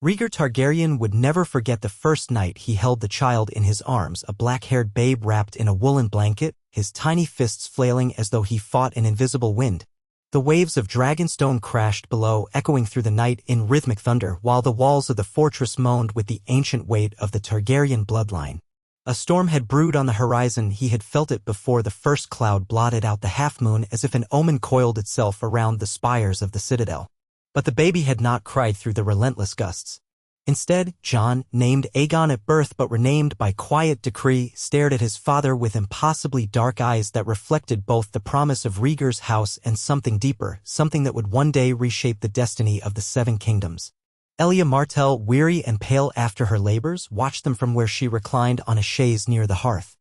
Rhaegar Targaryen would never forget the first night he held the child in his arms, a black-haired babe wrapped in a woolen blanket, his tiny fists flailing as though he fought an invisible wind. The waves of Dragonstone crashed below, echoing through the night in rhythmic thunder, while the walls of the fortress moaned with the ancient weight of the Targaryen bloodline. A storm had brewed on the horizon. He had felt it before the first cloud blotted out the half-moon, as if an omen coiled itself around the spires of the citadel. But the baby had not cried through the relentless gusts. Instead, Jon, named Aegon at birth but renamed by quiet decree, stared at his father with impossibly dark eyes that reflected both the promise of Rhaegar's house and something deeper, something that would one day reshape the destiny of the Seven Kingdoms. Elia Martell, weary and pale after her labors, watched them from where she reclined on a chaise near the hearth.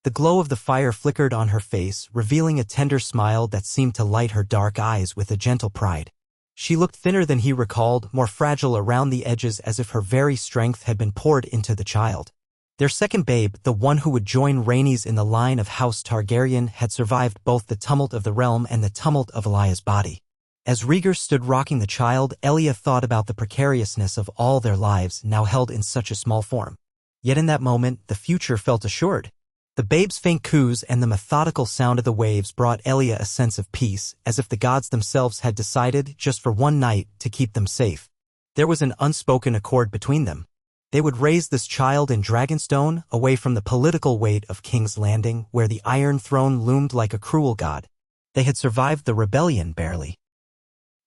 The glow of the fire flickered on her face, revealing a tender smile that seemed to light her dark eyes with a gentle pride. She looked thinner than he recalled, more fragile around the edges, as if her very strength had been poured into the child. Their second babe, the one who would join Rhaenys in the line of House Targaryen, had survived both the tumult of the realm and the tumult of Elia's body. As Rhaegar stood rocking the child, Elia thought about the precariousness of all their lives, now held in such a small form. Yet in that moment, the future felt assured. The babe's faint coos and the methodical sound of the waves brought Elia a sense of peace, as if the gods themselves had decided, just for one night, to keep them safe. There was an unspoken accord between them. They would raise this child in Dragonstone, away from the political weight of King's Landing, where the Iron Throne loomed like a cruel god. They had survived the rebellion barely.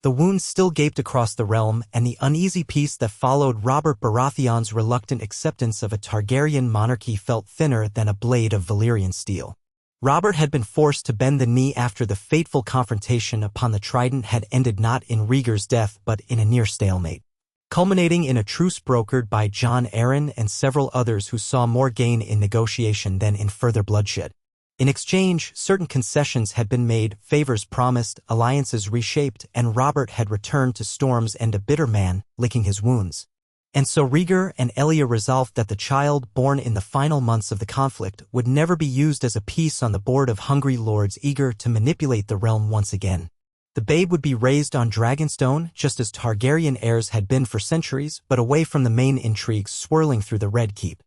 The wounds still gaped across the realm, and the uneasy peace that followed Robert Baratheon's reluctant acceptance of a Targaryen monarchy felt thinner than a blade of Valyrian steel. Robert had been forced to bend the knee after the fateful confrontation upon the Trident had ended not in Rhaegar's death but in a near stalemate, culminating in a truce brokered by Jon Arryn and several others who saw more gain in negotiation than in further bloodshed. In exchange, certain concessions had been made, favors promised, alliances reshaped, and Robert had returned to Storm's End a bitter man, licking his wounds. And so Rhaegar and Elia resolved that the child born in the final months of the conflict would never be used as a piece on the board of hungry lords eager to manipulate the realm once again. The babe would be raised on Dragonstone, just as Targaryen heirs had been for centuries, but away from the main intrigues swirling through the Red Keep.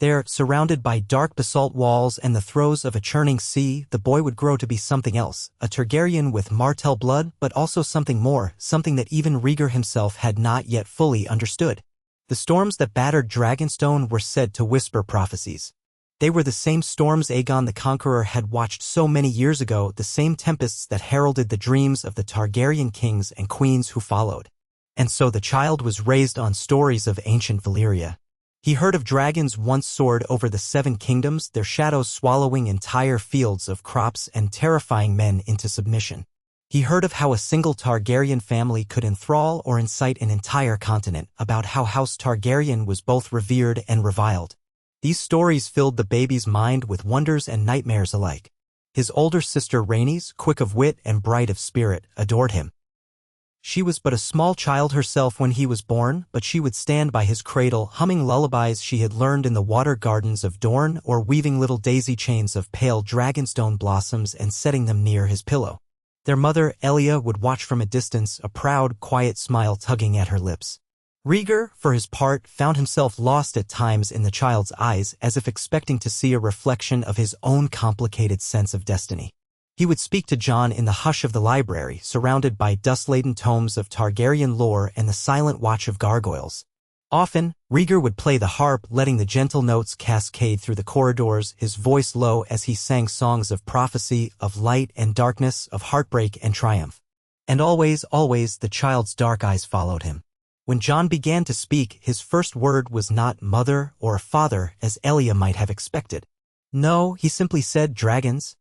There, surrounded by dark basalt walls and the throes of a churning sea, the boy would grow to be something else, a Targaryen with Martell blood, but also something more, something that even Rhaegar himself had not yet fully understood. The storms that battered Dragonstone were said to whisper prophecies. They were the same storms Aegon the Conqueror had watched so many years ago, the same tempests that heralded the dreams of the Targaryen kings and queens who followed. And so the child was raised on stories of ancient Valyria. He heard of dragons once soared over the Seven Kingdoms, their shadows swallowing entire fields of crops and terrifying men into submission. He heard of how a single Targaryen family could enthrall or incite an entire continent, about how House Targaryen was both revered and reviled. These stories filled the baby's mind with wonders and nightmares alike. His older sister Rhaenys, quick of wit and bright of spirit, adored him. She was but a small child herself when he was born, but she would stand by his cradle, humming lullabies she had learned in the water gardens of Dorne or weaving little daisy chains of pale Dragonstone blossoms and setting them near his pillow. Their mother, Elia, would watch from a distance, a proud, quiet smile tugging at her lips. Rhaegar, for his part, found himself lost at times in the child's eyes, as if expecting to see a reflection of his own complicated sense of destiny. He would speak to Jon in the hush of the library, surrounded by dust-laden tomes of Targaryen lore and the silent watch of gargoyles. Often, Rhaegar would play the harp, letting the gentle notes cascade through the corridors, his voice low as he sang songs of prophecy, of light and darkness, of heartbreak and triumph. And always, always, the child's dark eyes followed him. When Jon began to speak, his first word was not mother or father, as Elia might have expected. No, he simply said dragons.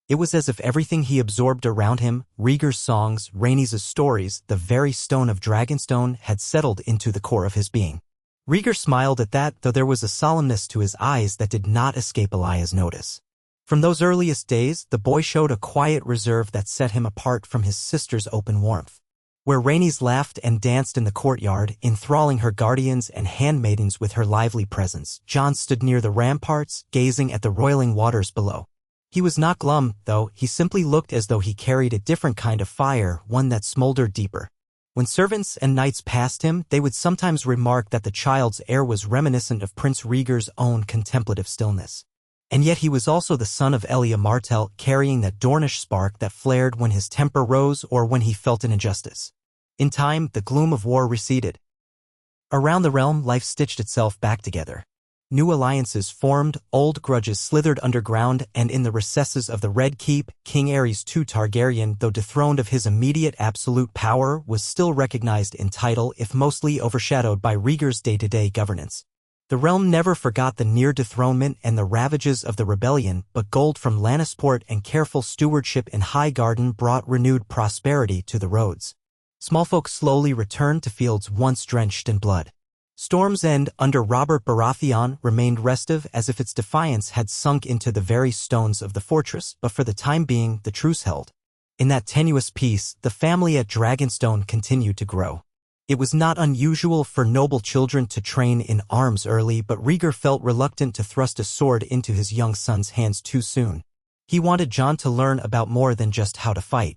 It was as if everything he absorbed around him, Rhaegar's songs, Rhaenys' stories, the very stone of Dragonstone, had settled into the core of his being. Rhaegar smiled at that, though there was a solemnness to his eyes that did not escape Elia's notice. From those earliest days, the boy showed a quiet reserve that set him apart from his sister's open warmth. Where Rhaenys laughed and danced in the courtyard, enthralling her guardians and handmaidens with her lively presence, Jon stood near the ramparts, gazing at the roiling waters below. He was not glum, though. He simply looked as though he carried a different kind of fire, one that smoldered deeper. When servants and knights passed him, they would sometimes remark that the child's air was reminiscent of Prince Rhaegar's own contemplative stillness. And yet he was also the son of Elia Martell, carrying that Dornish spark that flared when his temper rose or when he felt an injustice. In time, the gloom of war receded. Around the realm, life stitched itself back together. New alliances formed, old grudges slithered underground, and in the recesses of the Red Keep, King Aerys II Targaryen, though dethroned of his immediate absolute power, was still recognized in title if mostly overshadowed by Rhaegar's day-to-day governance. The realm never forgot the near dethronement and the ravages of the rebellion, but gold from Lannisport and careful stewardship in High Garden brought renewed prosperity to the roads. Smallfolk slowly returned to fields once drenched in blood. Storm's End, under Robert Baratheon, remained restive as if its defiance had sunk into the very stones of the fortress, but for the time being, the truce held. In that tenuous peace, the family at Dragonstone continued to grow. It was not unusual for noble children to train in arms early, but Rhaegar felt reluctant to thrust a sword into his young son's hands too soon. He wanted Jon to learn about more than just how to fight.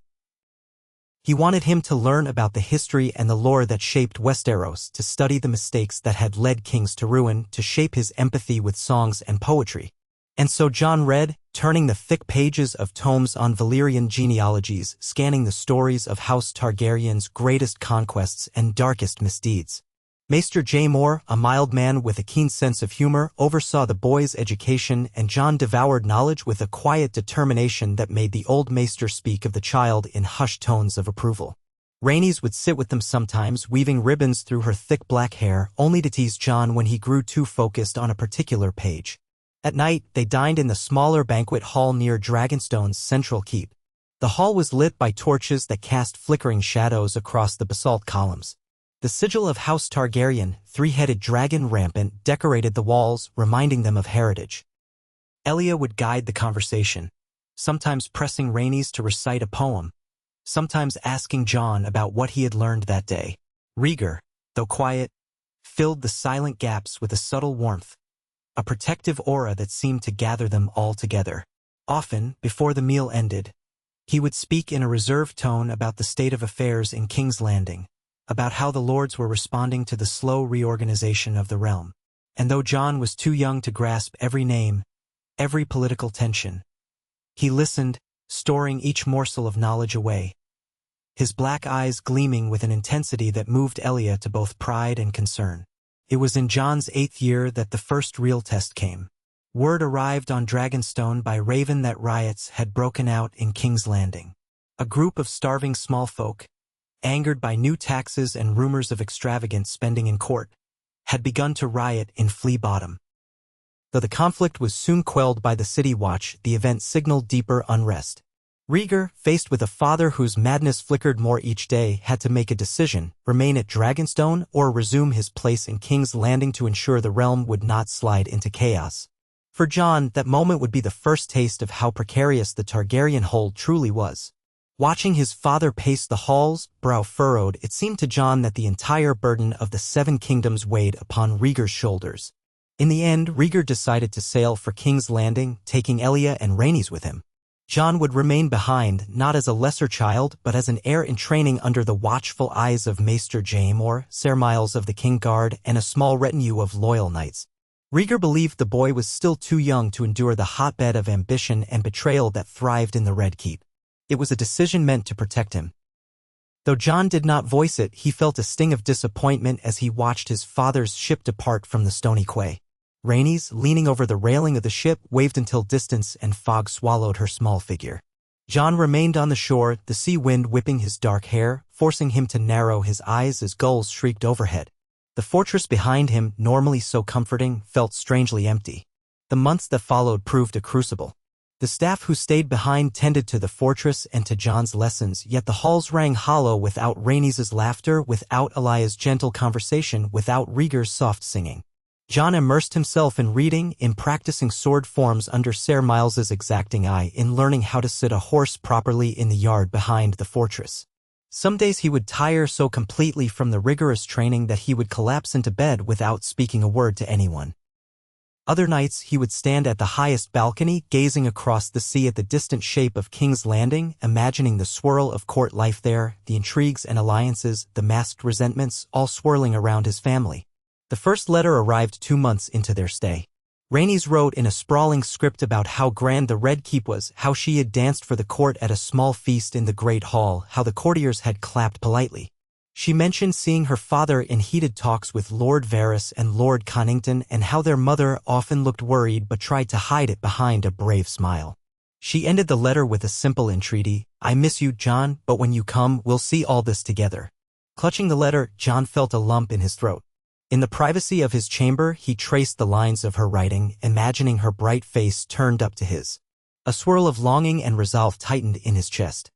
He wanted him to learn about the history and the lore that shaped Westeros, to study the mistakes that had led kings to ruin, to shape his empathy with songs and poetry. And so Jon read, turning the thick pages of tomes on Valyrian genealogies, scanning the stories of House Targaryen's greatest conquests and darkest misdeeds. Maester Jaemor, a mild man with a keen sense of humor, oversaw the boy's education, and Jon devoured knowledge with a quiet determination that made the old maester speak of the child in hushed tones of approval. Rhaenys would sit with them sometimes, weaving ribbons through her thick black hair, only to tease Jon when he grew too focused on a particular page. At night, they dined in the smaller banquet hall near Dragonstone's central keep. The hall was lit by torches that cast flickering shadows across the basalt columns. The sigil of House Targaryen, three-headed dragon rampant, decorated the walls, reminding them of heritage. Elia would guide the conversation, sometimes pressing Rhaenys to recite a poem, sometimes asking Jon about what he had learned that day. Rhaegar, though quiet, filled the silent gaps with a subtle warmth, a protective aura that seemed to gather them all together. Often, before the meal ended, he would speak in a reserved tone about the state of affairs in King's Landing, about how the lords were responding to the slow reorganization of the realm. And though Jon was too young to grasp every name, every political tension, he listened, storing each morsel of knowledge away, his black eyes gleaming with an intensity that moved Elia to both pride and concern. It was in Jon's 8th year that the first real test came. Word arrived on Dragonstone by Raven that riots had broken out in King's Landing. A group of starving small folk, angered by new taxes and rumors of extravagant spending in court, had begun to riot in Flea Bottom. Though the conflict was soon quelled by the City Watch, the event signaled deeper unrest. Rhaegar, faced with a father whose madness flickered more each day, had to make a decision: remain at Dragonstone or resume his place in King's Landing to ensure the realm would not slide into chaos. For Jon, that moment would be the first taste of how precarious the Targaryen hold truly was. Watching his father pace the halls, brow furrowed, it seemed to Jon that the entire burden of the 7 kingdoms weighed upon Rhaegar's shoulders. In the end, Rhaegar decided to sail for King's Landing, taking Elia and Rhaenys with him. Jon would remain behind, not as a lesser child, but as an heir in training under the watchful eyes of Maester Jaemor, Ser Miles of the King Guard, and a small retinue of loyal knights. Rhaegar believed the boy was still too young to endure the hotbed of ambition and betrayal that thrived in the Red Keep. It was a decision meant to protect him. Though Jon did not voice it, he felt a sting of disappointment as he watched his father's ship depart from the stony quay. Rhaenys, leaning over the railing of the ship, waved until distance and fog swallowed her small figure. Jon remained on the shore, the sea wind whipping his dark hair, forcing him to narrow his eyes as gulls shrieked overhead. The fortress behind him, normally so comforting, felt strangely empty. The months that followed proved a crucible. The staff who stayed behind tended to the fortress and to Jon's lessons, yet the halls rang hollow without Rhaenys' laughter, without Elia's gentle conversation, without Rhaegar's soft singing. Jon immersed himself in reading, in practicing sword forms under Ser Miles's exacting eye, in learning how to sit a horse properly in the yard behind the fortress. Some days he would tire so completely from the rigorous training that he would collapse into bed without speaking a word to anyone. Other nights he would stand at the highest balcony, gazing across the sea at the distant shape of King's Landing, imagining the swirl of court life there, the intrigues and alliances, the masked resentments, all swirling around his family. The first letter arrived 2 months into their stay. Rhaenys wrote in a sprawling script about how grand the Red Keep was, how she had danced for the court at a small feast in the Great Hall, how the courtiers had clapped politely. She mentioned seeing her father in heated talks with Lord Varys and Lord Connington, and how their mother often looked worried but tried to hide it behind a brave smile. She ended the letter with a simple entreaty, "I miss you, Jon, but when you come, we'll see all this together." Clutching the letter, Jon felt a lump in his throat. In the privacy of his chamber, he traced the lines of her writing, imagining her bright face turned up to his. A swirl of longing and resolve tightened in his chest.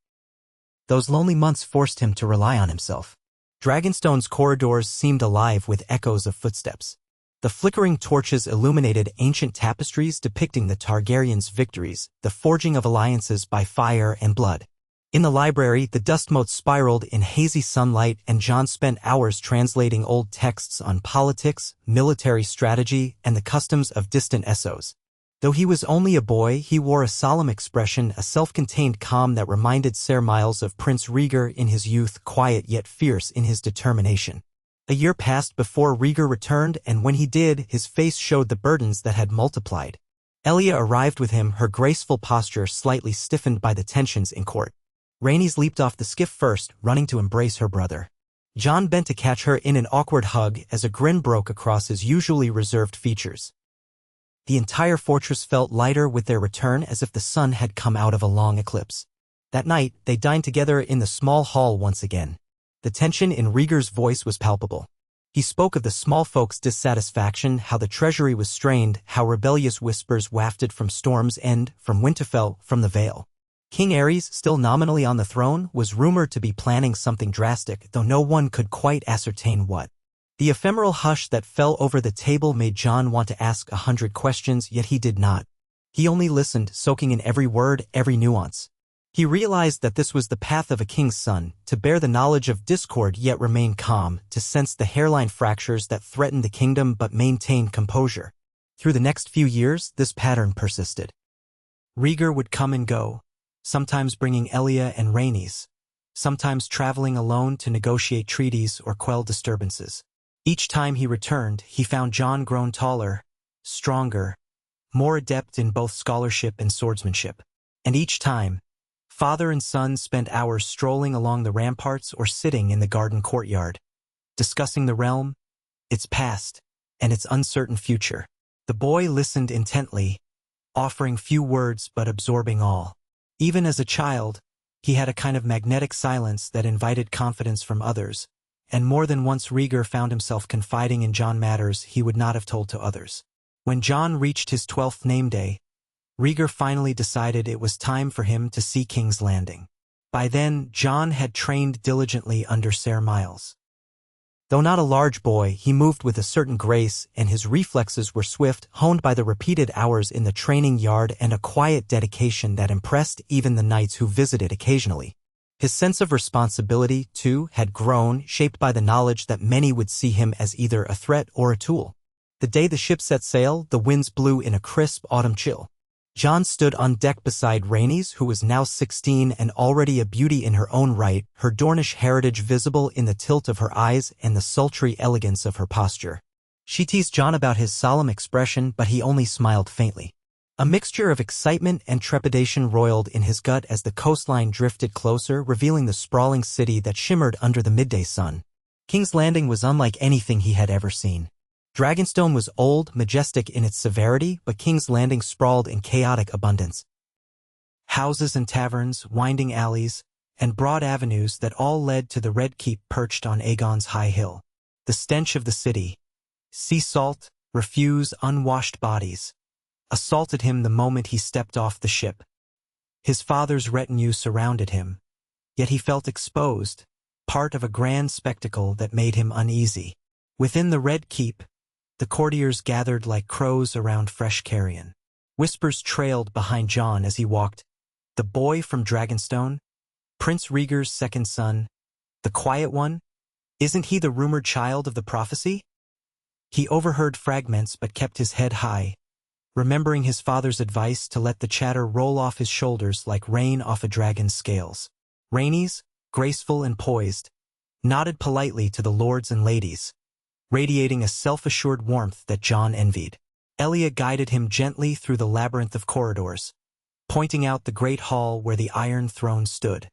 Those lonely months forced him to rely on himself. Dragonstone's corridors seemed alive with echoes of footsteps. The flickering torches illuminated ancient tapestries depicting the Targaryens' victories, the forging of alliances by fire and blood. In the library, the dust motes spiraled in hazy sunlight, and Jon spent hours translating old texts on politics, military strategy, and the customs of distant Essos. Though he was only a boy, he wore a solemn expression, a self-contained calm that reminded Ser Miles of Prince Rhaegar in his youth, quiet yet fierce in his determination. A year passed before Rhaegar returned, and when he did, his face showed the burdens that had multiplied. Elia arrived with him, her graceful posture slightly stiffened by the tensions in court. Rhaenys leaped off the skiff first, running to embrace her brother. Jon bent to catch her in an awkward hug as a grin broke across his usually reserved features. The entire fortress felt lighter with their return, as if the sun had come out of a long eclipse. That night, they dined together in the small hall once again. The tension in Rhaegar's voice was palpable. He spoke of the small folk's dissatisfaction, how the treasury was strained, how rebellious whispers wafted from Storm's End, from Winterfell, from the Vale. King Aerys, still nominally on the throne, was rumored to be planning something drastic, though no one could quite ascertain what. The ephemeral hush that fell over the table made Jon want to ask 100 questions, yet he did not. He only listened, soaking in every word, every nuance. He realized that this was the path of a king's son, to bear the knowledge of discord yet remain calm, to sense the hairline fractures that threatened the kingdom but maintain composure. Through the next few years, this pattern persisted. Rhaegar would come and go, sometimes bringing Elia and Rhaenys, sometimes traveling alone to negotiate treaties or quell disturbances. Each time he returned, he found Jon grown taller, stronger, more adept in both scholarship and swordsmanship. And each time, father and son spent hours strolling along the ramparts or sitting in the garden courtyard, discussing the realm, its past, and its uncertain future. The boy listened intently, offering few words but absorbing all. Even as a child, he had a kind of magnetic silence that invited confidence from others, and more than once Rhaegar found himself confiding in Jon matters he would not have told to others. When Jon reached his 12th name day, Rhaegar finally decided it was time for him to see King's Landing. By then, Jon had trained diligently under Ser Miles. Though not a large boy, he moved with a certain grace, and his reflexes were swift, honed by the repeated hours in the training yard and a quiet dedication that impressed even the knights who visited occasionally. His sense of responsibility, too, had grown, shaped by the knowledge that many would see him as either a threat or a tool. The day the ship set sail, the winds blew in a crisp autumn chill. Jon stood on deck beside Rhaenys, who was now 16 and already a beauty in her own right, her Dornish heritage visible in the tilt of her eyes and the sultry elegance of her posture. She teased Jon about his solemn expression, but he only smiled faintly. A mixture of excitement and trepidation roiled in his gut as the coastline drifted closer, revealing the sprawling city that shimmered under the midday sun. King's Landing was unlike anything he had ever seen. Dragonstone was old, majestic in its severity, but King's Landing sprawled in chaotic abundance. Houses and taverns, winding alleys, and broad avenues that all led to the Red Keep perched on Aegon's high hill. The stench of the city, sea salt, refuse, unwashed bodies, assaulted him the moment he stepped off the ship. His father's retinue surrounded him, yet he felt exposed, part of a grand spectacle that made him uneasy. Within the Red Keep, the courtiers gathered like crows around fresh carrion. Whispers trailed behind Jon as he walked. The boy from Dragonstone? Prince Rhaegar's second son? The quiet one? Isn't he the rumored child of the prophecy? He overheard fragments but kept his head high, remembering his father's advice to let the chatter roll off his shoulders like rain off a dragon's scales. Rhaenys, graceful and poised, nodded politely to the lords and ladies, radiating a self-assured warmth that Jon envied. Elia guided him gently through the labyrinth of corridors, pointing out the great hall where the Iron Throne stood.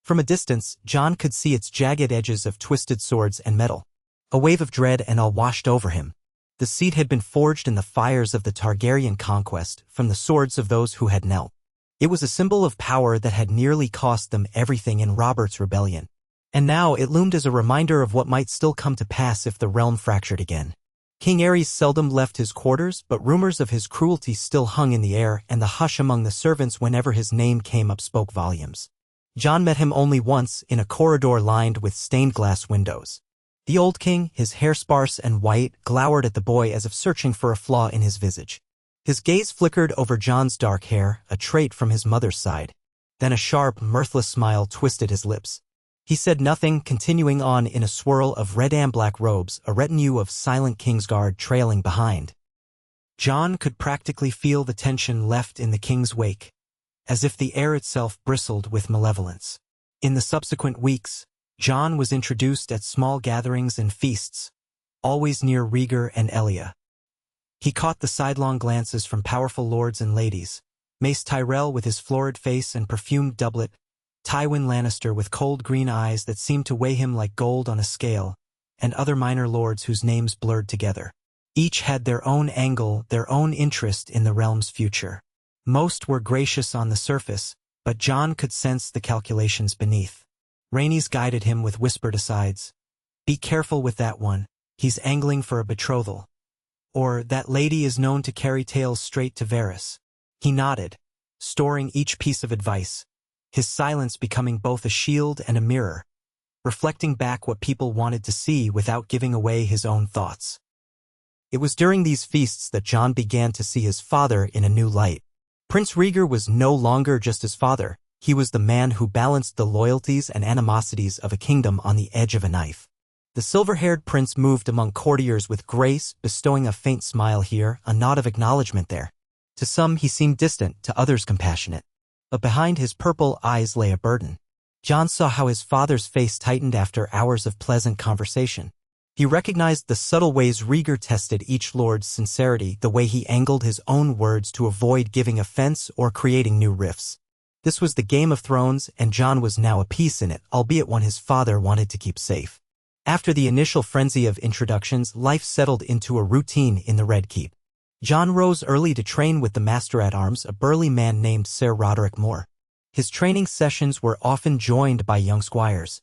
From a distance, Jon could see its jagged edges of twisted swords and metal. A wave of dread and awe washed over him. The seat had been forged in the fires of the Targaryen conquest from the swords of those who had knelt. It was a symbol of power that had nearly cost them everything in Robert's rebellion. And now it loomed as a reminder of what might still come to pass if the realm fractured again. King Aerys seldom left his quarters, but rumors of his cruelty still hung in the air, and the hush among the servants whenever his name came up spoke volumes. Jon met him only once, in a corridor lined with stained glass windows. The old king, his hair sparse and white, glowered at the boy as if searching for a flaw in his visage. His gaze flickered over Jon's dark hair, a trait from his mother's side. Then a sharp, mirthless smile twisted his lips. He said nothing, continuing on in a swirl of red and black robes, a retinue of silent Kingsguard trailing behind. Jon could practically feel the tension left in the king's wake, as if the air itself bristled with malevolence. In the subsequent weeks, Jon was introduced at small gatherings and feasts, always near Rhaegar and Elia. He caught the sidelong glances from powerful lords and ladies, Mace Tyrell with his florid face and perfumed doublet, Tywin Lannister with cold green eyes that seemed to weigh him like gold on a scale, and other minor lords whose names blurred together. Each had their own angle, their own interest in the realm's future. Most were gracious on the surface, but Jon could sense the calculations beneath. Rhaenys guided him with whispered asides. "Be careful with that one, he's angling for a betrothal." Or, "That lady is known to carry tales straight to Varys." He nodded, storing each piece of advice, his silence becoming both a shield and a mirror, reflecting back what people wanted to see without giving away his own thoughts. It was during these feasts that Jon began to see his father in a new light. Prince Rhaegar was no longer just his father, he was the man who balanced the loyalties and animosities of a kingdom on the edge of a knife. The silver-haired prince moved among courtiers with grace, bestowing a faint smile here, a nod of acknowledgement there. To some he seemed distant, to others compassionate. But behind his purple eyes lay a burden. Jon saw how his father's face tightened after hours of pleasant conversation. He recognized the subtle ways Rhaegar tested each lord's sincerity, the way he angled his own words to avoid giving offense or creating new rifts. This was the Game of Thrones, and Jon was now a piece in it, albeit one his father wanted to keep safe. After the initial frenzy of introductions, life settled into a routine in the Red Keep. Jon rose early to train with the Master-at-Arms, a burly man named Ser Roderick Moore. His training sessions were often joined by young squires,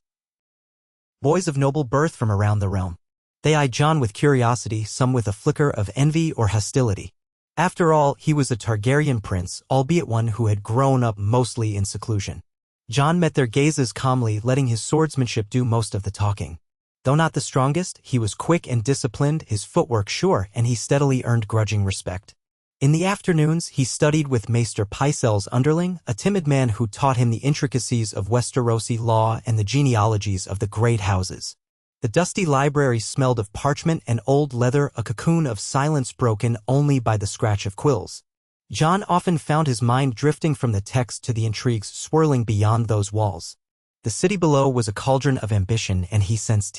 boys of noble birth from around the realm. They eyed Jon with curiosity, some with a flicker of envy or hostility. After all, he was a Targaryen prince, albeit one who had grown up mostly in seclusion. Jon met their gazes calmly, letting his swordsmanship do most of the talking. Though not the strongest, he was quick and disciplined, his footwork sure, and he steadily earned grudging respect. In the afternoons, he studied with Maester Pycelle's underling, a timid man who taught him the intricacies of Westerosi law and the genealogies of the great houses. The dusty library smelled of parchment and old leather, a cocoon of silence broken only by the scratch of quills. Jon often found his mind drifting from the text to the intrigues swirling beyond those walls. The city below was a cauldron of ambition, and he sensed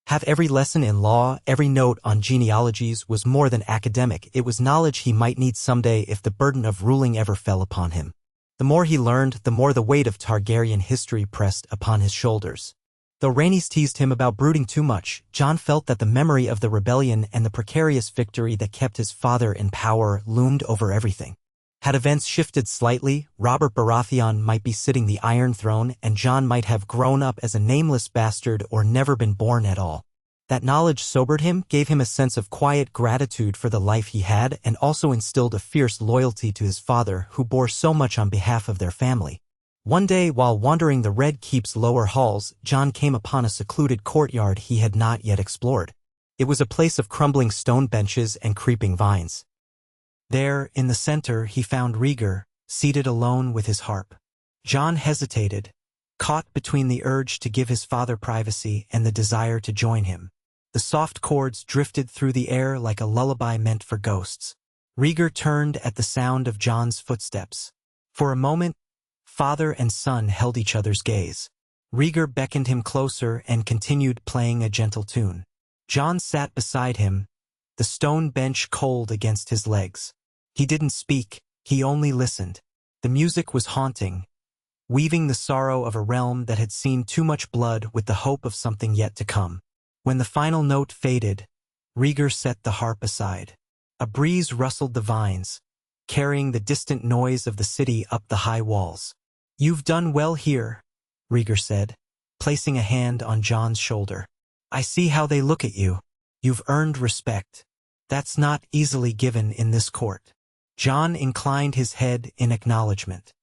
have every lesson in law, every note on genealogies was more than academic, it was knowledge he might need someday if the burden of ruling ever fell upon him. The more he learned, the more the weight of Targaryen history pressed upon his shoulders. Though Rhaenys teased him about brooding too much, Jon felt that the memory of the rebellion and the precarious victory that kept his father in power loomed over everything. Had events shifted slightly, Robert Baratheon might be sitting the Iron Throne, and Jon might have grown up as a nameless bastard or never been born at all. That knowledge sobered him, gave him a sense of quiet gratitude for the life he had, and also instilled a fierce loyalty to his father, who bore so much on behalf of their family. One day, while wandering the Red Keep's lower halls, Jon came upon a secluded courtyard he had not yet explored. It was a place of crumbling stone benches and creeping vines. There, in the center, he found Rhaegar, seated alone with his harp. Jon hesitated, caught between the urge to give his father privacy and the desire to join him. The soft chords drifted through the air like a lullaby meant for ghosts. Rhaegar turned at the sound of Jon's footsteps. For a moment, father and son held each other's gaze. Rhaegar beckoned him closer and continued playing a gentle tune. Jon sat beside him, the stone bench cold against his legs. He didn't speak, he only listened. The music was haunting, weaving the sorrow of a realm that had seen too much blood with the hope of something yet to come. When the final note faded, Rhaegar set the harp aside. A breeze rustled the vines, carrying the distant noise of the city up the high walls. "You've done well here," Rhaegar said, placing a hand on Jon's shoulder. "I see how they look at you. You've earned respect. That's not easily given in this court." Jon inclined his head in acknowledgement.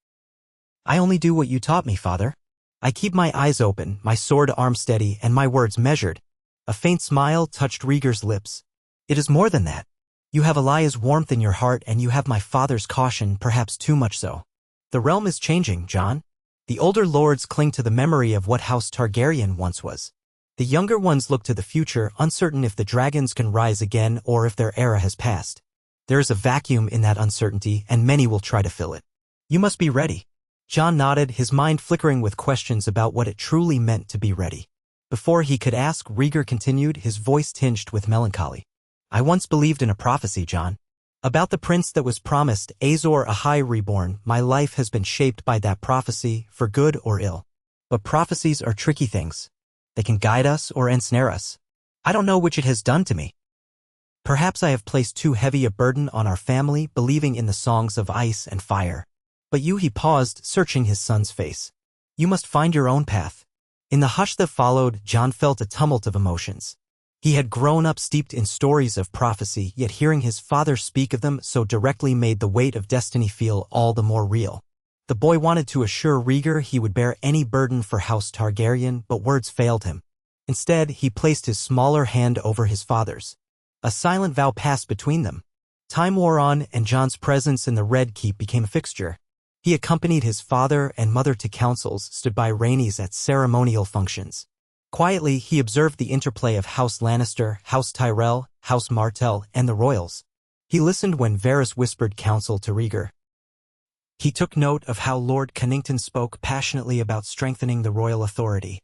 "I only do what you taught me, father. I keep my eyes open, my sword arm steady, and my words measured." A faint smile touched Rhaegar's lips. "It is more than that. You have Elia's warmth in your heart, and you have my father's caution, perhaps too much so. The realm is changing, Jon. The older lords cling to the memory of what House Targaryen once was. The younger ones look to the future, uncertain if the dragons can rise again or if their era has passed. There is a vacuum in that uncertainty, and many will try to fill it. You must be ready." Jon nodded, his mind flickering with questions about what it truly meant to be ready. Before he could ask, Rhaegar continued, his voice tinged with melancholy. "I once believed in a prophecy, Jon. About the prince that was promised, Azor Ahai reborn. My life has been shaped by that prophecy, for good or ill. But prophecies are tricky things. They can guide us or ensnare us. I don't know which it has done to me. Perhaps I have placed too heavy a burden on our family, believing in the songs of ice and fire. But you," he paused, searching his son's face. "You must find your own path." In the hush that followed, Jon felt a tumult of emotions. He had grown up steeped in stories of prophecy, yet hearing his father speak of them so directly made the weight of destiny feel all the more real. The boy wanted to assure Rhaegar he would bear any burden for House Targaryen, but words failed him. Instead, he placed his smaller hand over his father's. A silent vow passed between them. Time wore on, and Jon's presence in the Red Keep became a fixture. He accompanied his father and mother to councils, stood by Rhaenys at ceremonial functions. Quietly, he observed the interplay of House Lannister, House Tyrell, House Martell, and the royals. He listened when Varys whispered counsel to Rhaegar. He took note of how Lord Connington spoke passionately about strengthening the royal authority,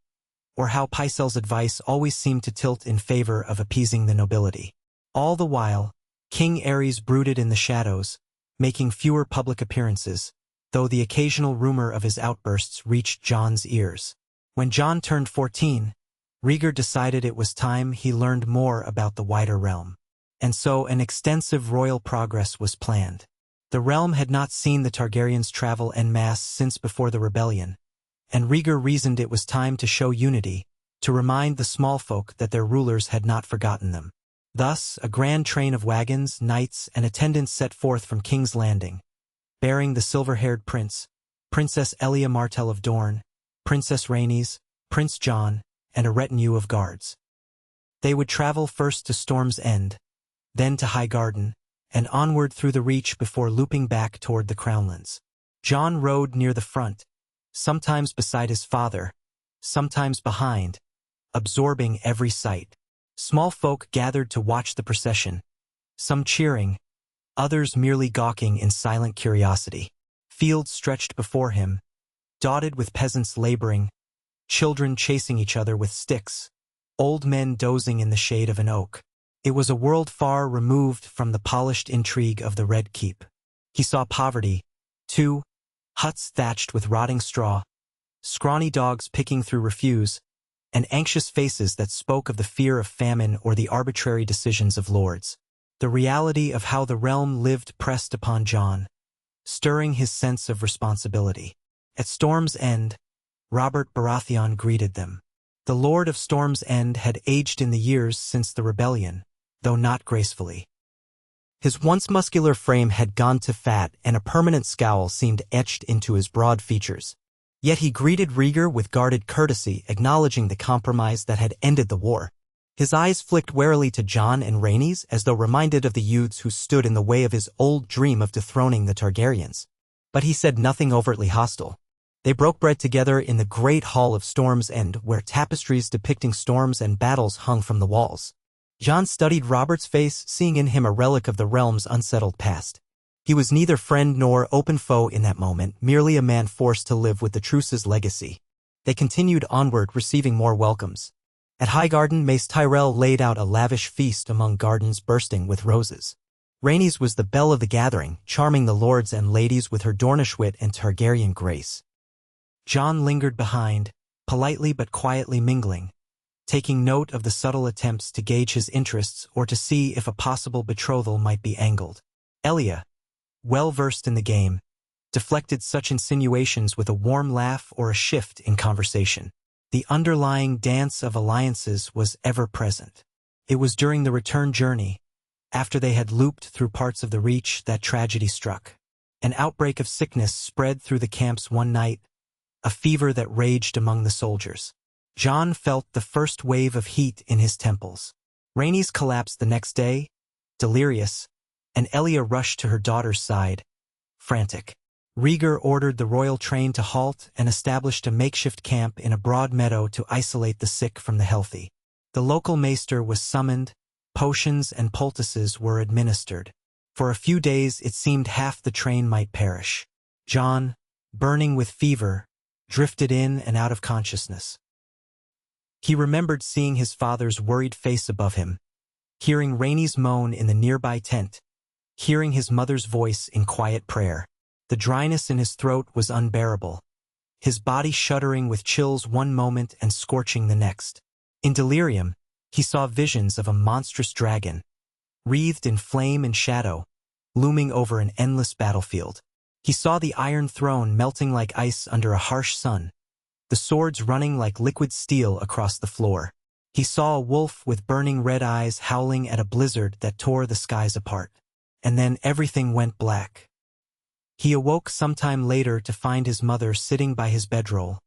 or how Pycelle's advice always seemed to tilt in favor of appeasing the nobility. All the while, King Aerys brooded in the shadows, making fewer public appearances, though the occasional rumor of his outbursts reached Jon's ears. When Jon turned 14, Rhaegar decided it was time he learned more about the wider realm. And so an extensive royal progress was planned. The realm had not seen the Targaryens travel en masse since before the rebellion, and Rhaegar reasoned it was time to show unity, to remind the small folk that their rulers had not forgotten them. Thus, a grand train of wagons, knights, and attendants set forth from King's Landing, bearing the silver-haired prince, Princess Elia Martell of Dorne, Princess Rhaenys, Prince Jon, and a retinue of guards. They would travel first to Storm's End, then to Highgarden, and onward through the Reach before looping back toward the Crownlands. Jon rode near the front, sometimes beside his father, sometimes behind, absorbing every sight. Small folk gathered to watch the procession, some cheering, others merely gawking in silent curiosity. Fields stretched before him, dotted with peasants laboring, children chasing each other with sticks, old men dozing in the shade of an oak. It was a world far removed from the polished intrigue of the Red Keep. He saw poverty, too, huts thatched with rotting straw, scrawny dogs picking through refuse, and anxious faces that spoke of the fear of famine or the arbitrary decisions of lords. The reality of how the realm lived pressed upon Jon, stirring his sense of responsibility. At Storm's End, Robert Baratheon greeted them. The Lord of Storm's End had aged in the years since the rebellion, though not gracefully. His once muscular frame had gone to fat, and a permanent scowl seemed etched into his broad features. Yet he greeted Rhaegar with guarded courtesy, acknowledging the compromise that had ended the war. His eyes flicked warily to Jon and Rhaenys, as though reminded of the youths who stood in the way of his old dream of dethroning the Targaryens. But he said nothing overtly hostile. They broke bread together in the great hall of Storm's End, where tapestries depicting storms and battles hung from the walls. Jon studied Robert's face, seeing in him a relic of the realm's unsettled past. He was neither friend nor open foe in that moment, merely a man forced to live with the truce's legacy. They continued onward, receiving more welcomes. At Highgarden, Mace Tyrell laid out a lavish feast among gardens bursting with roses. Rhaenys was the belle of the gathering, charming the lords and ladies with her Dornish wit and Targaryen grace. Jon lingered behind, politely but quietly mingling, taking note of the subtle attempts to gauge his interests or to see if a possible betrothal might be angled. Elia, well-versed in the game, deflected such insinuations with a warm laugh or a shift in conversation. The underlying dance of alliances was ever present. It was during the return journey, after they had looped through parts of the Reach, that tragedy struck. An outbreak of sickness spread through the camps one night, a fever that raged among the soldiers. Jon felt the first wave of heat in his temples. Rhaenys collapsed the next day, delirious, and Elia rushed to her daughter's side, frantic. Rhaegar ordered the royal train to halt and established a makeshift camp in a broad meadow to isolate the sick from the healthy. The local maester was summoned, potions and poultices were administered. For a few days it seemed half the train might perish. Jon, burning with fever, drifted in and out of consciousness. He remembered seeing his father's worried face above him, hearing Rhaenys moan in the nearby tent, hearing his mother's voice in quiet prayer. The dryness in his throat was unbearable, his body shuddering with chills one moment and scorching the next. In delirium, he saw visions of a monstrous dragon, wreathed in flame and shadow, looming over an endless battlefield. He saw the Iron Throne melting like ice under a harsh sun, the swords running like liquid steel across the floor. He saw a wolf with burning red eyes howling at a blizzard that tore the skies apart. And then everything went black. He awoke sometime later to find his mother sitting by his bedroll,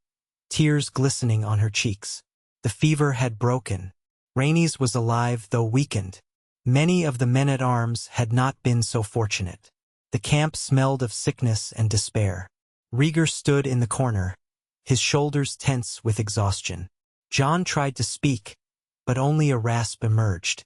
tears glistening on her cheeks. The fever had broken. Rhaenys was alive, though weakened. Many of the men-at-arms had not been so fortunate. The camp smelled of sickness and despair. Rhaegar stood in the corner, his shoulders tense with exhaustion. Jon tried to speak, but only a rasp emerged.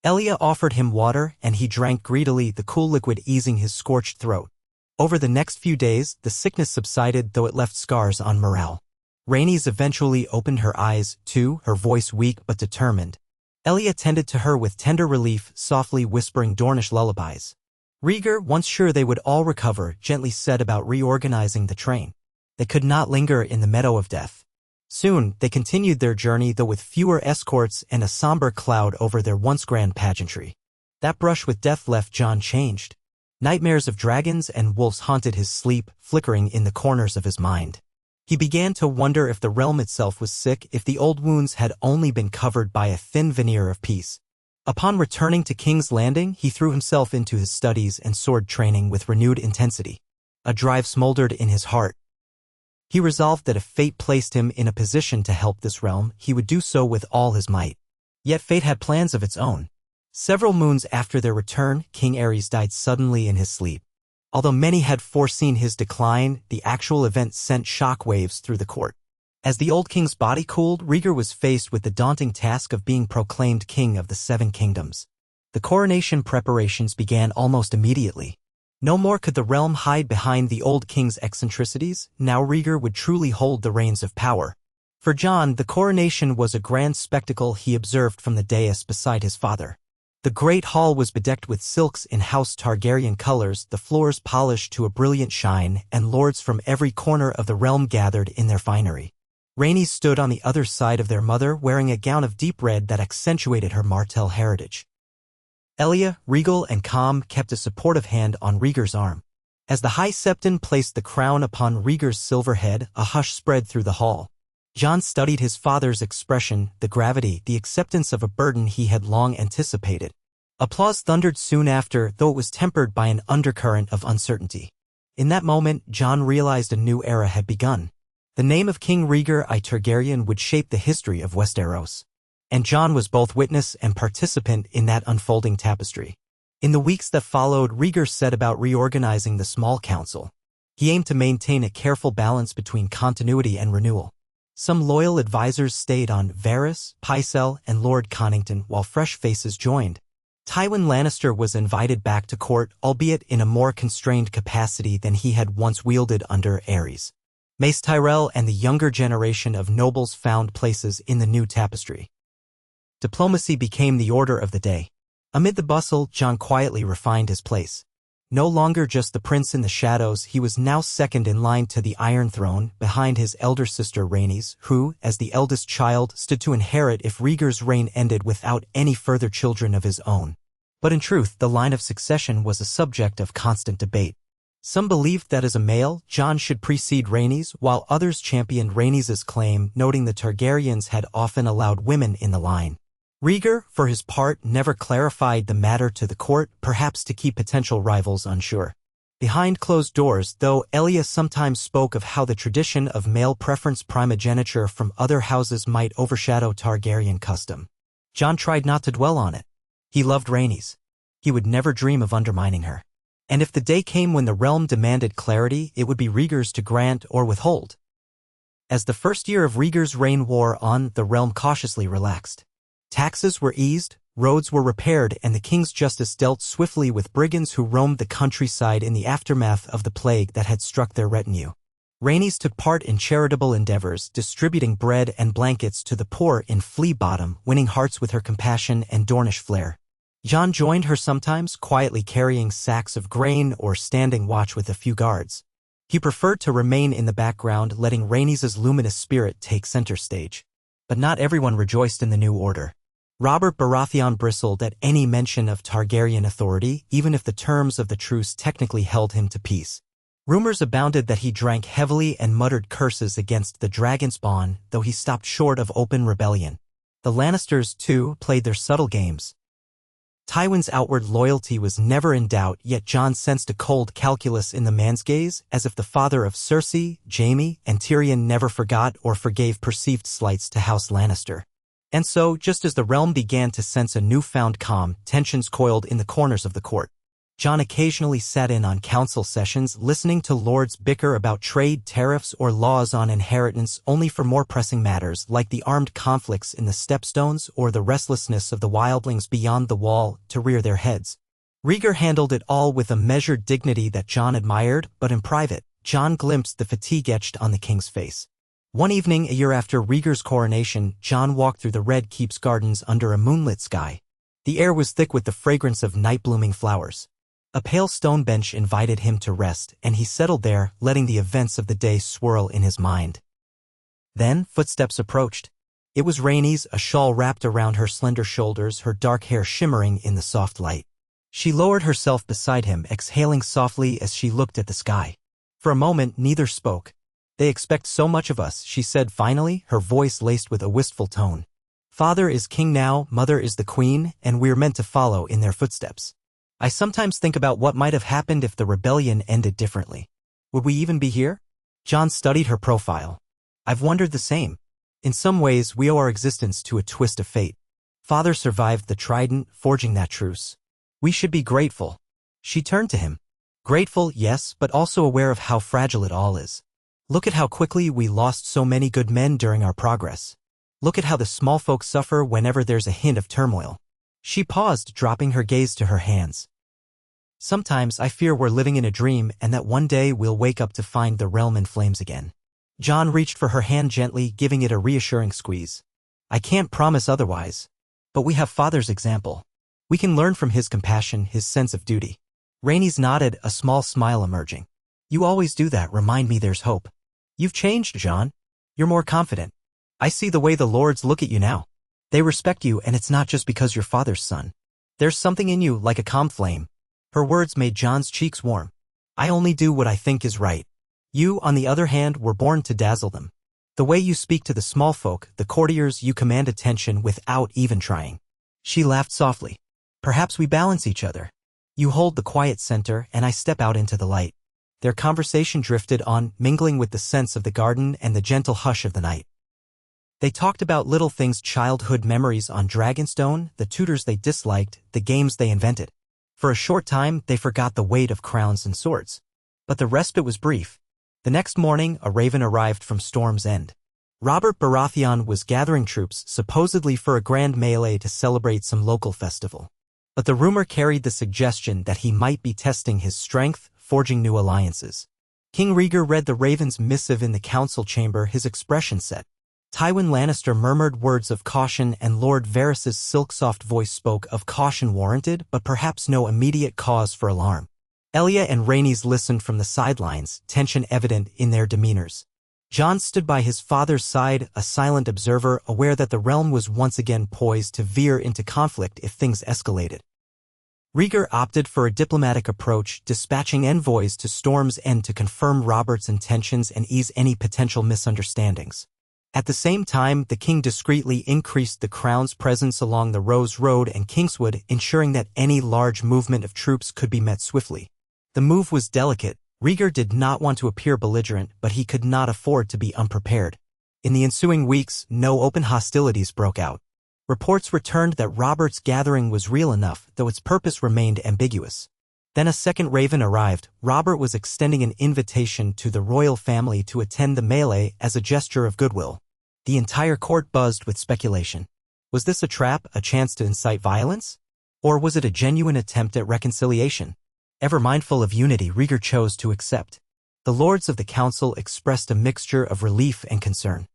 Elia offered him water, and he drank greedily, the cool liquid easing his scorched throat. Over the next few days, the sickness subsided, though it left scars on morale. Rhaenys eventually opened her eyes, too, her voice weak but determined. Elia tended to her with tender relief, softly whispering Dornish lullabies. Rhaegar, once sure they would all recover, gently set about reorganizing the train. They could not linger in the Meadow of Death. Soon, they continued their journey, though with fewer escorts and a somber cloud over their once grand pageantry. That brush with death left Jon changed. Nightmares of dragons and wolves haunted his sleep, flickering in the corners of his mind. He began to wonder if the realm itself was sick, if the old wounds had only been covered by a thin veneer of peace. Upon returning to King's Landing, he threw himself into his studies and sword training with renewed intensity. A drive smoldered in his heart. He resolved that if fate placed him in a position to help this realm, he would do so with all his might. Yet fate had plans of its own. Several moons after their return, King Aerys died suddenly in his sleep. Although many had foreseen his decline, the actual event sent shockwaves through the court. As the old king's body cooled, Rhaegar was faced with the daunting task of being proclaimed king of the Seven Kingdoms. The coronation preparations began almost immediately. No more could the realm hide behind the old king's eccentricities. Now Rhaegar would truly hold the reins of power. For Jon, the coronation was a grand spectacle he observed from the dais beside his father. The great hall was bedecked with silks in House Targaryen colors, the floors polished to a brilliant shine, and lords from every corner of the realm gathered in their finery. Rhaenys stood on the other side of their mother, wearing a gown of deep red that accentuated her Martell heritage. Elia, regal and calm, kept a supportive hand on Rhaegar's arm. As the High Septon placed the crown upon Rhaegar's silver head, a hush spread through the hall. Jon studied his father's expression, the gravity, the acceptance of a burden he had long anticipated. Applause thundered soon after, though it was tempered by an undercurrent of uncertainty. In that moment, Jon realized a new era had begun. The name of King Rhaegar I Targaryen would shape the history of Westeros. And Jon was both witness and participant in that unfolding tapestry. In the weeks that followed, Rhaegar set about reorganizing the small council. He aimed to maintain a careful balance between continuity and renewal. Some loyal advisors stayed on Varys, Pycelle, and Lord Connington while fresh faces joined. Tywin Lannister was invited back to court, albeit in a more constrained capacity than he had once wielded under Aerys. Mace Tyrell and the younger generation of nobles found places in the new tapestry. Diplomacy became the order of the day. Amid the bustle, Jon quietly refined his place. No longer just the prince in the shadows, he was now second in line to the Iron Throne, behind his elder sister Rhaenys, who, as the eldest child, stood to inherit if Rhaegar's reign ended without any further children of his own. But in truth, the line of succession was a subject of constant debate. Some believed that as a male, Jon should precede Rhaenys, while others championed Rhaenys' claim, noting the Targaryens had often allowed women in the line. Rhaegar, for his part, never clarified the matter to the court, perhaps to keep potential rivals unsure. Behind closed doors, though, Elia sometimes spoke of how the tradition of male preference primogeniture from other houses might overshadow Targaryen custom. Jon tried not to dwell on it. He loved Rhaenys. He would never dream of undermining her. And if the day came when the realm demanded clarity, it would be Rhaegar's to grant or withhold. As the first year of Rhaegar's reign wore on, the realm cautiously relaxed. Taxes were eased, roads were repaired, and the king's justice dealt swiftly with brigands who roamed the countryside in the aftermath of the plague that had struck their retinue. Rhaenys took part in charitable endeavors, distributing bread and blankets to the poor in Flea Bottom, winning hearts with her compassion and Dornish flair. Jon joined her sometimes, quietly carrying sacks of grain or standing watch with a few guards. He preferred to remain in the background, letting Rhaenys' luminous spirit take center stage. But not everyone rejoiced in the new order. Robert Baratheon bristled at any mention of Targaryen authority, even if the terms of the truce technically held him to peace. Rumors abounded that he drank heavily and muttered curses against the Dragonspawn, though he stopped short of open rebellion. The Lannisters, too, played their subtle games. Tywin's outward loyalty was never in doubt, yet Jon sensed a cold calculus in the man's gaze, as if the father of Cersei, Jaime, and Tyrion never forgot or forgave perceived slights to House Lannister. And so, just as the realm began to sense a newfound calm, tensions coiled in the corners of the court. Jon occasionally sat in on council sessions, listening to lords bicker about trade, tariffs, or laws on inheritance, only for more pressing matters like the armed conflicts in the Stepstones or the restlessness of the wildlings beyond the wall to rear their heads. Rhaegar handled it all with a measured dignity that Jon admired, but in private, Jon glimpsed the fatigue etched on the king's face. One evening, a year after Rhaegar's coronation, Jon walked through the Red Keep's gardens under a moonlit sky. The air was thick with the fragrance of night-blooming flowers. A pale stone bench invited him to rest, and he settled there, letting the events of the day swirl in his mind. Then, footsteps approached. It was Rhaenys, a shawl wrapped around her slender shoulders, her dark hair shimmering in the soft light. She lowered herself beside him, exhaling softly as she looked at the sky. For a moment, neither spoke. "They expect so much of us," she said finally, her voice laced with a wistful tone. "Father is king now, mother is the queen, and we're meant to follow in their footsteps. I sometimes think about what might have happened if the rebellion ended differently. Would we even be here?" Jon studied her profile. "I've wondered the same. In some ways, we owe our existence to a twist of fate. Father survived the Trident, forging that truce. We should be grateful." She turned to him. "Grateful, yes, but also aware of how fragile it all is. Look at how quickly we lost so many good men during our progress. Look at how the small folk suffer whenever there's a hint of turmoil." She paused, dropping her gaze to her hands. "Sometimes I fear we're living in a dream and that one day we'll wake up to find the realm in flames again." Jon reached for her hand gently, giving it a reassuring squeeze. "I can't promise otherwise. But we have Father's example. We can learn from his compassion, his sense of duty." Rhaenys nodded, a small smile emerging. "You always do that, remind me there's hope. You've changed, Jon. You're more confident. I see the way the lords look at you now. They respect you, and it's not just because you're Father's son. There's something in you, like a calm flame." Her words made Jon's cheeks warm. "I only do what I think is right. You, on the other hand, were born to dazzle them. The way you speak to the small folk, the courtiers, you command attention without even trying." She laughed softly. "Perhaps we balance each other. You hold the quiet center, and I step out into the light." Their conversation drifted on, mingling with the scents of the garden and the gentle hush of the night. They talked about little things, childhood memories on Dragonstone, the tutors they disliked, the games they invented. For a short time, they forgot the weight of crowns and swords. But the respite was brief. The next morning, a raven arrived from Storm's End. Robert Baratheon was gathering troops supposedly for a grand melee to celebrate some local festival. But the rumor carried the suggestion that he might be testing his strength, forging new alliances. King Rhaegar read the Raven's missive in the council chamber. His expression set. Tywin Lannister murmured words of caution, and Lord Varys's silk-soft voice spoke of caution warranted, but perhaps no immediate cause for alarm. Elia and Rhaenys listened from the sidelines, tension evident in their demeanors. Jon stood by his father's side, a silent observer, aware that the realm was once again poised to veer into conflict if things escalated. Rhaegar opted for a diplomatic approach, dispatching envoys to Storm's End to confirm Robert's intentions and ease any potential misunderstandings. At the same time, the king discreetly increased the crown's presence along the Rose Road and Kingswood, ensuring that any large movement of troops could be met swiftly. The move was delicate. Rhaegar did not want to appear belligerent, but he could not afford to be unprepared. In the ensuing weeks, no open hostilities broke out. Reports returned that Robert's gathering was real enough, though its purpose remained ambiguous. Then a second raven arrived. Robert was extending an invitation to the royal family to attend the melee as a gesture of goodwill. The entire court buzzed with speculation. Was this a trap, a chance to incite violence? Or was it a genuine attempt at reconciliation? Ever mindful of unity, Rhaegar chose to accept. The lords of the council expressed a mixture of relief and concern.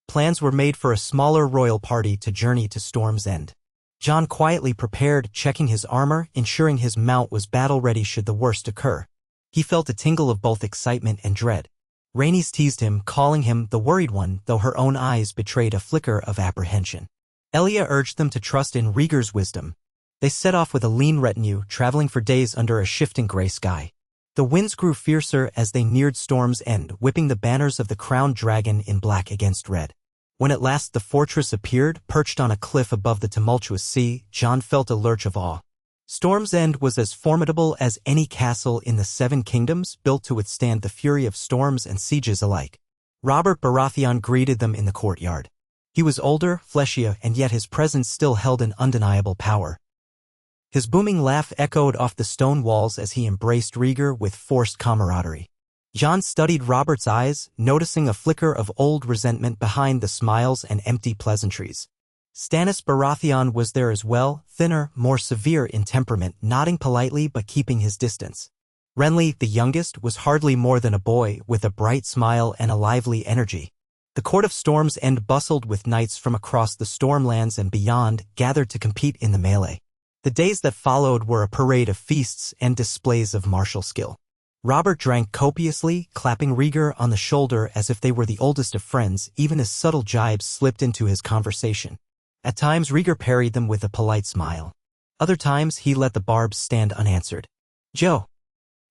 Plans were made for a smaller royal party to journey to Storm's End. Jon quietly prepared, checking his armor, ensuring his mount was battle-ready should the worst occur. He felt a tingle of both excitement and dread. Rhaenys teased him, calling him the worried one, though her own eyes betrayed a flicker of apprehension. Elia urged them to trust in Rhaegar's wisdom. They set off with a lean retinue, traveling for days under a shifting gray sky. The winds grew fiercer as they neared Storm's End, whipping the banners of the crowned dragon in black against red. When at last the fortress appeared, perched on a cliff above the tumultuous sea, Jon felt a lurch of awe. Storm's End was as formidable as any castle in the Seven Kingdoms, built to withstand the fury of storms and sieges alike. Robert Baratheon greeted them in the courtyard. He was older, fleshier, and yet his presence still held an undeniable power. His booming laugh echoed off the stone walls as he embraced Rhaegar with forced camaraderie. Jon studied Robert's eyes, noticing a flicker of old resentment behind the smiles and empty pleasantries. Stannis Baratheon was there as well, thinner, more severe in temperament, nodding politely but keeping his distance. Renly, the youngest, was hardly more than a boy, with a bright smile and a lively energy. The court of Storm's End bustled with knights from across the Stormlands and beyond, gathered to compete in the melee. The days that followed were a parade of feasts and displays of martial skill. Robert drank copiously, clapping Rhaegar on the shoulder as if they were the oldest of friends, even as subtle jibes slipped into his conversation. At times Rhaegar parried them with a polite smile. Other times he let the barbs stand unanswered. Joe.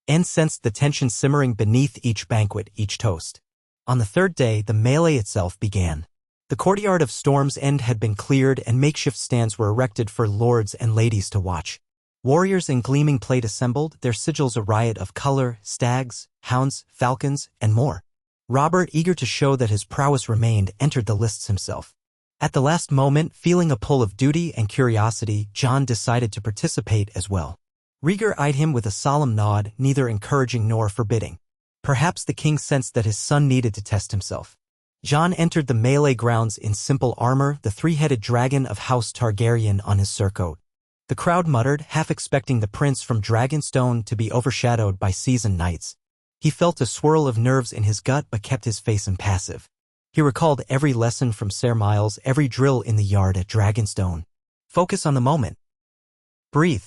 N sensed the tension simmering beneath each banquet, each toast. On the third day, the melee itself began. The courtyard of Storm's End had been cleared and makeshift stands were erected for lords and ladies to watch. Warriors in gleaming plate assembled, their sigils a riot of color, stags, hounds, falcons, and more. Robert, eager to show that his prowess remained, entered the lists himself. At the last moment, feeling a pull of duty and curiosity, Jon decided to participate as well. Rhaegar eyed him with a solemn nod, neither encouraging nor forbidding. Perhaps the king sensed that his son needed to test himself. Jon entered the melee grounds in simple armor, the three-headed dragon of House Targaryen on his surcoat. The crowd muttered, half expecting the prince from Dragonstone to be overshadowed by seasoned knights. He felt a swirl of nerves in his gut but kept his face impassive. He recalled every lesson from Ser Miles, every drill in the yard at Dragonstone. Focus on the moment. Breathe.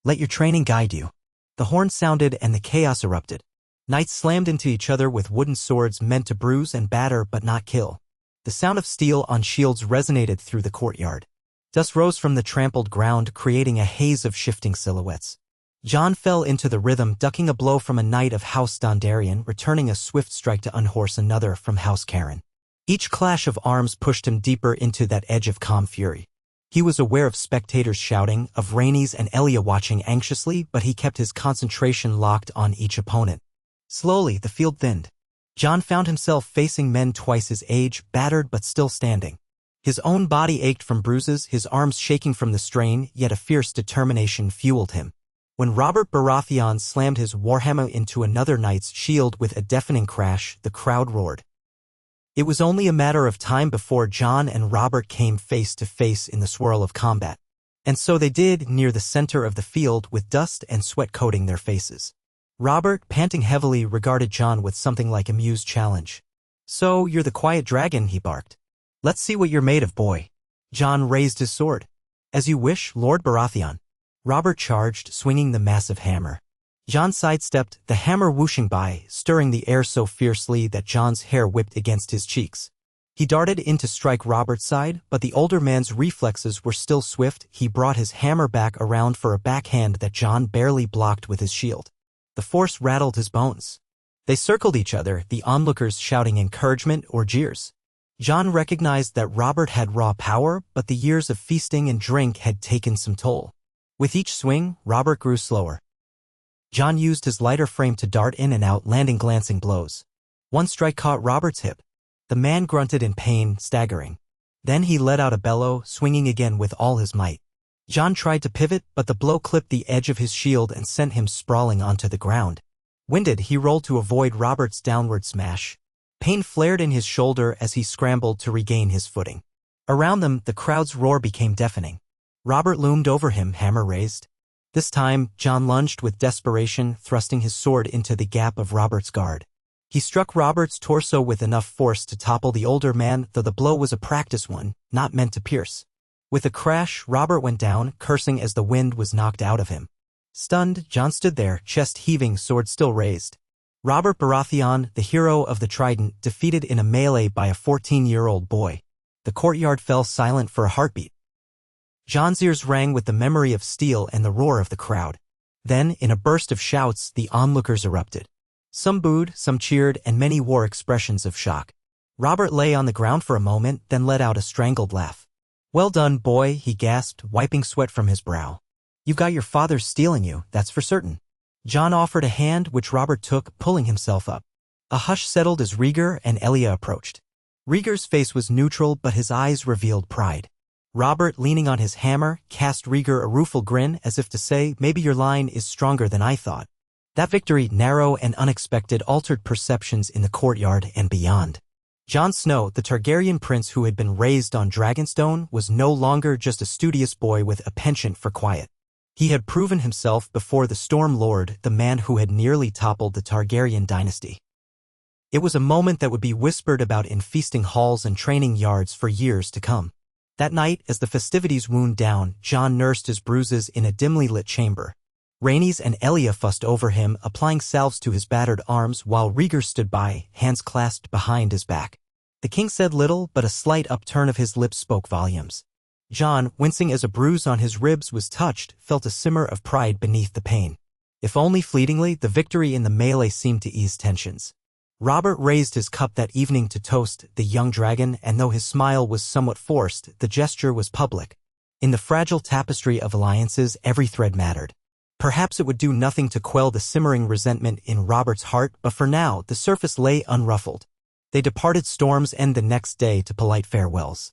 Let your training guide you. The horn sounded and the chaos erupted. Knights slammed into each other with wooden swords meant to bruise and batter but not kill. The sound of steel on shields resonated through the courtyard. Dust rose from the trampled ground, creating a haze of shifting silhouettes. Jon fell into the rhythm, ducking a blow from a knight of House Dondarrion, returning a swift strike to unhorse another from House Cairn. Each clash of arms pushed him deeper into that edge of calm fury. He was aware of spectators shouting, of Rhaenys and Elia watching anxiously, but he kept his concentration locked on each opponent. Slowly, the field thinned. Jon found himself facing men twice his age, battered but still standing. His own body ached from bruises, his arms shaking from the strain, yet a fierce determination fueled him. When Robert Baratheon slammed his warhammer into another knight's shield with a deafening crash, the crowd roared. It was only a matter of time before Jon and Robert came face to face in the swirl of combat. And so they did, near the center of the field, with dust and sweat coating their faces. Robert, panting heavily, regarded Jon with something like amused challenge. "So, you're the quiet dragon," he barked. "Let's see what you're made of, boy." Jon raised his sword. "As you wish, Lord Baratheon." Robert charged, swinging the massive hammer. Jon sidestepped, the hammer whooshing by, stirring the air so fiercely that Jon's hair whipped against his cheeks. He darted in to strike Robert's side, but the older man's reflexes were still swift. He brought his hammer back around for a backhand that Jon barely blocked with his shield. The force rattled his bones. They circled each other, the onlookers shouting encouragement or jeers. Jon recognized that Robert had raw power, but the years of feasting and drink had taken some toll. With each swing, Robert grew slower. Jon used his lighter frame to dart in and out, landing glancing blows. One strike caught Robert's hip. The man grunted in pain, staggering. Then he let out a bellow, swinging again with all his might. Jon tried to pivot, but the blow clipped the edge of his shield and sent him sprawling onto the ground. Winded, he rolled to avoid Robert's downward smash. Pain flared in his shoulder as he scrambled to regain his footing. Around them, the crowd's roar became deafening. Robert loomed over him, hammer raised. This time, Jon lunged with desperation, thrusting his sword into the gap of Robert's guard. He struck Robert's torso with enough force to topple the older man, though the blow was a practice one, not meant to pierce. With a crash, Robert went down, cursing as the wind was knocked out of him. Stunned, Jon stood there, chest heaving, sword still raised. Robert Baratheon, the hero of the Trident, defeated in a melee by a 14-year-old boy. The courtyard fell silent for a heartbeat. Jon's ears rang with the memory of steel and the roar of the crowd. Then, in a burst of shouts, the onlookers erupted. Some booed, some cheered, and many wore expressions of shock. Robert lay on the ground for a moment, then let out a strangled laugh. "Well done, boy," he gasped, wiping sweat from his brow. "You've got your father's stealing you, that's for certain." Jon offered a hand, which Robert took, pulling himself up. A hush settled as Rhaegar and Elia approached. Rhaegar's face was neutral, but his eyes revealed pride. Robert, leaning on his hammer, cast Rhaegar a rueful grin as if to say, "Maybe your line is stronger than I thought." That victory, narrow and unexpected, altered perceptions in the courtyard and beyond. Jon Snow, the Targaryen prince who had been raised on Dragonstone, was no longer just a studious boy with a penchant for quiet. He had proven himself before the Storm Lord, the man who had nearly toppled the Targaryen dynasty. It was a moment that would be whispered about in feasting halls and training yards for years to come. That night, as the festivities wound down, Jon nursed his bruises in a dimly lit chamber. Rhaenys and Elia fussed over him, applying salves to his battered arms, while Rhaegar stood by, hands clasped behind his back. The king said little, but a slight upturn of his lips spoke volumes. Jon, wincing as a bruise on his ribs was touched, felt a simmer of pride beneath the pain. If only fleetingly, the victory in the melee seemed to ease tensions. Robert raised his cup that evening to toast the young dragon, and though his smile was somewhat forced, the gesture was public. In the fragile tapestry of alliances, every thread mattered. Perhaps it would do nothing to quell the simmering resentment in Robert's heart, but for now, the surface lay unruffled. They departed Storm's End the next day to polite farewells.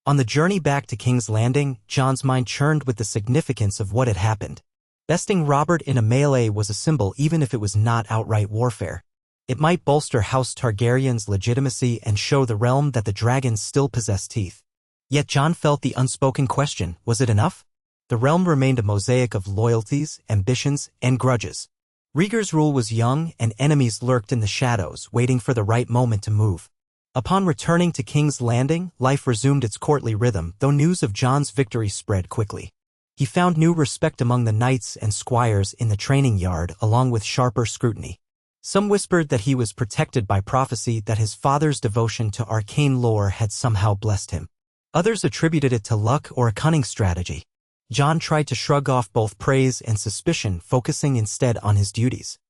On the journey back to King's Landing, Jon's mind churned with the significance of what had happened. Besting Robert in a melee was a symbol even if it was not outright warfare. It might bolster House Targaryen's legitimacy and show the realm that the dragons still possessed teeth. Yet Jon felt the unspoken question, was it enough? The realm remained a mosaic of loyalties, ambitions, and grudges. Rhaegar's rule was young, and enemies lurked in the shadows, waiting for the right moment to move. Upon returning to King's Landing, life resumed its courtly rhythm, though news of Jon's victory spread quickly. He found new respect among the knights and squires in the training yard, along with sharper scrutiny. Some whispered that he was protected by prophecy, that his father's devotion to arcane lore had somehow blessed him. Others attributed it to luck or a cunning strategy. Jon tried to shrug off both praise and suspicion, focusing instead on his duties.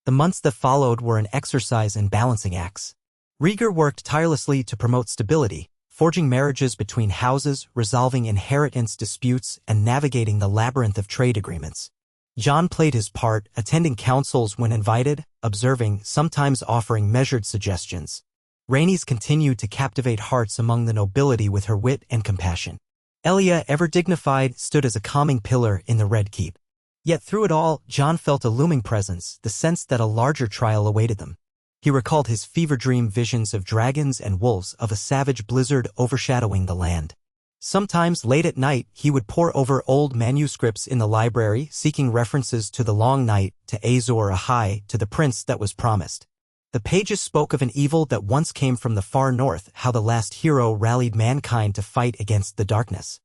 The months that followed were an exercise in balancing acts. Rhaegar worked tirelessly to promote stability, forging marriages between houses, resolving inheritance disputes, and navigating the labyrinth of trade agreements. Jon played his part, attending councils when invited, observing, sometimes offering measured suggestions. Rhaenys continued to captivate hearts among the nobility with her wit and compassion. Elia, ever dignified, stood as a calming pillar in the Red Keep. Yet through it all, Jon felt a looming presence, the sense that a larger trial awaited them. He recalled his fever dream visions of dragons and wolves, of a savage blizzard overshadowing the land. Sometimes late at night he would pore over old manuscripts in the library, seeking references to the Long Night, to Azor Ahai, to the prince that was promised. The pages spoke of an evil that once came from the far north, how the last hero rallied mankind to fight against the darkness.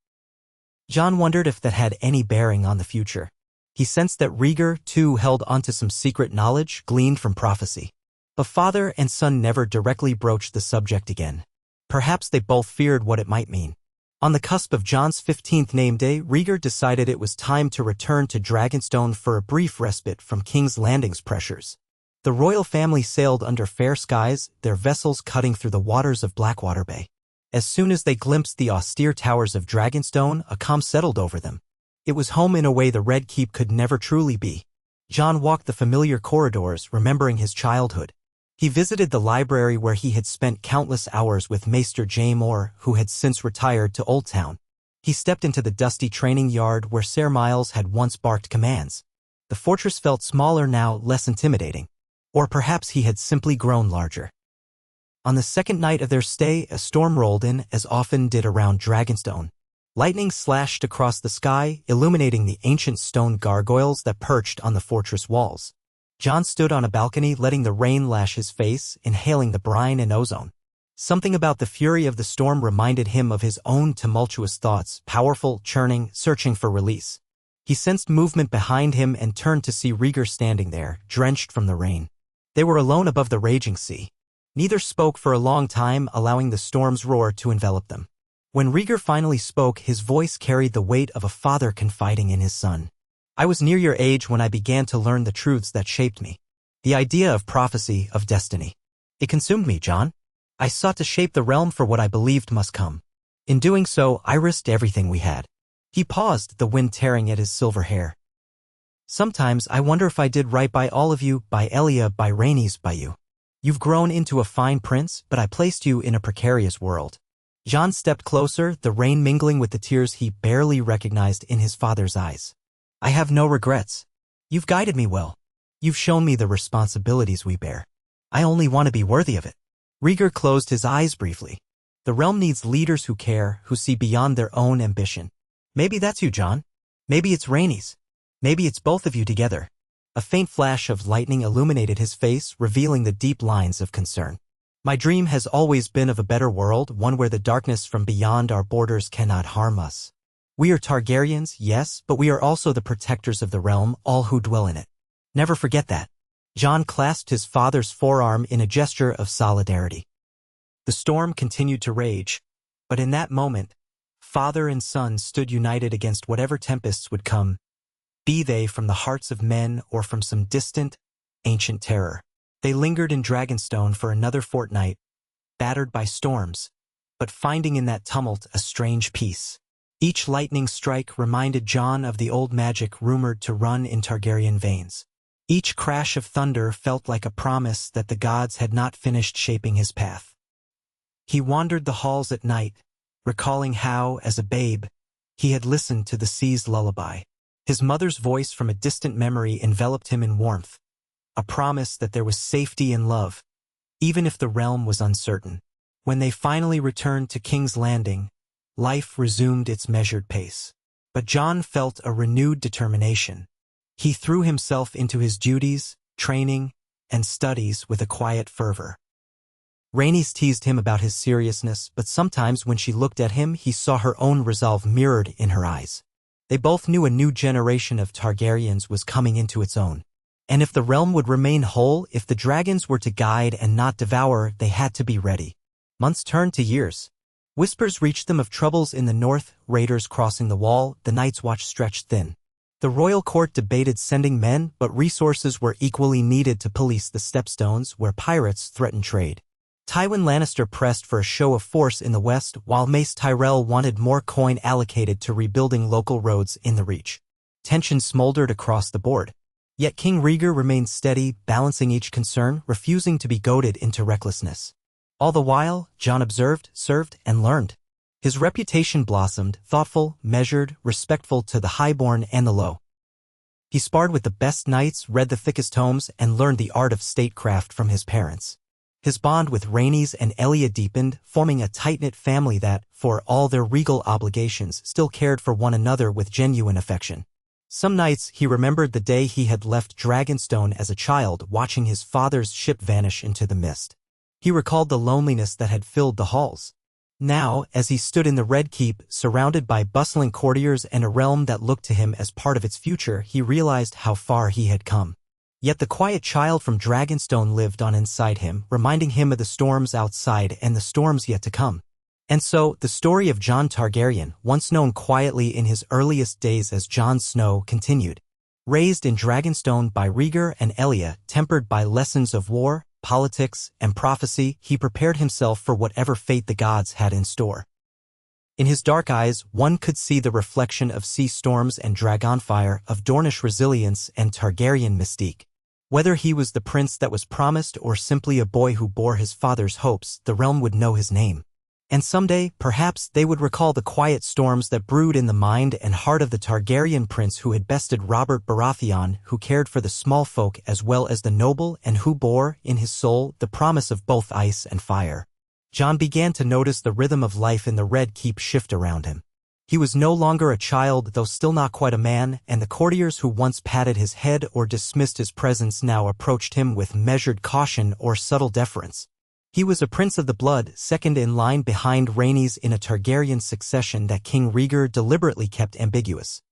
Jon wondered if that had any bearing on the future. He sensed that Rhaegar, too, held onto some secret knowledge gleaned from prophecy. But father and son never directly broached the subject again. Perhaps they both feared what it might mean. On the cusp of Jon's 15th name day, Rhaegar decided it was time to return to Dragonstone for a brief respite from King's Landing's pressures. The royal family sailed under fair skies, their vessels cutting through the waters of Blackwater Bay. As soon as they glimpsed the austere towers of Dragonstone, a calm settled over them. It was home in a way the Red Keep could never truly be. Jon walked the familiar corridors, remembering his childhood. He visited the library where he had spent countless hours with Maester Jaemor, who had since retired to Old Town. He stepped into the dusty training yard where Ser Miles had once barked commands. The fortress felt smaller now, less intimidating. Or perhaps he had simply grown larger. On the second night of their stay, a storm rolled in, as often did around Dragonstone. Lightning slashed across the sky, illuminating the ancient stone gargoyles that perched on the fortress walls. Jon stood on a balcony, letting the rain lash his face, inhaling the brine and ozone. Something about the fury of the storm reminded him of his own tumultuous thoughts, powerful, churning, searching for release. He sensed movement behind him and turned to see Rhaegar standing there, drenched from the rain. They were alone above the raging sea. Neither spoke for a long time, allowing the storm's roar to envelop them. When Rhaegar finally spoke, his voice carried the weight of a father confiding in his son. I was near your age when I began to learn the truths that shaped me. The idea of prophecy, of destiny. It consumed me, Jon. I sought to shape the realm for what I believed must come. In doing so, I risked everything we had. He paused, the wind tearing at his silver hair. Sometimes I wonder if I did right by all of you, by Elia, by Rhaenys, by you. You've grown into a fine prince, but I placed you in a precarious world. Jon stepped closer, the rain mingling with the tears he barely recognized in his father's eyes. I have no regrets. You've guided me well. You've shown me the responsibilities we bear. I only want to be worthy of it. Rhaegar closed his eyes briefly. The realm needs leaders who care, who see beyond their own ambition. Maybe that's you, Jon. Maybe it's Rhaenys. Maybe it's both of you together. A faint flash of lightning illuminated his face, revealing the deep lines of concern. My dream has always been of a better world, one where the darkness from beyond our borders cannot harm us. We are Targaryens, yes, but we are also the protectors of the realm, all who dwell in it. Never forget that. Jon clasped his father's forearm in a gesture of solidarity. The storm continued to rage, but in that moment, father and son stood united against whatever tempests would come, be they from the hearts of men or from some distant, ancient terror. They lingered in Dragonstone for another fortnight, battered by storms, but finding in that tumult a strange peace. Each lightning strike reminded Jon of the old magic rumored to run in Targaryen veins. Each crash of thunder felt like a promise that the gods had not finished shaping his path. He wandered the halls at night, recalling how, as a babe, he had listened to the sea's lullaby. His mother's voice from a distant memory enveloped him in warmth, a promise that there was safety in love, even if the realm was uncertain. When they finally returned to King's Landing, life resumed its measured pace. But Jon felt a renewed determination. He threw himself into his duties, training, and studies with a quiet fervor. Rhaenys teased him about his seriousness, but sometimes when she looked at him, he saw her own resolve mirrored in her eyes. They both knew a new generation of Targaryens was coming into its own. And if the realm would remain whole, if the dragons were to guide and not devour, they had to be ready. Months turned to years. Whispers reached them of troubles in the north, raiders crossing the wall, the Night's Watch stretched thin. The royal court debated sending men, but resources were equally needed to police the stepstones where pirates threatened trade. Tywin Lannister pressed for a show of force in the west, while Mace Tyrell wanted more coin allocated to rebuilding local roads in the Reach. Tension smoldered across the board. Yet King Rhaegar remained steady, balancing each concern, refusing to be goaded into recklessness. All the while, Jon observed, served, and learned. His reputation blossomed, thoughtful, measured, respectful to the highborn and the low. He sparred with the best knights, read the thickest tomes, and learned the art of statecraft from his parents. His bond with Rhaenys and Elia deepened, forming a tight-knit family that, for all their regal obligations, still cared for one another with genuine affection. Some nights he remembered the day he had left Dragonstone as a child, watching his father's ship vanish into the mist. He recalled the loneliness that had filled the halls. Now, as he stood in the Red Keep, surrounded by bustling courtiers and a realm that looked to him as part of its future, he realized how far he had come. Yet the quiet child from Dragonstone lived on inside him, reminding him of the storms outside and the storms yet to come. And so, the story of Jon Targaryen, once known quietly in his earliest days as Jon Snow, continued. Raised in Dragonstone by Rhaegar and Elia, tempered by lessons of war, politics, and prophecy, he prepared himself for whatever fate the gods had in store. In his dark eyes, one could see the reflection of sea storms and dragonfire, of Dornish resilience and Targaryen mystique. Whether he was the prince that was promised or simply a boy who bore his father's hopes, the realm would know his name. And someday, perhaps, they would recall the quiet storms that brewed in the mind and heart of the Targaryen prince who had bested Robert Baratheon, who cared for the small folk as well as the noble, and who bore, in his soul, the promise of both ice and fire. Jon began to notice the rhythm of life in the Red Keep shift around him. He was no longer a child, though still not quite a man, and the courtiers who once patted his head or dismissed his presence now approached him with measured caution or subtle deference. He was a prince of the blood, second in line behind Rhaenys in a Targaryen succession that King Rhaegar deliberately kept ambiguous.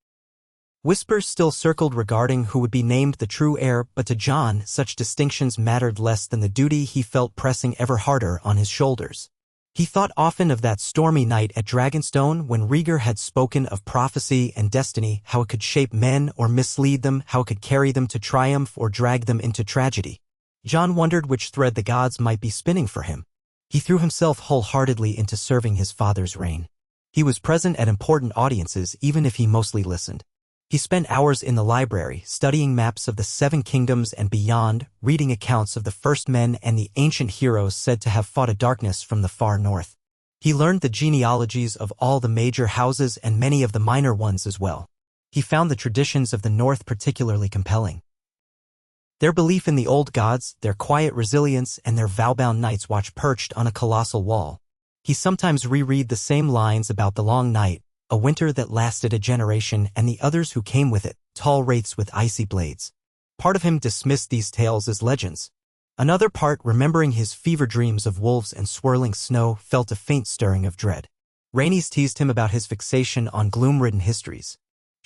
Whispers still circled regarding who would be named the true heir, but to Jon, such distinctions mattered less than the duty he felt pressing ever harder on his shoulders. He thought often of that stormy night at Dragonstone when Rhaegar had spoken of prophecy and destiny, how it could shape men or mislead them, how it could carry them to triumph or drag them into tragedy. Jon wondered which thread the gods might be spinning for him. He threw himself wholeheartedly into serving his father's reign. He was present at important audiences even if he mostly listened. He spent hours in the library, studying maps of the Seven Kingdoms and beyond, reading accounts of the first men and the ancient heroes said to have fought a darkness from the far north. He learned the genealogies of all the major houses and many of the minor ones as well. He found the traditions of the north particularly compelling. Their belief in the old gods, their quiet resilience, and their vow-bound knights watch perched on a colossal wall. He sometimes reread the same lines about the long night, a winter that lasted a generation, and the others who came with it, tall wraiths with icy blades. Part of him dismissed these tales as legends. Another part, remembering his fever dreams of wolves and swirling snow, felt a faint stirring of dread. Rhaenys teased him about his fixation on gloom-ridden histories.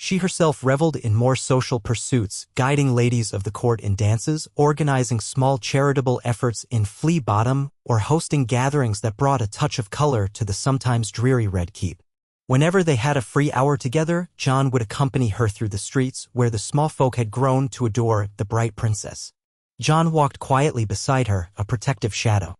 She herself reveled in more social pursuits, guiding ladies of the court in dances, organizing small charitable efforts in Flea Bottom, or hosting gatherings that brought a touch of color to the sometimes dreary Red Keep. Whenever they had a free hour together, Jon would accompany her through the streets where the small folk had grown to adore the bright princess. Jon walked quietly beside her, a protective shadow.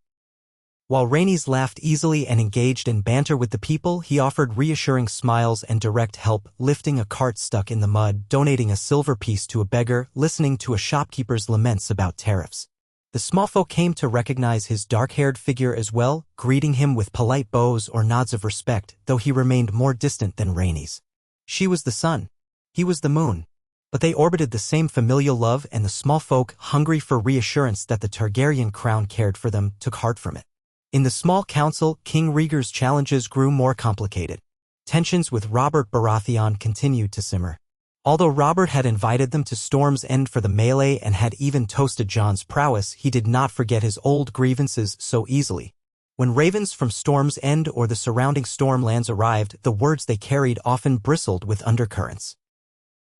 While Rhaenys laughed easily and engaged in banter with the people, he offered reassuring smiles and direct help, lifting a cart stuck in the mud, donating a silver piece to a beggar, listening to a shopkeeper's laments about tariffs. The small folk came to recognize his dark-haired figure as well, greeting him with polite bows or nods of respect, though he remained more distant than Rhaenys. She was the sun. He was the moon. But they orbited the same familial love, and the small folk, hungry for reassurance that the Targaryen crown cared for them, took heart from it. In the small council, King Rhaegar's challenges grew more complicated. Tensions with Robert Baratheon continued to simmer. Although Robert had invited them to Storm's End for the melee and had even toasted Jon's prowess, he did not forget his old grievances so easily. When ravens from Storm's End or the surrounding stormlands arrived, the words they carried often bristled with undercurrents.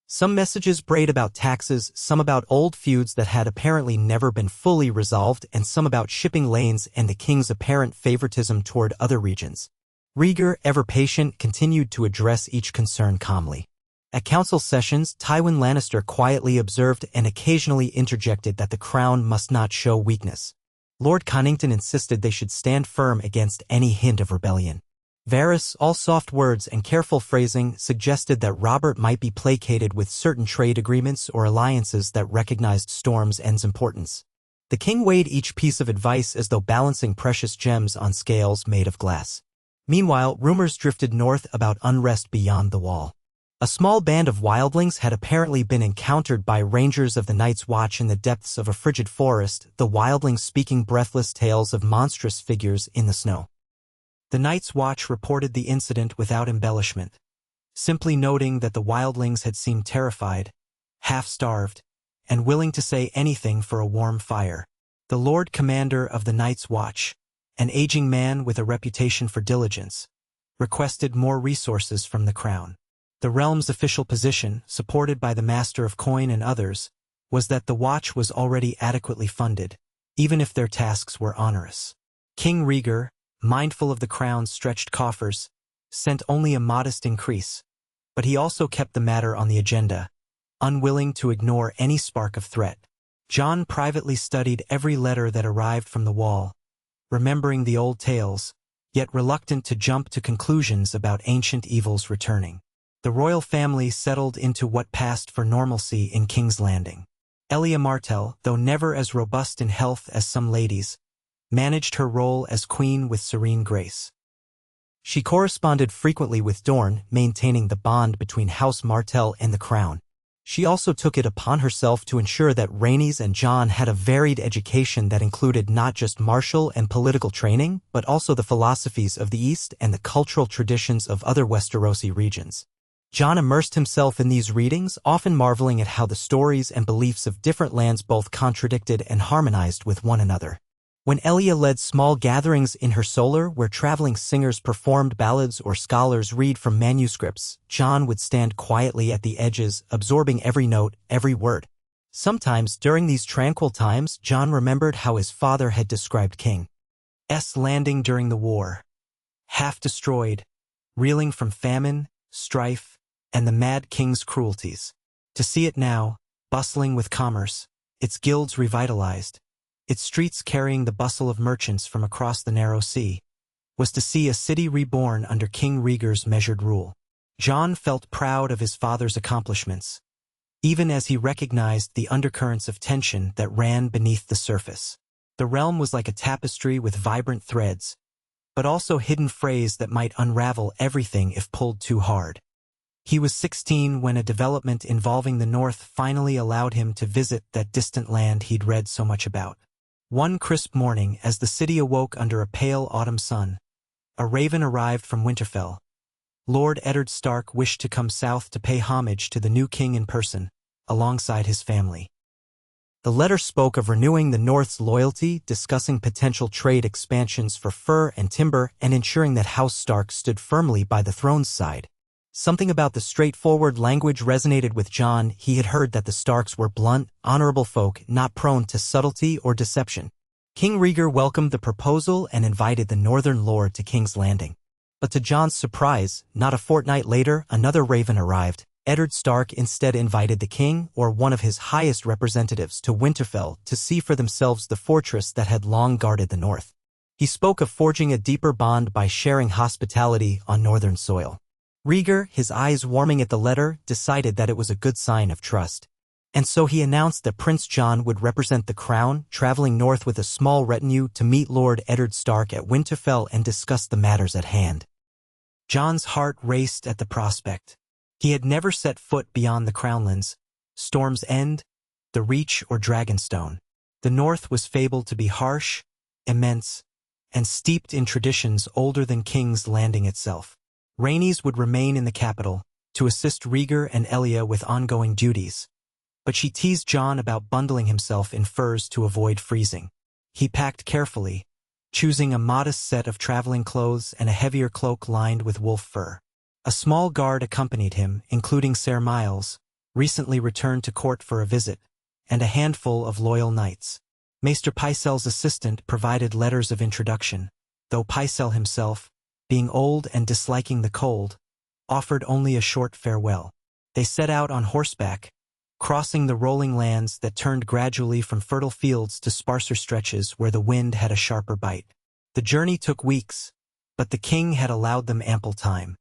Some messages brayed about taxes, some about old feuds that had apparently never been fully resolved, and some about shipping lanes and the king's apparent favoritism toward other regions. Rhaegar, ever patient, continued to address each concern calmly. At council sessions, Tywin Lannister quietly observed and occasionally interjected that the crown must not show weakness. Lord Connington insisted they should stand firm against any hint of rebellion. Varys, all soft words and careful phrasing, suggested that Robert might be placated with certain trade agreements or alliances that recognized Storm's End's importance. The king weighed each piece of advice as though balancing precious gems on scales made of glass. Meanwhile, rumors drifted north about unrest beyond the wall. A small band of wildlings had apparently been encountered by rangers of the Night's Watch in the depths of a frigid forest, the wildlings speaking breathless tales of monstrous figures in the snow. The Night's Watch reported the incident without embellishment, simply noting that the wildlings had seemed terrified, half-starved, and willing to say anything for a warm fire. The Lord Commander of the Night's Watch, an aging man with a reputation for diligence, requested more resources from the crown. The realm's official position, supported by the Master of Coin and others, was that the watch was already adequately funded, even if their tasks were onerous. King Rhaegar, mindful of the crown's stretched coffers, sent only a modest increase, but he also kept the matter on the agenda, unwilling to ignore any spark of threat. Jon privately studied every letter that arrived from the wall, remembering the old tales, yet reluctant to jump to conclusions about ancient evils returning. The royal family settled into what passed for normalcy in King's Landing. Elia Martell, though never as robust in health as some ladies, managed her role as queen with serene grace. She corresponded frequently with Dorne, maintaining the bond between House Martell and the crown. She also took it upon herself to ensure that Rhaenys and Jon had a varied education that included not just martial and political training, but also the philosophies of the East and the cultural traditions of other Westerosi regions. Jon immersed himself in these readings, often marveling at how the stories and beliefs of different lands both contradicted and harmonized with one another. When Elia led small gatherings in her solar where traveling singers performed ballads or scholars read from manuscripts, Jon would stand quietly at the edges, absorbing every note, every word. Sometimes during these tranquil times, Jon remembered how his father had described King's Landing during the war. Half destroyed, reeling from famine, strife, and the mad king's cruelties. To see it now, bustling with commerce, its guilds revitalized, its streets carrying the bustle of merchants from across the narrow sea, was to see a city reborn under King Rhaegar's measured rule. Jon felt proud of his father's accomplishments, even as he recognized the undercurrents of tension that ran beneath the surface. The realm was like a tapestry with vibrant threads, but also hidden frays that might unravel everything if pulled too hard. He was 16 when a development involving the North finally allowed him to visit that distant land he'd read so much about. One crisp morning, as the city awoke under a pale autumn sun, a raven arrived from Winterfell. Lord Eddard Stark wished to come south to pay homage to the new king in person, alongside his family. The letter spoke of renewing the North's loyalty, discussing potential trade expansions for fur and timber, and ensuring that House Stark stood firmly by the throne's side. Something about the straightforward language resonated with Jon. He had heard that the Starks were blunt, honorable folk, not prone to subtlety or deception. King Rhaegar welcomed the proposal and invited the Northern Lord to King's Landing. But to Jon's surprise, not a fortnight later, another raven arrived. Eddard Stark instead invited the king or one of his highest representatives to Winterfell to see for themselves the fortress that had long guarded the north. He spoke of forging a deeper bond by sharing hospitality on northern soil. Rhaegar, his eyes warming at the letter, decided that it was a good sign of trust. And so he announced that Prince Jon would represent the crown, traveling north with a small retinue to meet Lord Eddard Stark at Winterfell and discuss the matters at hand. Jon's heart raced at the prospect. He had never set foot beyond the Crownlands, Storm's End, the Reach, or Dragonstone. The North was fabled to be harsh, immense, and steeped in traditions older than King's Landing itself. Rhaenys would remain in the capital, to assist Rhaegar and Elia with ongoing duties. But she teased Jon about bundling himself in furs to avoid freezing. He packed carefully, choosing a modest set of traveling clothes and a heavier cloak lined with wolf fur. A small guard accompanied him, including Ser Miles, recently returned to court for a visit, and a handful of loyal knights. Maester Pycelle's assistant provided letters of introduction, though Pycelle himself, being old and disliking the cold, offered only a short farewell. They set out on horseback, crossing the rolling lands that turned gradually from fertile fields to sparser stretches where the wind had a sharper bite. The journey took weeks, but the king had allowed them ample time.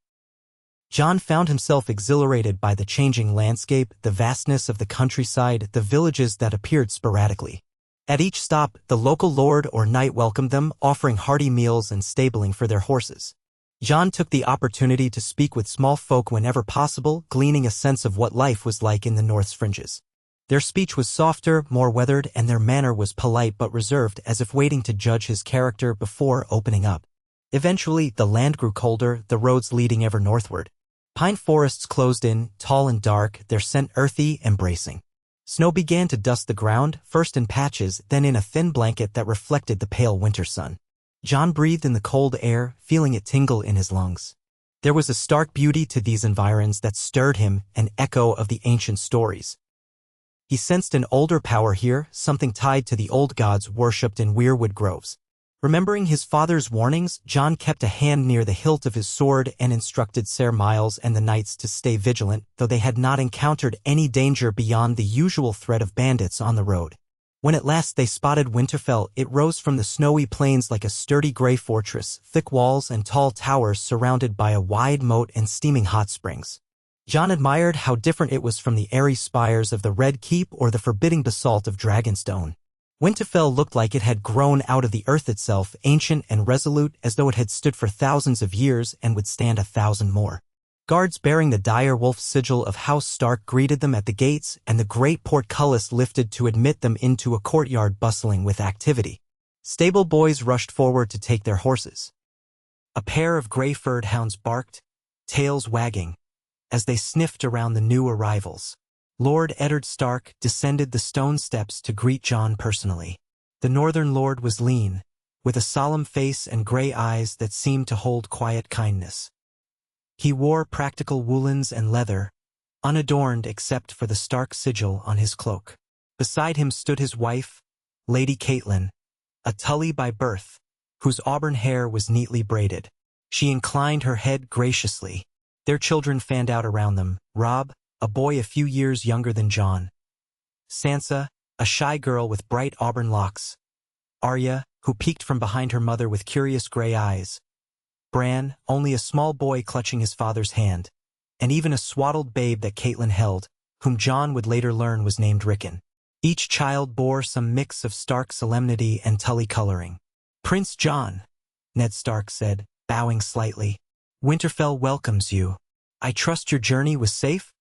Jon found himself exhilarated by the changing landscape, the vastness of the countryside, the villages that appeared sporadically. At each stop, the local lord or knight welcomed them, offering hearty meals and stabling for their horses. Jon took the opportunity to speak with small folk whenever possible, gleaning a sense of what life was like in the North's fringes. Their speech was softer, more weathered, and their manner was polite but reserved, as if waiting to judge his character before opening up. Eventually, the land grew colder, the roads leading ever northward. Pine forests closed in, tall and dark, their scent earthy and bracing. Snow began to dust the ground, first in patches, then in a thin blanket that reflected the pale winter sun. Jon breathed in the cold air, feeling it tingle in his lungs. There was a stark beauty to these environs that stirred him, an echo of the ancient stories. He sensed an older power here, something tied to the old gods worshipped in weirwood groves. Remembering his father's warnings, Jon kept a hand near the hilt of his sword and instructed Ser Miles and the knights to stay vigilant, though they had not encountered any danger beyond the usual threat of bandits on the road. When at last they spotted Winterfell, it rose from the snowy plains like a sturdy gray fortress, thick walls and tall towers surrounded by a wide moat and steaming hot springs. Jon admired how different it was from the airy spires of the Red Keep or the forbidding basalt of Dragonstone. Winterfell looked like it had grown out of the earth itself, ancient and resolute, as though it had stood for thousands of years and would stand 1,000 more. Guards bearing the dire wolf sigil of House Stark greeted them at the gates, and the great portcullis lifted to admit them into a courtyard bustling with activity. Stable boys rushed forward to take their horses. A pair of gray-furred hounds barked, tails wagging, as they sniffed around the new arrivals. Lord Eddard Stark descended the stone steps to greet Jon personally. The Northern Lord was lean, with a solemn face and gray eyes that seemed to hold quiet kindness. He wore practical woolens and leather, unadorned except for the Stark sigil on his cloak. Beside him stood his wife, Lady Catelyn, a Tully by birth, whose auburn hair was neatly braided. She inclined her head graciously. Their children fanned out around them, Robb, a boy a few years younger than Jon, Sansa, a shy girl with bright auburn locks, Arya, who peeked from behind her mother with curious gray eyes, Bran, only a small boy clutching his father's hand, and even a swaddled babe that Catelyn held, whom Jon would later learn was named Rickon. Each child bore some mix of Stark solemnity and Tully coloring. "Prince Jon," Ned Stark said, bowing slightly, "Winterfell welcomes you. I trust your journey was safe?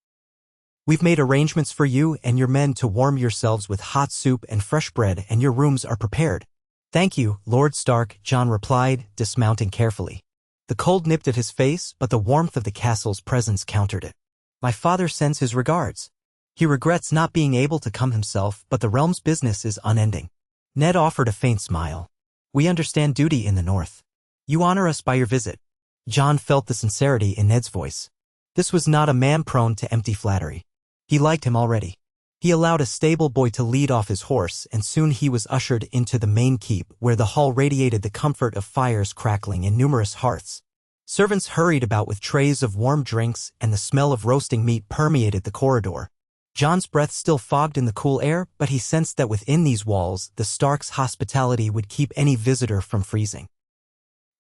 We've made arrangements for you and your men to warm yourselves with hot soup and fresh bread, and your rooms are prepared." "Thank you, Lord Stark," Jon replied, dismounting carefully. The cold nipped at his face, but the warmth of the castle's presence countered it. "My father sends his regards. He regrets not being able to come himself, but the realm's business is unending." Ned offered a faint smile. "We understand duty in the North. You honor us by your visit." Jon felt the sincerity in Ned's voice. This was not a man prone to empty flattery. He liked him already. He allowed a stable boy to lead off his horse, and soon he was ushered into the main keep, where the hall radiated the comfort of fires crackling and numerous hearths. Servants hurried about with trays of warm drinks, and the smell of roasting meat permeated the corridor. Jon's breath still fogged in the cool air, but he sensed that within these walls, the Starks' hospitality would keep any visitor from freezing.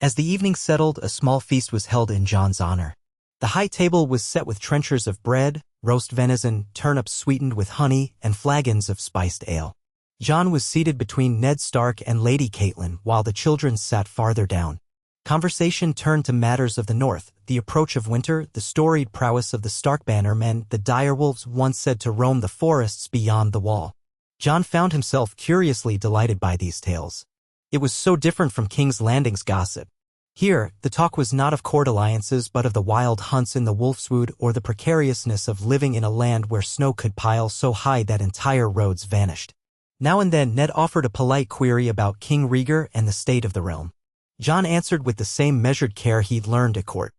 As the evening settled, a small feast was held in Jon's honor. The high table was set with trenchers of bread, roast venison, turnips sweetened with honey, and flagons of spiced ale. Jon was seated between Ned Stark and Lady Catelyn, while the children sat farther down. Conversation turned to matters of the North, the approach of winter, the storied prowess of the Stark bannermen, the direwolves once said to roam the forests beyond the wall. Jon found himself curiously delighted by these tales. It was so different from King's Landing's gossip. Here, the talk was not of court alliances but of the wild hunts in the Wolfswood or the precariousness of living in a land where snow could pile so high that entire roads vanished. Now and then Ned offered a polite query about King Rhaegar and the state of the realm. Jon answered with the same measured care he'd learned at court.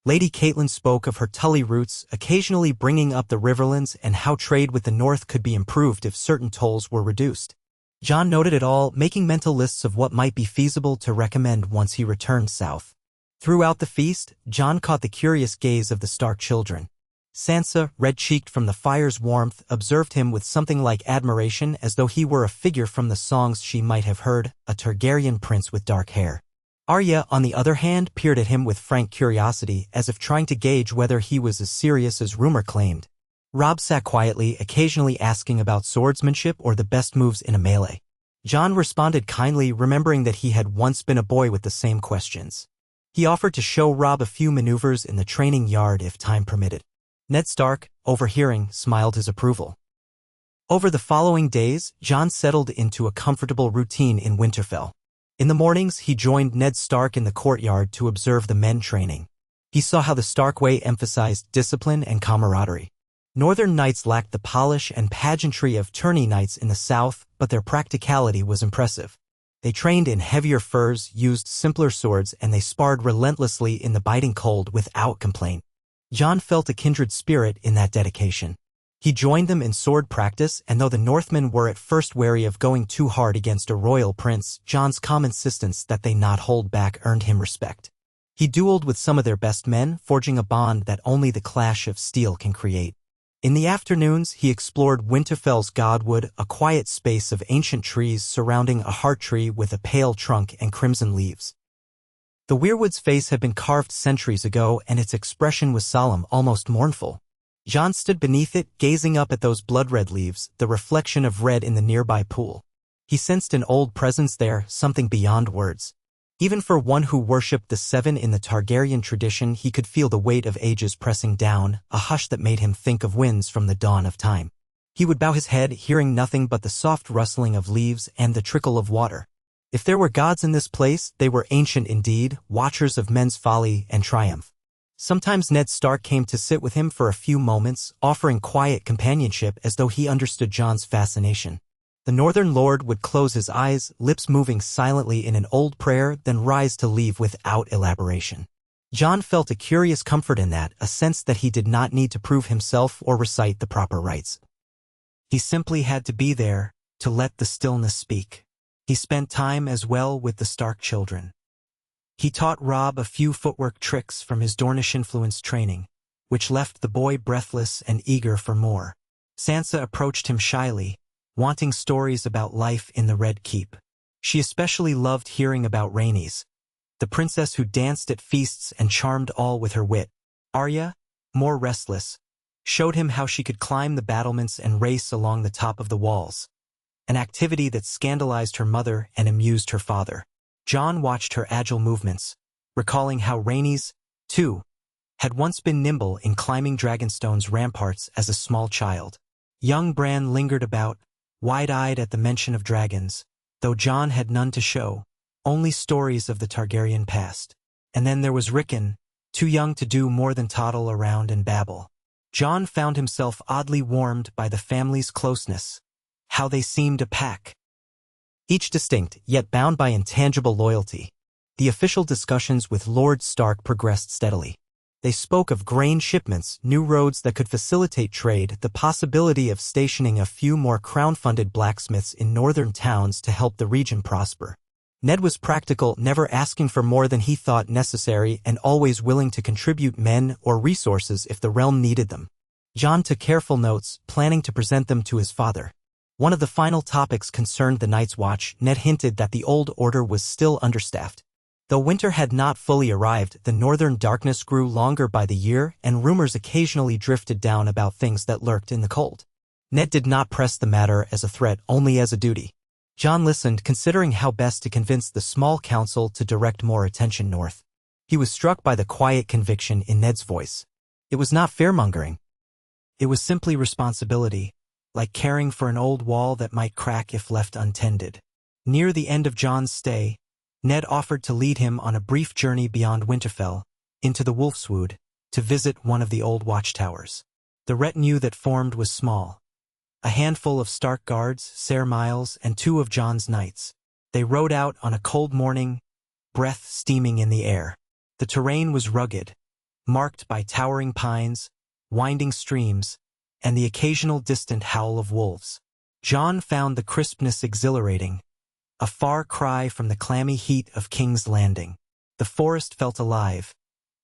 Lady Catelyn spoke of her Tully roots, occasionally bringing up the Riverlands and how trade with the North could be improved if certain tolls were reduced. Jon noted it all, making mental lists of what might be feasible to recommend once he returned south. Throughout the feast, Jon caught the curious gaze of the Stark children. Sansa, red-cheeked from the fire's warmth, observed him with something like admiration, as though he were a figure from the songs she might have heard, a Targaryen prince with dark hair. Arya, on the other hand, peered at him with frank curiosity, as if trying to gauge whether he was as serious as rumor claimed. Robb sat quietly, occasionally asking about swordsmanship or the best moves in a melee. Jon responded kindly, remembering that he had once been a boy with the same questions. He offered to show Robb a few maneuvers in the training yard if time permitted. Ned Stark, overhearing, smiled his approval. Over the following days, Jon settled into a comfortable routine in Winterfell. In the mornings, he joined Ned Stark in the courtyard to observe the men training. He saw how the Stark way emphasized discipline and camaraderie. Northern knights lacked the polish and pageantry of tourney knights in the south, but their practicality was impressive. They trained in heavier furs, used simpler swords, and they sparred relentlessly in the biting cold without complaint. Jon felt a kindred spirit in that dedication. He joined them in sword practice, and though the Northmen were at first wary of going too hard against a royal prince, Jon's calm insistence that they not hold back earned him respect. He dueled with some of their best men, forging a bond that only the clash of steel can create. In the afternoons, he explored Winterfell's Godwood, a quiet space of ancient trees surrounding a heart tree with a pale trunk and crimson leaves. The weirwood's face had been carved centuries ago, and its expression was solemn, almost mournful. Jon stood beneath it, gazing up at those blood-red leaves, the reflection of red in the nearby pool. He sensed an old presence there, something beyond words. Even for one who worshipped the Seven in the Targaryen tradition, he could feel the weight of ages pressing down, a hush that made him think of winds from the dawn of time. He would bow his head, hearing nothing but the soft rustling of leaves and the trickle of water. If there were gods in this place, they were ancient indeed, watchers of men's folly and triumph. Sometimes Ned Stark came to sit with him for a few moments, offering quiet companionship as though he understood Jon's fascination. The Northern Lord would close his eyes, lips moving silently in an old prayer, then rise to leave without elaboration. Jon felt a curious comfort in that, a sense that he did not need to prove himself or recite the proper rites. He simply had to be there, to let the stillness speak. He spent time as well with the Stark children. He taught Robb a few footwork tricks from his Dornish-influenced training, which left the boy breathless and eager for more. Sansa approached him shyly, wanting stories about life in the Red Keep. She especially loved hearing about Rhaenys, the princess who danced at feasts and charmed all with her wit. Arya, more restless, showed him how she could climb the battlements and race along the top of the walls, an activity that scandalized her mother and amused her father. Jon watched her agile movements, recalling how Rhaenys, too, had once been nimble in climbing Dragonstone's ramparts as a small child. Young Bran lingered about, wide-eyed at the mention of dragons, though Jon had none to show, only stories of the Targaryen past. And then there was Rickon, too young to do more than toddle around and babble. Jon found himself oddly warmed by the family's closeness, how they seemed a pack, each distinct, yet bound by intangible loyalty. The official discussions with Lord Stark progressed steadily. They spoke of grain shipments, new roads that could facilitate trade, the possibility of stationing a few more crown-funded blacksmiths in northern towns to help the region prosper. Ned was practical, never asking for more than he thought necessary and always willing to contribute men or resources if the realm needed them. Jon took careful notes, planning to present them to his father. One of the final topics concerned the Night's Watch. Ned hinted that the Old Order was still understaffed. Though winter had not fully arrived, the northern darkness grew longer by the year, and rumors occasionally drifted down about things that lurked in the cold. Ned did not press the matter as a threat, only as a duty. Jon listened, considering how best to convince the small council to direct more attention north. He was struck by the quiet conviction in Ned's voice. It was not fearmongering. It was simply responsibility, like caring for an old wall that might crack if left untended. Near the end of Jon's stay, Ned offered to lead him on a brief journey beyond Winterfell, into the Wolfswood, to visit one of the old watchtowers. The retinue that formed was small. A handful of Stark guards, Ser Miles, and 2 of Jon's knights. They rode out on a cold morning, breath steaming in the air. The terrain was rugged, marked by towering pines, winding streams, and the occasional distant howl of wolves. Jon found the crispness exhilarating, a far cry from the clammy heat of King's Landing. The forest felt alive,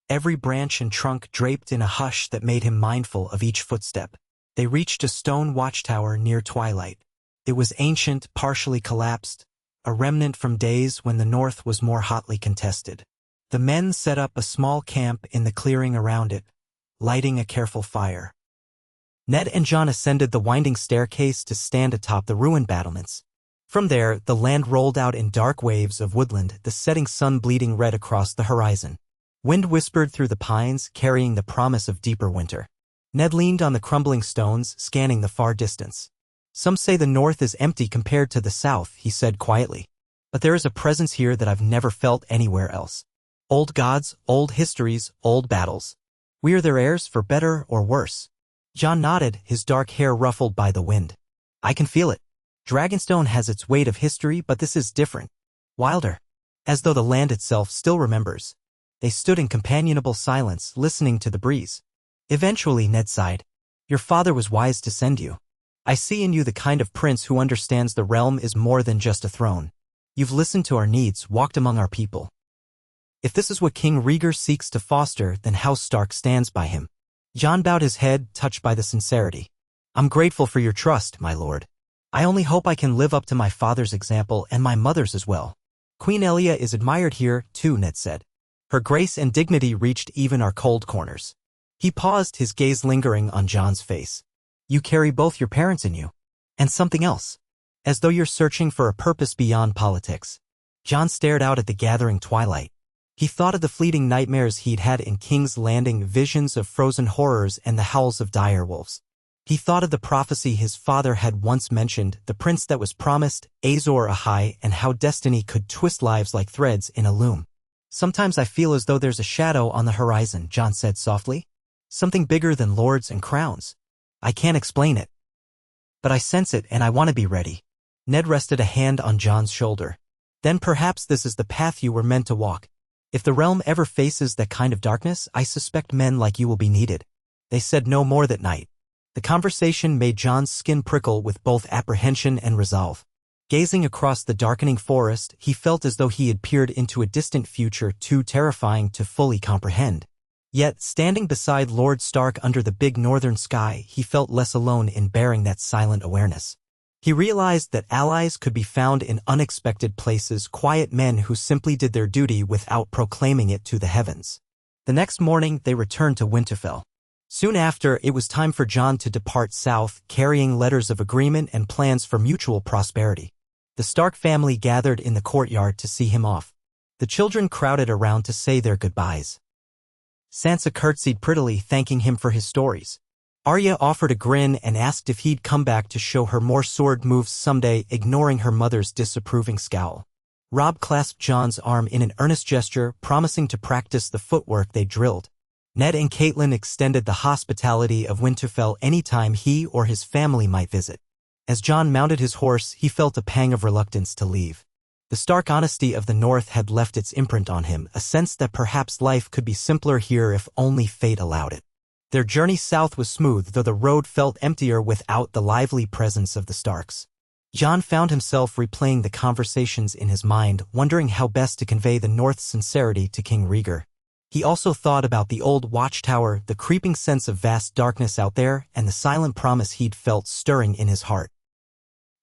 every branch and trunk draped in a hush that made him mindful of each footstep. They reached a stone watchtower near twilight. It was ancient, partially collapsed, a remnant from days when the north was more hotly contested. The men set up a small camp in the clearing around it, lighting a careful fire. Ned and Jon ascended the winding staircase to stand atop the ruined battlements. From there, the land rolled out in dark waves of woodland, the setting sun bleeding red across the horizon. Wind whispered through the pines, carrying the promise of deeper winter. Ned leaned on the crumbling stones, scanning the far distance. Some say the north is empty compared to the south, he said quietly. But there is a presence here that I've never felt anywhere else. Old gods, old histories, old battles. We are their heirs for better or worse. Jon nodded, his dark hair ruffled by the wind. I can feel it. Dragonstone has its weight of history, but this is different. Wilder. As though the land itself still remembers. They stood in companionable silence, listening to the breeze. Eventually, Ned sighed. Your father was wise to send you. I see in you the kind of prince who understands the realm is more than just a throne. You've listened to our needs, walked among our people. If this is what King Rhaegar seeks to foster, then House Stark stands by him. Jon bowed his head, touched by the sincerity. I'm grateful for your trust, my lord. I only hope I can live up to my father's example and my mother's as well. Queen Elia is admired here, too, Ned said. Her grace and dignity reached even our cold corners. He paused, his gaze lingering on Jon's face. You carry both your parents in you. And something else. As though you're searching for a purpose beyond politics. Jon stared out at the gathering twilight. He thought of the fleeting nightmares he'd had in King's Landing, visions of frozen horrors and the howls of dire wolves. He thought of the prophecy his father had once mentioned, the prince that was promised, Azor Ahai, and how destiny could twist lives like threads in a loom. Sometimes I feel as though there's a shadow on the horizon, Jon said softly. Something bigger than lords and crowns. I can't explain it. But I sense it and I want to be ready. Ned rested a hand on Jon's shoulder. Then perhaps this is the path you were meant to walk. If the realm ever faces that kind of darkness, I suspect men like you will be needed. They said no more that night. The conversation made Jon's skin prickle with both apprehension and resolve. Gazing across the darkening forest, he felt as though he had peered into a distant future too terrifying to fully comprehend. Yet, standing beside Lord Stark under the big northern sky, he felt less alone in bearing that silent awareness. He realized that allies could be found in unexpected places, quiet men who simply did their duty without proclaiming it to the heavens. The next morning, they returned to Winterfell. Soon after, it was time for Jon to depart south, carrying letters of agreement and plans for mutual prosperity. The Stark family gathered in the courtyard to see him off. The children crowded around to say their goodbyes. Sansa curtsied prettily, thanking him for his stories. Arya offered a grin and asked if he'd come back to show her more sword moves someday, ignoring her mother's disapproving scowl. Robb clasped Jon's arm in an earnest gesture, promising to practice the footwork they drilled. Ned and Catelyn extended the hospitality of Winterfell anytime he or his family might visit. As Jon mounted his horse, he felt a pang of reluctance to leave. The stark honesty of the North had left its imprint on him, a sense that perhaps life could be simpler here if only fate allowed it. Their journey south was smooth, though the road felt emptier without the lively presence of the Starks. Jon found himself replaying the conversations in his mind, wondering how best to convey the North's sincerity to King Rhaegar. He also thought about the old watchtower, the creeping sense of vast darkness out there, and the silent promise he'd felt stirring in his heart.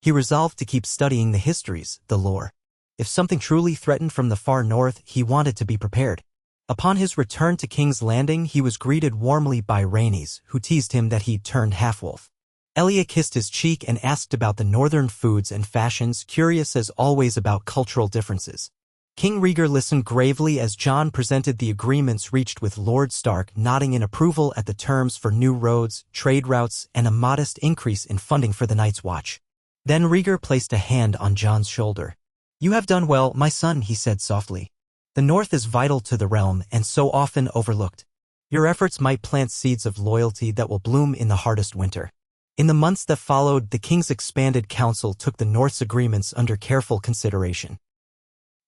He resolved to keep studying the histories, the lore. If something truly threatened from the far north, he wanted to be prepared. Upon his return to King's Landing, he was greeted warmly by Rhaenys, who teased him that he'd turned half-wolf. Elia kissed his cheek and asked about the northern foods and fashions, curious as always about cultural differences. King Rhaegar listened gravely as Jon presented the agreements reached with Lord Stark, nodding in approval at the terms for new roads, trade routes, and a modest increase in funding for the Night's Watch. Then Rhaegar placed a hand on Jon's shoulder. "You have done well, my son," he said softly. "The North is vital to the realm and so often overlooked. Your efforts might plant seeds of loyalty that will bloom in the hardest winter." In the months that followed, the King's expanded council took the North's agreements under careful consideration.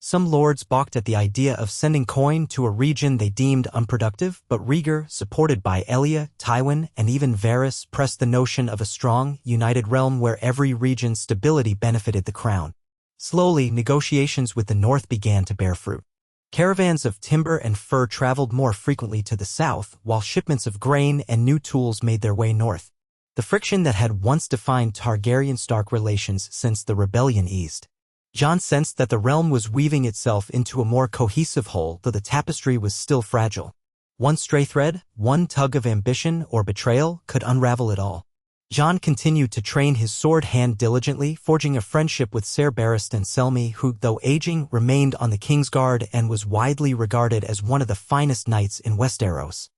Some lords balked at the idea of sending coin to a region they deemed unproductive, but Rhaegar, supported by Elia, Tywin, and even Varys, pressed the notion of a strong, united realm where every region's stability benefited the crown. Slowly, negotiations with the North began to bear fruit. Caravans of timber and fur traveled more frequently to the south, while shipments of grain and new tools made their way north. The friction that had once defined Targaryen-Stark relations since the rebellion eased. Jon sensed that the realm was weaving itself into a more cohesive whole, though the tapestry was still fragile. One stray thread, one tug of ambition or betrayal, could unravel it all. Jon continued to train his sword hand diligently, forging a friendship with Ser Barristan Selmy, who, though aging, remained on the King's Guard and was widely regarded as one of the finest knights in Westeros.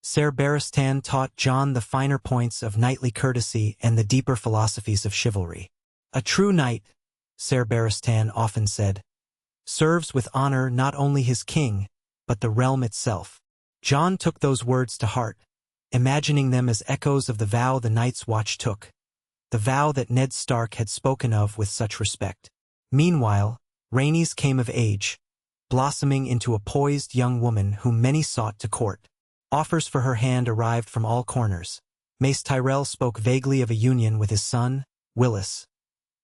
Ser Barristan taught Jon the finer points of knightly courtesy and the deeper philosophies of chivalry. A true knight, Ser Barristan often said, serves with honor not only his king, but the realm itself. Jon took those words to heart, imagining them as echoes of the vow the Night's Watch took, the vow that Ned Stark had spoken of with such respect. Meanwhile, Rhaenys came of age, blossoming into a poised young woman whom many sought to court. Offers for her hand arrived from all corners. Mace Tyrell spoke vaguely of a union with his son, Willis.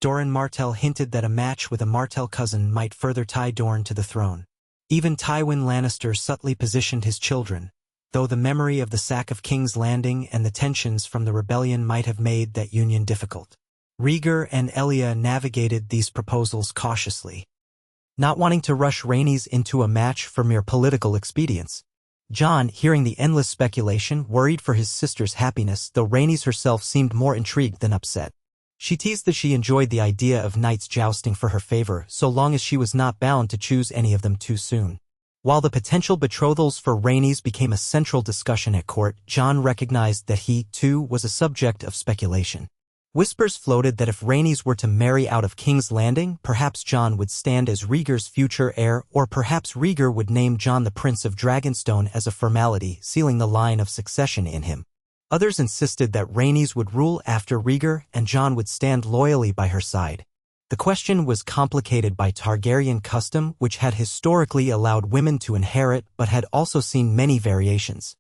Doran Martell hinted that a match with a Martell cousin might further tie Dorne to the throne. Even Tywin Lannister subtly positioned his children, though the memory of the sack of King's Landing and the tensions from the rebellion might have made that union difficult. Rhaegar and Elia navigated these proposals cautiously, not wanting to rush Rhaenys into a match for mere political expedience. Jon, hearing the endless speculation, worried for his sister's happiness, though Rhaenys herself seemed more intrigued than upset. She teased that she enjoyed the idea of knights jousting for her favor so long as she was not bound to choose any of them too soon. While the potential betrothals for Rhaenys became a central discussion at court, Jon recognized that he, too, was a subject of speculation. Whispers floated that if Rhaenys were to marry out of King's Landing, perhaps Jon would stand as Rhaegar's future heir, or perhaps Rhaegar would name Jon the Prince of Dragonstone as a formality, sealing the line of succession in him. Others insisted that Rhaenys would rule after Rhaegar and Jon would stand loyally by her side. The question was complicated by Targaryen custom, which had historically allowed women to inherit but had also seen many variations.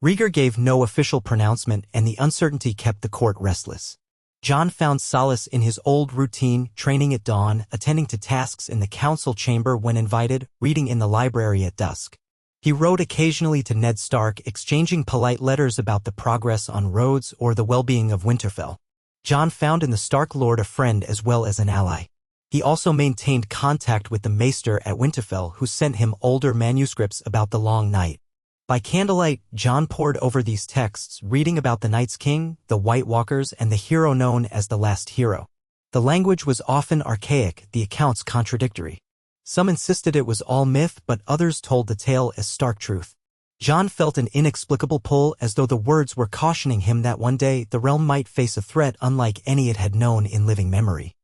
Rhaegar gave no official pronouncement, and the uncertainty kept the court restless. Jon found solace in his old routine, training at dawn, attending to tasks in the council chamber when invited, reading in the library at dusk. He wrote occasionally to Ned Stark, exchanging polite letters about the progress on roads or the well-being of Winterfell. Jon found in the Stark Lord a friend as well as an ally. He also maintained contact with the Maester at Winterfell, who sent him older manuscripts about the Long Night. By candlelight, Jon pored over these texts, reading about the Night's King, the White Walkers, and the hero known as the Last Hero. The language was often archaic, the accounts contradictory. Some insisted it was all myth, but others told the tale as stark truth. Jon felt an inexplicable pull, as though the words were cautioning him that one day the realm might face a threat unlike any it had known in living memory.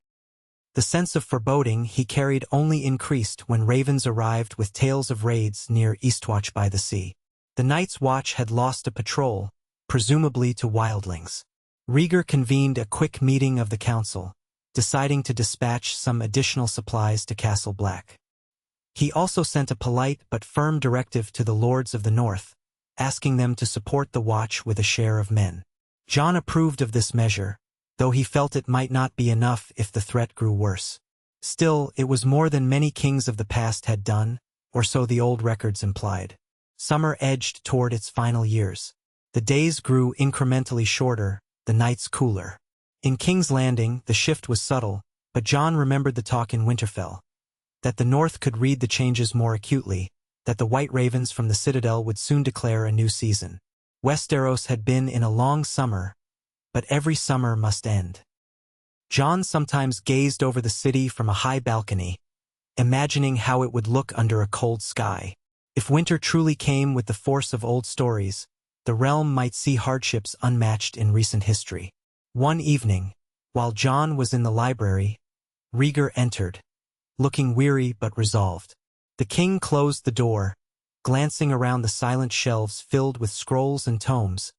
The sense of foreboding he carried only increased when ravens arrived with tales of raids near Eastwatch by the sea. The Night's Watch had lost a patrol, presumably to wildlings. Rhaegar convened a quick meeting of the council, deciding to dispatch some additional supplies to Castle Black. He also sent a polite but firm directive to the Lords of the North, asking them to support the Watch with a share of men. Jon approved of this measure, though he felt it might not be enough if the threat grew worse. Still, it was more than many kings of the past had done, or so the old records implied. Summer edged toward its final years. The days grew incrementally shorter, the nights cooler. In King's Landing, the shift was subtle, but Jon remembered the talk in Winterfell, that the North could read the changes more acutely, that the White Ravens from the Citadel would soon declare a new season. Westeros had been in a long summer, but every summer must end. Jon sometimes gazed over the city from a high balcony, imagining how it would look under a cold sky. If winter truly came with the force of old stories, the realm might see hardships unmatched in recent history. One evening, while Jon was in the library, Rhaegar entered, looking weary but resolved. The king closed the door, glancing around the silent shelves filled with scrolls and tomes,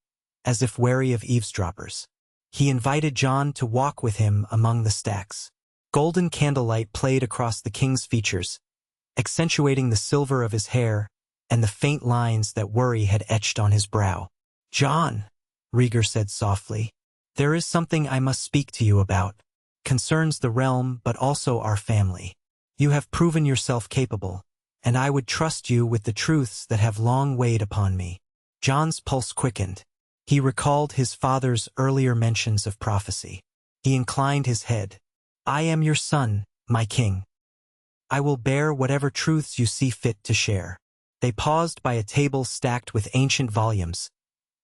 as if wary of eavesdroppers. He invited Jon to walk with him among the stacks. Golden candlelight played across the king's features, accentuating the silver of his hair and the faint lines that worry had etched on his brow. "Jon," Rhaegar said softly, "there is something I must speak to you about. Concerns the realm but also our family. You have proven yourself capable, and I would trust you with the truths that have long weighed upon me." Jon's pulse quickened. He recalled his father's earlier mentions of prophecy. He inclined his head. "I am your son, my king. I will bear whatever truths you see fit to share." They paused by a table stacked with ancient volumes,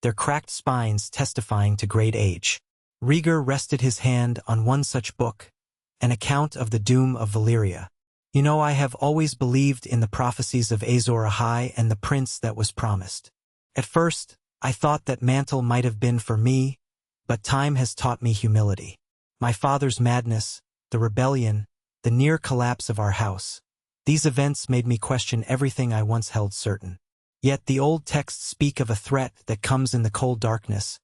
their cracked spines testifying to great age. Rhaegar rested his hand on one such book, an account of the doom of Valyria. You know, I have always believed in the prophecies of Azor Ahai and the prince that was promised. At first, I thought that mantle might have been for me, but time has taught me humility. My father's madness, the rebellion, the near collapse of our house. These events made me question everything I once held certain. Yet the old texts speak of a threat that comes in the cold darkness,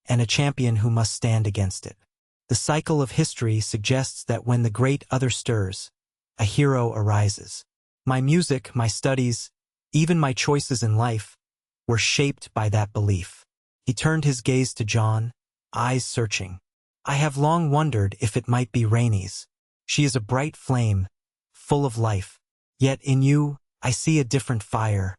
and a champion who must stand against it. The cycle of history suggests that when the great other stirs, a hero arises. My music, my studies, even my choices in life, were shaped by that belief. He turned his gaze to Jon, eyes searching. I have long wondered if it might be Rhaenys. She is a bright flame, full of life. Yet in you, I see a different fire.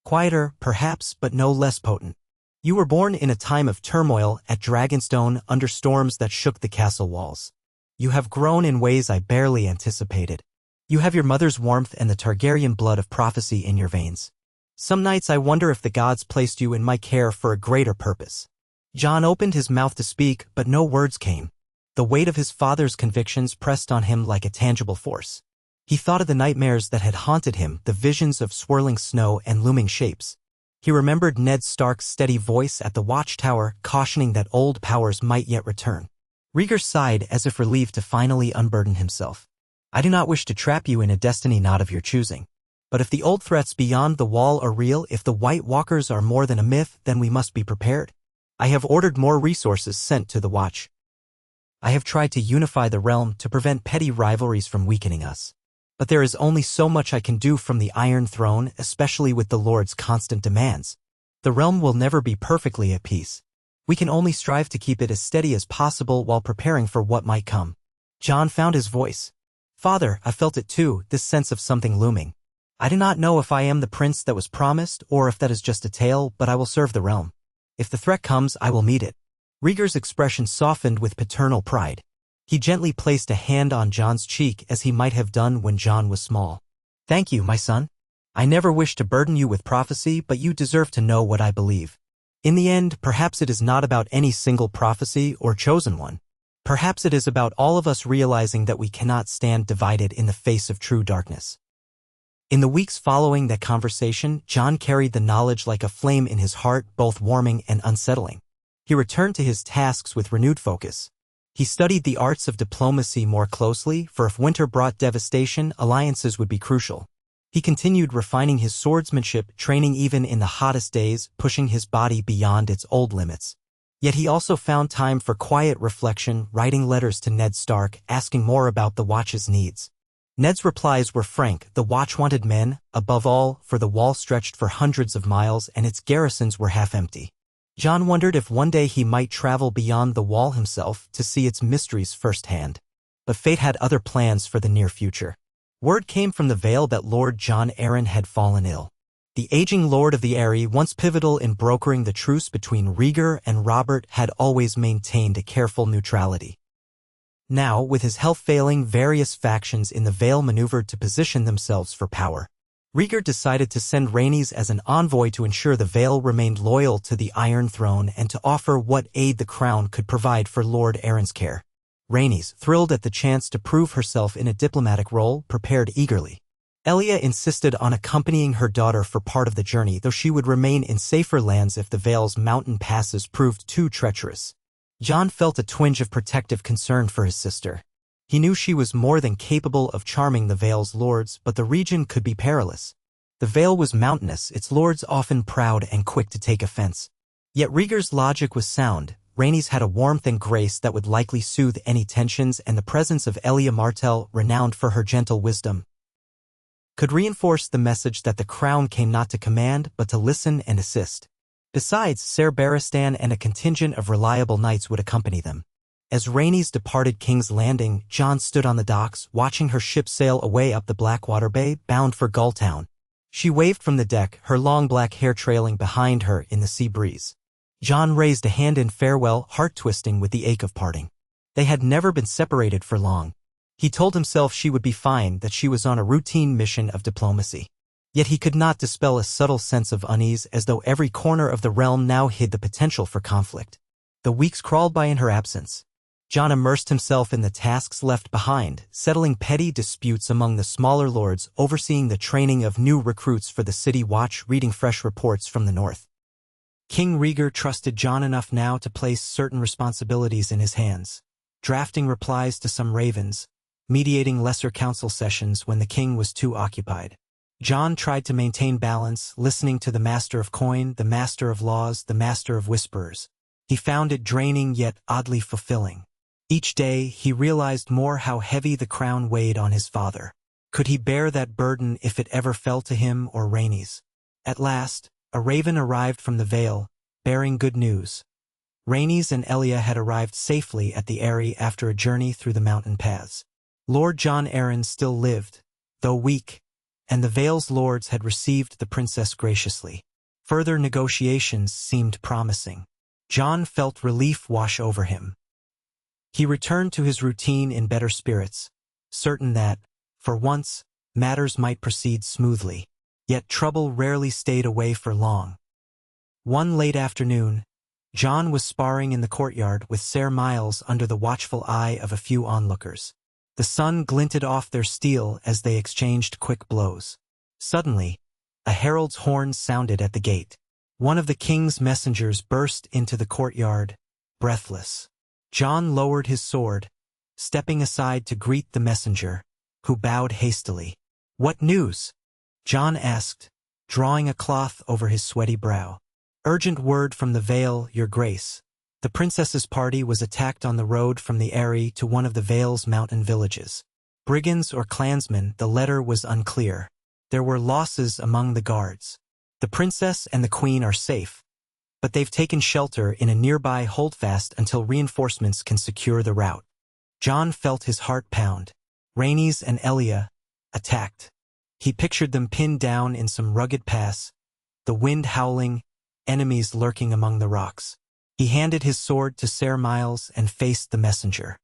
Quieter, perhaps, but no less potent. You were born in a time of turmoil at Dragonstone under storms that shook the castle walls. You have grown in ways I barely anticipated. You have your mother's warmth and the Targaryen blood of prophecy in your veins. Some nights I wonder if the gods placed you in my care for a greater purpose. Jon opened his mouth to speak, but no words came. The weight of his father's convictions pressed on him like a tangible force. He thought of the nightmares that had haunted him, the visions of swirling snow and looming shapes. He remembered Ned Stark's steady voice at the watchtower, cautioning that old powers might yet return. Rhaegar sighed as if relieved to finally unburden himself. I do not wish to trap you in a destiny not of your choosing. But if the old threats beyond the wall are real, if the White Walkers are more than a myth, then we must be prepared. I have ordered more resources sent to the Watch. I have tried to unify the realm to prevent petty rivalries from weakening us. But there is only so much I can do from the Iron Throne, especially with the Lord's constant demands. The realm will never be perfectly at peace. We can only strive to keep it as steady as possible while preparing for what might come. Jon found his voice. Father, I felt it too, this sense of something looming. I do not know if I am the prince that was promised or if that is just a tale, but I will serve the realm. If the threat comes, I will meet it. Rhaegar's expression softened with paternal pride. He gently placed a hand on Jon's cheek as he might have done when Jon was small. Thank you, my son. I never wish to burden you with prophecy, but you deserve to know what I believe. In the end, perhaps it is not about any single prophecy or chosen one. Perhaps it is about all of us realizing that we cannot stand divided in the face of true darkness. In the weeks following that conversation, Jon carried the knowledge like a flame in his heart, both warming and unsettling. He returned to his tasks with renewed focus. He studied the arts of diplomacy more closely, for if winter brought devastation, alliances would be crucial. He continued refining his swordsmanship, training even in the hottest days, pushing his body beyond its old limits. Yet he also found time for quiet reflection, writing letters to Ned Stark, asking more about the Watch's needs. Ned's replies were frank. The Watch wanted men, above all, for the wall stretched for hundreds of miles and its garrisons were half empty. Jon wondered if one day he might travel beyond the wall himself to see its mysteries firsthand. But fate had other plans for the near future. Word came from the Vale that Lord Jon Arryn had fallen ill. The aging Lord of the Eyrie, once pivotal in brokering the truce between Rhaegar and Robert, had always maintained a careful neutrality. Now, with his health failing, various factions in the Vale maneuvered to position themselves for power. Rhaegar decided to send Rhaenys as an envoy to ensure the Vale remained loyal to the Iron Throne and to offer what aid the crown could provide for Lord Arryn's care. Rhaenys, thrilled at the chance to prove herself in a diplomatic role, prepared eagerly. Elia insisted on accompanying her daughter for part of the journey, though she would remain in safer lands if the Vale's mountain passes proved too treacherous. Jon felt a twinge of protective concern for his sister. He knew she was more than capable of charming the Vale's lords, but the region could be perilous. The Vale was mountainous, its lords often proud and quick to take offense. Yet Rhaegar's logic was sound. Rhaenys had a warmth and grace that would likely soothe any tensions, and the presence of Elia Martell, renowned for her gentle wisdom, could reinforce the message that the crown came not to command but to listen and assist. Besides, Ser Barristan and a contingent of reliable knights would accompany them. As Rhaenys departed King's Landing, Jon stood on the docks, watching her ship sail away up the Blackwater Bay, bound for Gulltown. She waved from the deck, her long black hair trailing behind her in the sea breeze. Jon raised a hand in farewell, heart-twisting with the ache of parting. They had never been separated for long. He told himself she would be fine, that she was on a routine mission of diplomacy. Yet he could not dispel a subtle sense of unease, as though every corner of the realm now hid the potential for conflict. The weeks crawled by in her absence. Jon immersed himself in the tasks left behind, settling petty disputes among the smaller lords, overseeing the training of new recruits for the city watch, reading fresh reports from the north. King Rhaegar trusted Jon enough now to place certain responsibilities in his hands, drafting replies to some ravens, mediating lesser council sessions when the king was too occupied. Jon tried to maintain balance, listening to the master of coin, the master of laws, the master of whisperers. He found it draining yet oddly fulfilling. Each day, he realized more how heavy the crown weighed on his father. Could he bear that burden if it ever fell to him or Rhaenys? At last, a raven arrived from the Vale, bearing good news. Rhaenys and Elia had arrived safely at the Eyrie after a journey through the mountain paths. Lord Jon Arryn still lived, though weak, and the Vale's lords had received the princess graciously. Further negotiations seemed promising. Jon felt relief wash over him. He returned to his routine in better spirits, certain that, for once, matters might proceed smoothly. Yet trouble rarely stayed away for long. One late afternoon, Jon was sparring in the courtyard with Ser Miles under the watchful eye of a few onlookers. The sun glinted off their steel as they exchanged quick blows. Suddenly, a herald's horn sounded at the gate. One of the king's messengers burst into the courtyard, breathless. Jon lowered his sword, stepping aside to greet the messenger, who bowed hastily. "What news?" Jon asked, drawing a cloth over his sweaty brow. "Urgent word from the Vale, your grace. The princess's party was attacked on the road from the Eyrie to one of the Vale's mountain villages. Brigands or clansmen, the letter was unclear. There were losses among the guards. The princess and the queen are safe, but they've taken shelter in a nearby holdfast until reinforcements can secure the route." Jon felt his heart pound. Rhaenys and Elia, attacked. He pictured them pinned down in some rugged pass, the wind howling, enemies lurking among the rocks. He handed his sword to Ser Miles and faced the messenger.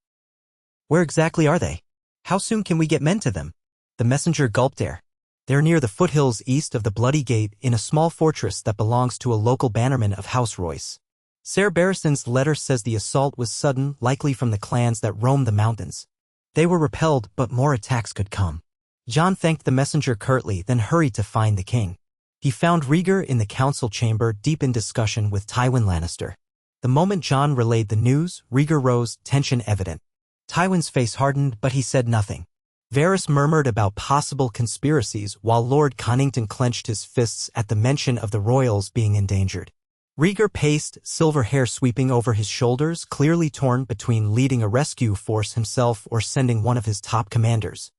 "Where exactly are they? How soon can we get men to them?" The messenger gulped air. "They're near the foothills east of the Bloody Gate in a small fortress that belongs to a local bannerman of House Royce. Ser Barristan's letter says the assault was sudden, likely from the clans that roam the mountains. They were repelled, but more attacks could come." Jon thanked the messenger curtly, then hurried to find the king. He found Rhaegar in the council chamber, deep in discussion with Tywin Lannister. The moment Jon relayed the news, Rhaegar rose, tension evident. Tywin's face hardened, but he said nothing. Varys murmured about possible conspiracies, while Lord Connington clenched his fists at the mention of the royals being endangered. Rhaegar paced, silver hair sweeping over his shoulders, clearly torn between leading a rescue force himself or sending one of his top commanders.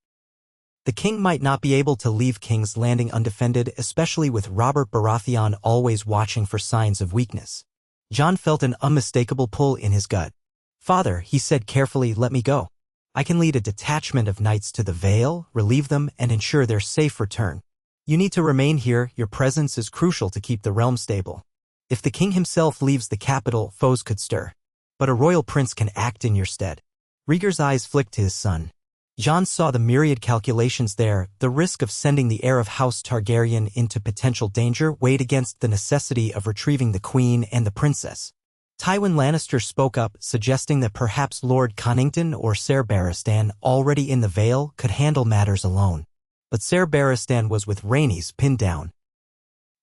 The king might not be able to leave King's Landing undefended, especially with Robert Baratheon always watching for signs of weakness. Jon felt an unmistakable pull in his gut. "Father," he said carefully, "let me go. I can lead a detachment of knights to the Vale, relieve them, and ensure their safe return. You need to remain here. Your presence is crucial to keep the realm stable. If the king himself leaves the capital, foes could stir. But a royal prince can act in your stead." Rhaegar's eyes flicked to his son. Jon saw the myriad calculations there. The risk of sending the heir of House Targaryen into potential danger weighed against the necessity of retrieving the queen and the princess. Tywin Lannister spoke up, suggesting that perhaps Lord Connington or Ser Barristan, already in the Vale, could handle matters alone. But Ser Barristan was with Rhaenys pinned down.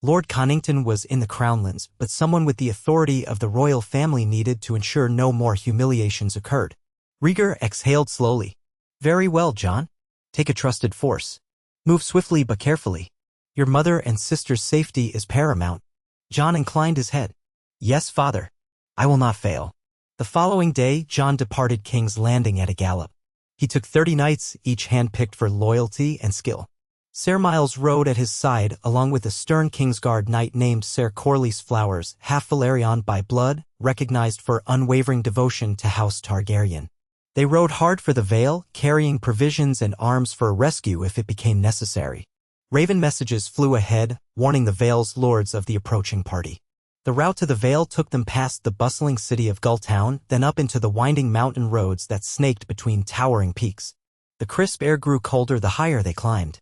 Lord Connington was in the Crownlands, but someone with the authority of the royal family needed to ensure no more humiliations occurred. Rhaegar exhaled slowly. "Very well, Jon. Take a trusted force. Move swiftly but carefully. Your mother and sister's safety is paramount." Jon inclined his head. "Yes, father. I will not fail." The following day, Jon departed King's Landing at a gallop. He took 30 knights, each handpicked for loyalty and skill. Ser Miles rode at his side, along with a stern Kingsguard knight named Ser Corlys Flowers, half Valyrian by blood, recognized for unwavering devotion to House Targaryen. They rode hard for the Vale, carrying provisions and arms for a rescue if it became necessary. Raven messages flew ahead, warning the Vale's lords of the approaching party. The route to the Vale took them past the bustling city of Gulltown, then up into the winding mountain roads that snaked between towering peaks. The crisp air grew colder the higher they climbed.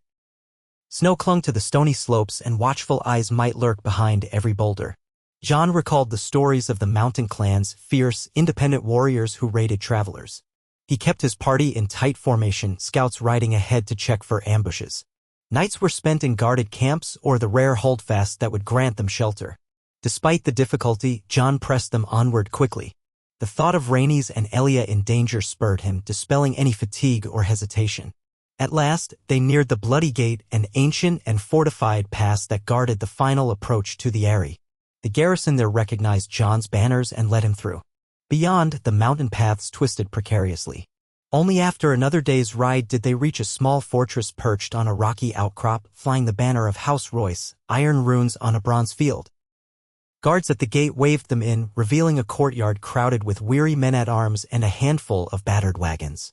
Snow clung to the stony slopes and watchful eyes might lurk behind every boulder. Jon recalled the stories of the mountain clans, fierce, independent warriors who raided travelers. He kept his party in tight formation, scouts riding ahead to check for ambushes. Nights were spent in guarded camps or the rare holdfasts that would grant them shelter. Despite the difficulty, Jon pressed them onward quickly. The thought of Rhaenys and Elia in danger spurred him, dispelling any fatigue or hesitation. At last, they neared the Bloody Gate, an ancient and fortified pass that guarded the final approach to the Eyrie. The garrison there recognized Jon's banners and let him through. Beyond, the mountain paths twisted precariously. Only after another day's ride did they reach a small fortress perched on a rocky outcrop, flying the banner of House Royce, iron runes on a bronze field. Guards at the gate waved them in, revealing a courtyard crowded with weary men-at-arms and a handful of battered wagons.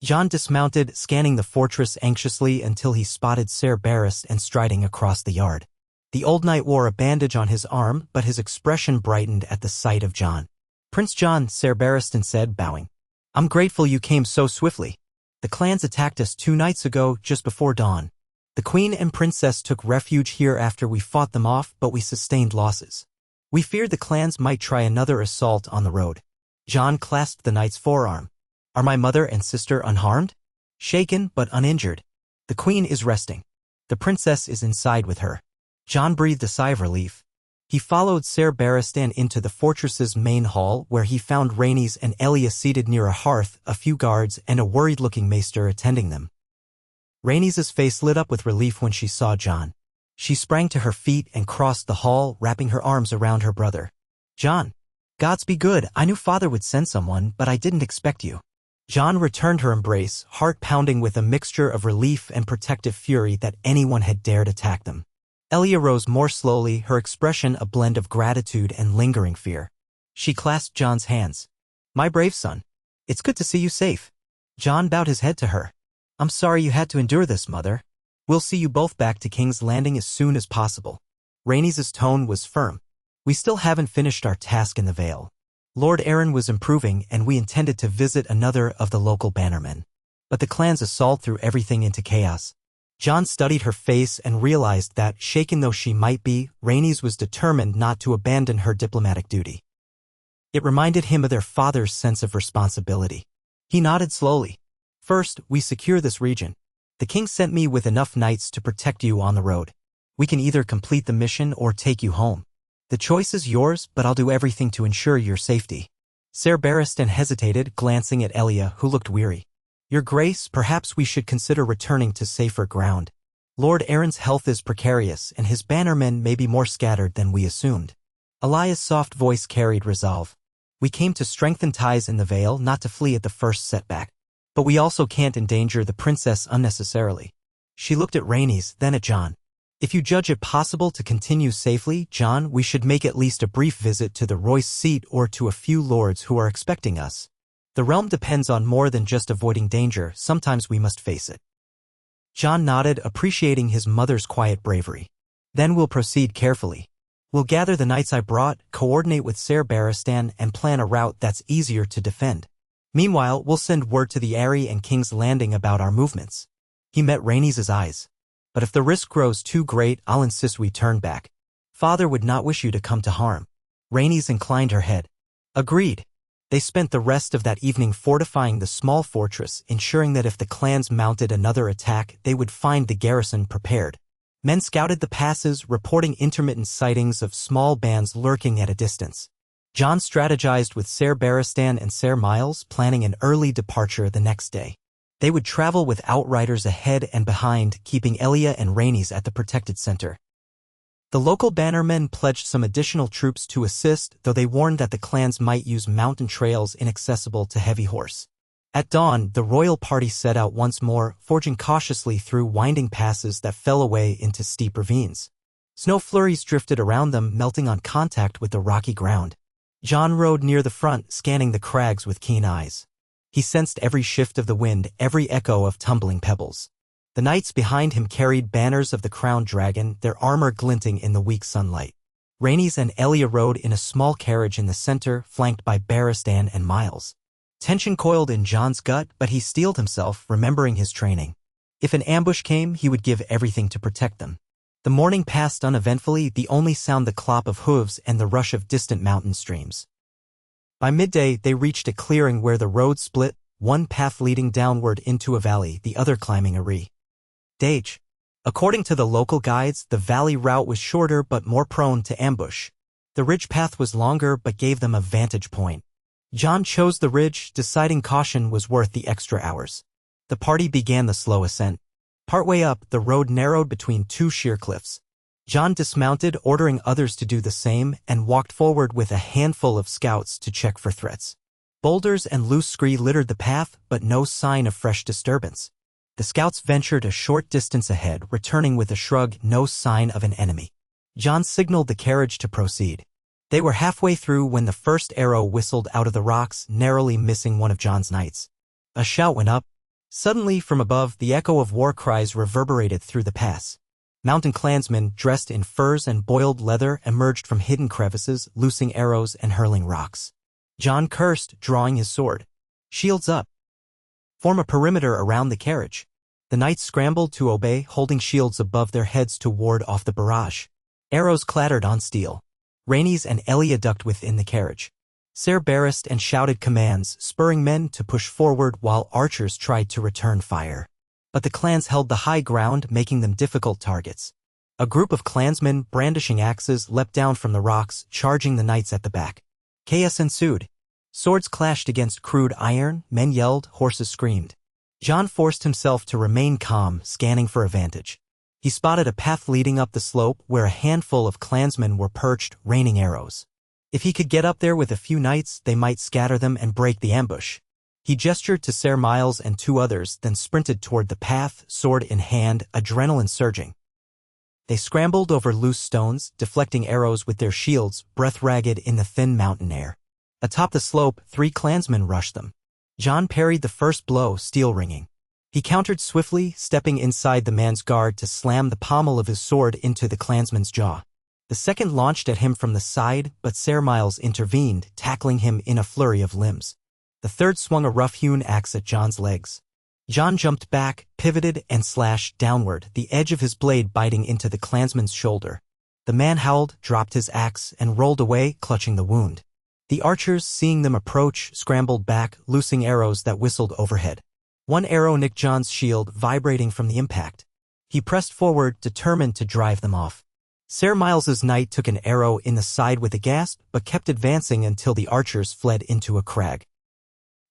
Jon dismounted, scanning the fortress anxiously until he spotted Ser Barristan striding across the yard. The old knight wore a bandage on his arm, but his expression brightened at the sight of Jon. "Prince Jon," Ser Barristan said, bowing. "I'm grateful you came so swiftly. The clans attacked us 2 nights ago, just before dawn. The queen and princess took refuge here after we fought them off, but we sustained losses. We feared the clans might try another assault on the road." Jon clasped the knight's forearm. "Are my mother and sister unharmed?" "Shaken, but uninjured. The queen is resting. The princess is inside with her." Jon breathed a sigh of relief. He followed Ser Barristan into the fortress's main hall, where he found Rhaenys and Elia seated near a hearth, a few guards and a worried-looking maester attending them. Rhaenys' face lit up with relief when she saw Jon. She sprang to her feet and crossed the hall, wrapping her arms around her brother. "Jon, gods be good. I knew father would send someone, but I didn't expect you." Jon returned her embrace, heart pounding with a mixture of relief and protective fury that anyone had dared attack them. Elia rose more slowly, her expression a blend of gratitude and lingering fear. She clasped Jon's hands. "My brave son. It's good to see you safe." Jon bowed his head to her. "I'm sorry you had to endure this, mother. We'll see you both back to King's Landing as soon as possible." Rhaenys' tone was firm. "We still haven't finished our task in the Vale. Lord Aaron was improving, and we intended to visit another of the local bannermen. But the clan's assault threw everything into chaos." Jon studied her face and realized that, shaken though she might be, Rhaenys was determined not to abandon her diplomatic duty. It reminded him of their father's sense of responsibility. He nodded slowly. "First, we secure this region. The king sent me with enough knights to protect you on the road. We can either complete the mission or take you home. The choice is yours, but I'll do everything to ensure your safety." Ser Barristan hesitated, glancing at Elia, who looked weary. "Your Grace, perhaps we should consider returning to safer ground. Lord Aaron's health is precarious, and his bannermen may be more scattered than we assumed." Elia's soft voice carried resolve. "We came to strengthen ties in the Vale, not to flee at the first setback. But we also can't endanger the princess unnecessarily." She looked at Rhaenys, then at Jon. "If you judge it possible to continue safely, Jon, we should make at least a brief visit to the Royce seat or to a few lords who are expecting us. The realm depends on more than just avoiding danger, sometimes we must face it." Jon nodded, appreciating his mother's quiet bravery. "Then we'll proceed carefully. We'll gather the knights I brought, coordinate with Ser Barristan, and plan a route that's easier to defend. Meanwhile, we'll send word to the Eyrie and King's Landing about our movements." He met Rhaenys' eyes. "But if the risk grows too great, I'll insist we turn back. Father would not wish you to come to harm." Rhaenys inclined her head. "Agreed." They spent the rest of that evening fortifying the small fortress, ensuring that if the clans mounted another attack, they would find the garrison prepared. Men scouted the passes, reporting intermittent sightings of small bands lurking at a distance. Jon strategized with Ser Barristan and Ser Miles, planning an early departure the next day. They would travel with outriders ahead and behind, keeping Elia and Rhaenys at the protected center. The local bannermen pledged some additional troops to assist, though they warned that the clans might use mountain trails inaccessible to heavy horse. At dawn, the royal party set out once more, forging cautiously through winding passes that fell away into steep ravines. Snow flurries drifted around them, melting on contact with the rocky ground. Jon rode near the front, scanning the crags with keen eyes. He sensed every shift of the wind, every echo of tumbling pebbles. The knights behind him carried banners of the crowned dragon, their armor glinting in the weak sunlight. Rhaenys and Elia rode in a small carriage in the center, flanked by Barristan and Miles. Tension coiled in Jon's gut, but he steeled himself, remembering his training. If an ambush came, he would give everything to protect them. The morning passed uneventfully, the only sound the clop of hooves and the rush of distant mountain streams. By midday, they reached a clearing where the road split, one path leading downward into a valley, the other climbing a ridge. According to the local guides, the valley route was shorter but more prone to ambush. The ridge path was longer but gave them a vantage point. Jon chose the ridge, deciding caution was worth the extra hours. The party began the slow ascent. Partway up, the road narrowed between two sheer cliffs. Jon dismounted, ordering others to do the same, and walked forward with a handful of scouts to check for threats. Boulders and loose scree littered the path, but no sign of fresh disturbance. The scouts ventured a short distance ahead, returning with a shrug, no sign of an enemy. Jon signaled the carriage to proceed. They were halfway through when the first arrow whistled out of the rocks, narrowly missing one of Jon's knights. A shout went up. Suddenly, from above, the echo of war cries reverberated through the pass. Mountain clansmen, dressed in furs and boiled leather, emerged from hidden crevices, loosing arrows and hurling rocks. Jon cursed, drawing his sword. "Shields up! Form a perimeter around the carriage." The knights scrambled to obey, holding shields above their heads to ward off the barrage. Arrows clattered on steel. Rhaenys and Elia ducked within the carriage. Ser barrassed and shouted commands, spurring men to push forward while archers tried to return fire. But the clans held the high ground, making them difficult targets. A group of clansmen, brandishing axes, leapt down from the rocks, charging the knights at the back. Chaos ensued. Swords clashed against crude iron, men yelled, horses screamed. Jon forced himself to remain calm, scanning for a vantage. He spotted a path leading up the slope where a handful of clansmen were perched, raining arrows. If he could get up there with a few knights, they might scatter them and break the ambush. He gestured to Ser Miles and two others, then sprinted toward the path, sword in hand, adrenaline surging. They scrambled over loose stones, deflecting arrows with their shields, breath ragged in the thin mountain air. Atop the slope, 3 clansmen rushed them. Jon parried the first blow, steel ringing. He countered swiftly, stepping inside the man's guard to slam the pommel of his sword into the clansman's jaw. The second launched at him from the side, but Ser Miles intervened, tackling him in a flurry of limbs. The third swung a rough-hewn axe at Jon's legs. Jon jumped back, pivoted, and slashed downward, the edge of his blade biting into the clansman's shoulder. The man howled, dropped his axe, and rolled away, clutching the wound. The archers, seeing them approach, scrambled back, loosing arrows that whistled overhead. One arrow nicked Jon's shield, vibrating from the impact. He pressed forward, determined to drive them off. Ser Miles's knight took an arrow in the side with a gasp, but kept advancing until the archers fled into a crag.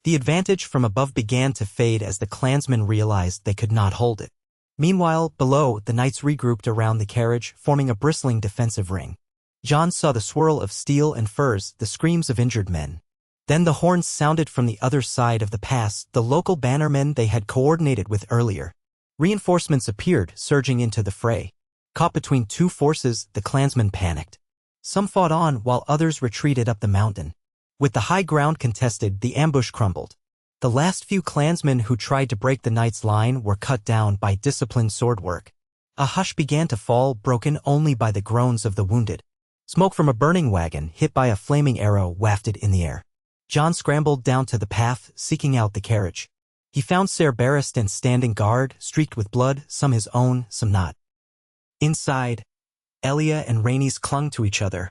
The advantage from above began to fade as the clansmen realized they could not hold it. Meanwhile, below, the knights regrouped around the carriage, forming a bristling defensive ring. Jon saw the swirl of steel and furs, the screams of injured men. Then the horns sounded from the other side of the pass, the local bannermen they had coordinated with earlier. Reinforcements appeared, surging into the fray. Caught between two forces, the clansmen panicked. Some fought on while others retreated up the mountain. With the high ground contested, the ambush crumbled. The last few clansmen who tried to break the knights' line were cut down by disciplined sword work. A hush began to fall, broken only by the groans of the wounded. Smoke from a burning wagon, hit by a flaming arrow, wafted in the air. Jon scrambled down to the path, seeking out the carriage. He found Ser Barristan standing guard, streaked with blood, some his own, some not. Inside, Elia and Rhaenys clung to each other,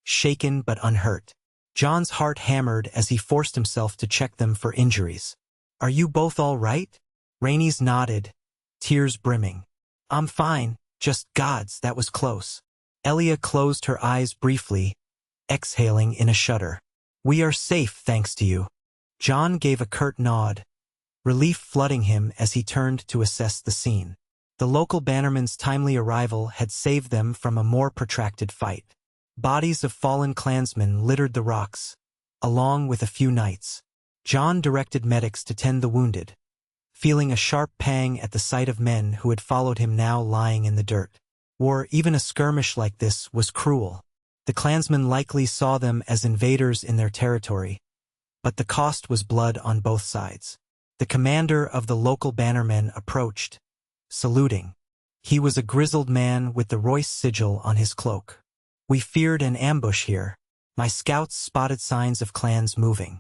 shaken but unhurt. Jon's heart hammered as he forced himself to check them for injuries. "Are you both all right?" Rhaenys nodded, tears brimming. "I'm fine, just gods, that was close." Elia closed her eyes briefly, exhaling in a shudder. "We are safe thanks to you." Jon gave a curt nod, relief flooding him as he turned to assess the scene. The local bannermen's timely arrival had saved them from a more protracted fight. Bodies of fallen clansmen littered the rocks, along with a few knights. Jon directed medics to tend the wounded, feeling a sharp pang at the sight of men who had followed him now lying in the dirt. War, even a skirmish like this, was cruel. The clansmen likely saw them as invaders in their territory, but the cost was blood on both sides. The commander of the local bannermen approached, saluting. He was a grizzled man with the Royce sigil on his cloak. "We feared an ambush here. My scouts spotted signs of clans moving.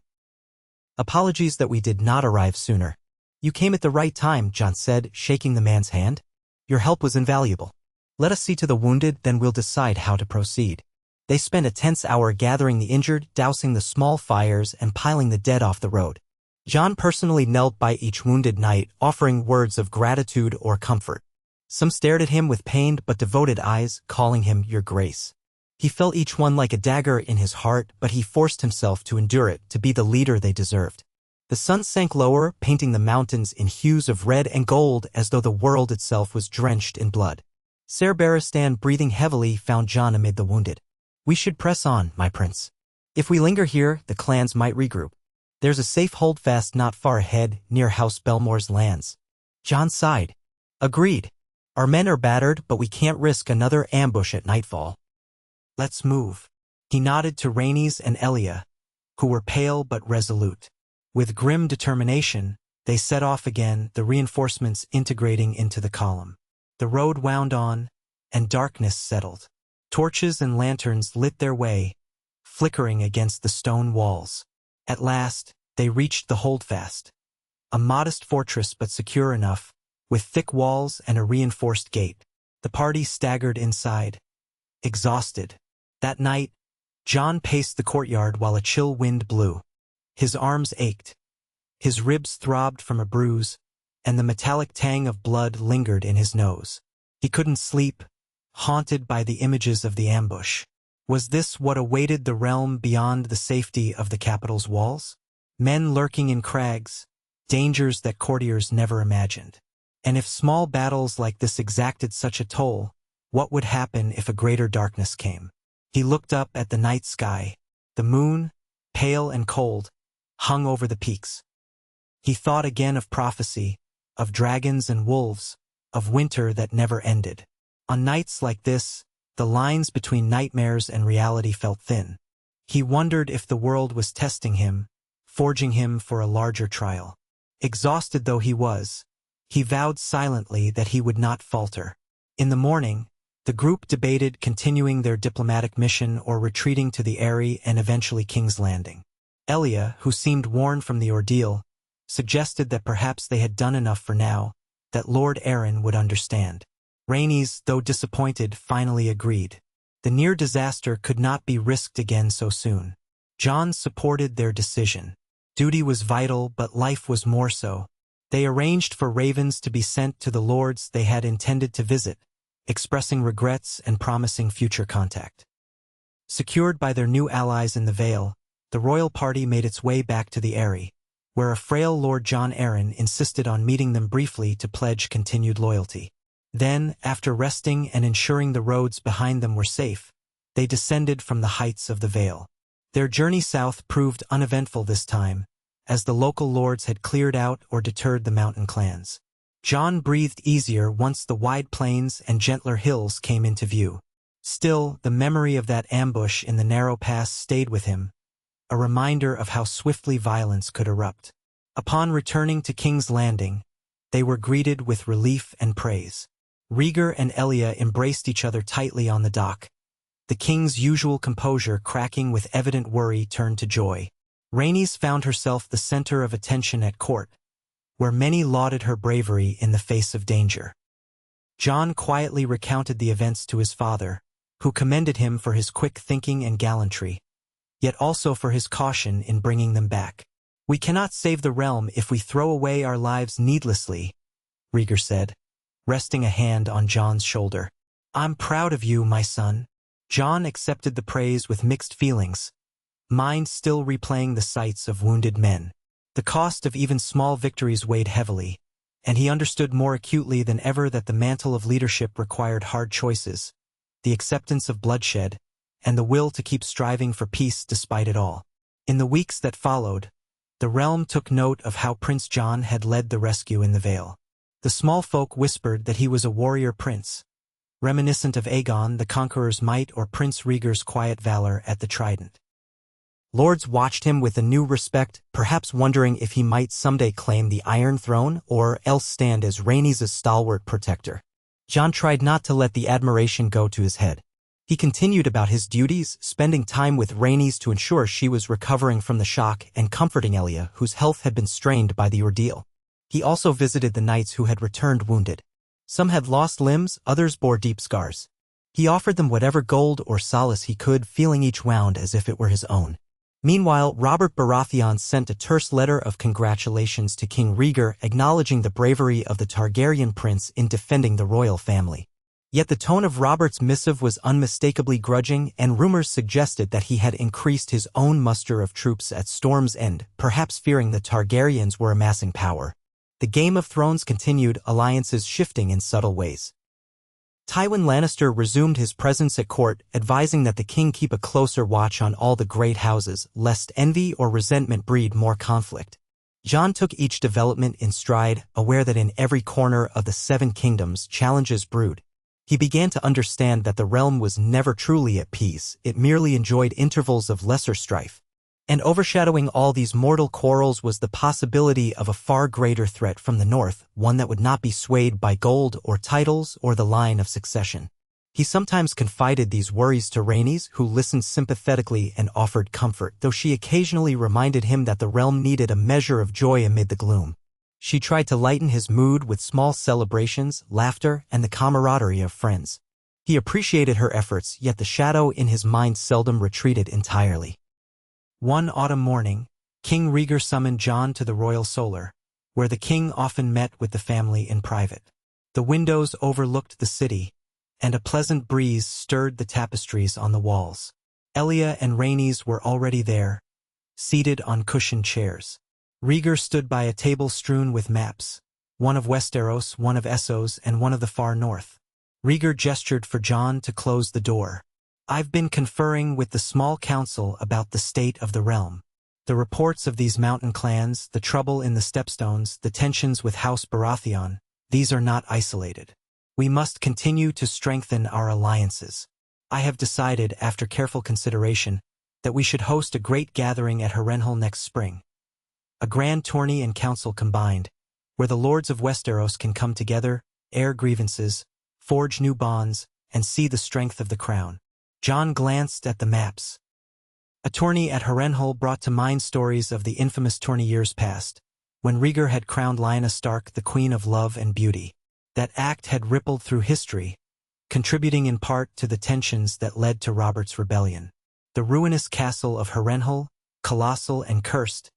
Apologies that we did not arrive sooner." You came at the right time, Jon said, shaking the man's hand. Your help was invaluable. Let us see to the wounded, then we'll decide how to proceed. They spent a tense hour gathering the injured, dousing the small fires, and piling the dead off the road. Jon personally knelt by each wounded knight, offering words of gratitude or comfort. Some stared at him with pained but devoted eyes, calling him Your Grace. He felt each one like a dagger in his heart, but he forced himself to endure it, to be the leader they deserved. The sun sank lower, painting the mountains in hues of red and gold as though the world itself was drenched in blood. Ser Barristan, breathing heavily, found Jon amid the wounded. We should press on, my prince. If we linger here, the clans might regroup. There's a safe holdfast not far ahead, near House Belmore's lands. Jon sighed. Agreed. Our men are battered, but we can't risk another ambush at nightfall. Let's move. He nodded to Rhaenys and Elia, who were pale but resolute. With grim determination, they set off again, the reinforcements integrating into the column. The road wound on, and darkness settled. Torches and lanterns lit their way, flickering against the stone walls. At last, they reached the holdfast. A modest fortress but secure enough, with thick walls and a reinforced gate. The party staggered inside, exhausted. That night, Jon paced the courtyard while a chill wind blew. His arms ached. His ribs throbbed from a bruise, and the metallic tang of blood lingered in his nose. He couldn't sleep, haunted by the images of the ambush. Was this what awaited the realm beyond the safety of the capital's walls? Men lurking in crags, dangers that courtiers never imagined. And if small battles like this exacted such a toll, what would happen if a greater darkness came? He looked up at the night sky. The moon, pale and cold, hung over the peaks. He thought again of prophecy, of dragons and wolves, of winter that never ended. On nights like this, the lines between nightmares and reality felt thin. He wondered if the world was testing him, forging him for a larger trial. Exhausted though he was, he vowed silently that he would not falter. In the morning, the group debated continuing their diplomatic mission or retreating to the Eyrie and eventually King's Landing. Elia, who seemed worn from the ordeal, suggested that perhaps they had done enough for now, that Lord Arryn would understand. Rhaenys, though disappointed, finally agreed. The near disaster could not be risked again so soon. Jon supported their decision. Duty was vital, but life was more so. They arranged for ravens to be sent to the lords they had intended to visit, expressing regrets and promising future contact. Secured by their new allies in the Vale, the royal party made its way back to the Eyrie, where a frail Lord Jon Arryn insisted on meeting them briefly to pledge continued loyalty. Then, after resting and ensuring the roads behind them were safe, they descended from the heights of the Vale. Their journey south proved uneventful this time, as the local lords had cleared out or deterred the mountain clans. Jon breathed easier once the wide plains and gentler hills came into view. Still, the memory of that ambush in the narrow pass stayed with him, a reminder of how swiftly violence could erupt. Upon returning to King's Landing, they were greeted with relief and praise. Rhaegar and Elia embraced each other tightly on the dock. The king's usual composure, cracking with evident worry, turned to joy. Rhaenys found herself the center of attention at court, where many lauded her bravery in the face of danger. Jon quietly recounted the events to his father, who commended him for his quick thinking and gallantry, yet also for his caution in bringing them back. We cannot save the realm if we throw away our lives needlessly, Rhaegar said, resting a hand on Jon's shoulder. I'm proud of you, my son. Jon accepted the praise with mixed feelings, mind still replaying the sights of wounded men. The cost of even small victories weighed heavily, and he understood more acutely than ever that the mantle of leadership required hard choices, the acceptance of bloodshed, and the will to keep striving for peace despite it all. In the weeks that followed, the realm took note of how Prince Jon had led the rescue in the Vale. The small folk whispered that he was a warrior prince, reminiscent of Aegon the Conqueror's might or Prince Rhaegar's quiet valor at the Trident. Lords watched him with a new respect, perhaps wondering if he might someday claim the Iron Throne or else stand as Rhaenys' stalwart protector. Jon tried not to let the admiration go to his head. He continued about his duties, spending time with Rhaenys to ensure she was recovering from the shock and comforting Elia, whose health had been strained by the ordeal. He also visited the knights who had returned wounded. Some had lost limbs, others bore deep scars. He offered them whatever gold or solace he could, feeling each wound as if it were his own. Meanwhile, Robert Baratheon sent a terse letter of congratulations to King Rhaegar, acknowledging the bravery of the Targaryen prince in defending the royal family. Yet the tone of Robert's missive was unmistakably grudging, and rumors suggested that he had increased his own muster of troops at Storm's End, perhaps fearing the Targaryens were amassing power. The Game of Thrones continued, alliances shifting in subtle ways. Tywin Lannister resumed his presence at court, advising that the king keep a closer watch on all the great houses, lest envy or resentment breed more conflict. Jon took each development in stride, aware that in every corner of the Seven Kingdoms challenges brewed. He began to understand that the realm was never truly at peace, it merely enjoyed intervals of lesser strife. And overshadowing all these mortal quarrels was the possibility of a far greater threat from the north, one that would not be swayed by gold or titles or the line of succession. He sometimes confided these worries to Rhaenys, who listened sympathetically and offered comfort, though she occasionally reminded him that the realm needed a measure of joy amid the gloom. She tried to lighten his mood with small celebrations, laughter, and the camaraderie of friends. He appreciated her efforts, yet the shadow in his mind seldom retreated entirely. One autumn morning, King Rhaegar summoned Jon to the royal solar, where the king often met with the family in private. The windows overlooked the city, and a pleasant breeze stirred the tapestries on the walls. Elia and Rhaenys were already there, seated on cushioned chairs. Rhaegar stood by a table strewn with maps, one of Westeros, one of Essos, and one of the far north. Rhaegar gestured for Jon to close the door. "I've been conferring with the small council about the state of the realm. The reports of these mountain clans, the trouble in the Stepstones, the tensions with House Baratheon, these are not isolated. We must continue to strengthen our alliances. I have decided, after careful consideration, that we should host a great gathering at Harrenhal next spring. A grand tourney and council combined, where the lords of Westeros can come together, air grievances, forge new bonds, and see the strength of the crown." Jon glanced at the maps. A tourney at Harrenhal brought to mind stories of the infamous tourney years past, when Rhaegar had crowned Lyanna Stark the Queen of Love and Beauty. That act had rippled through history, contributing in part to the tensions that led to Robert's rebellion. The ruinous castle of Harrenhal, colossal and cursed,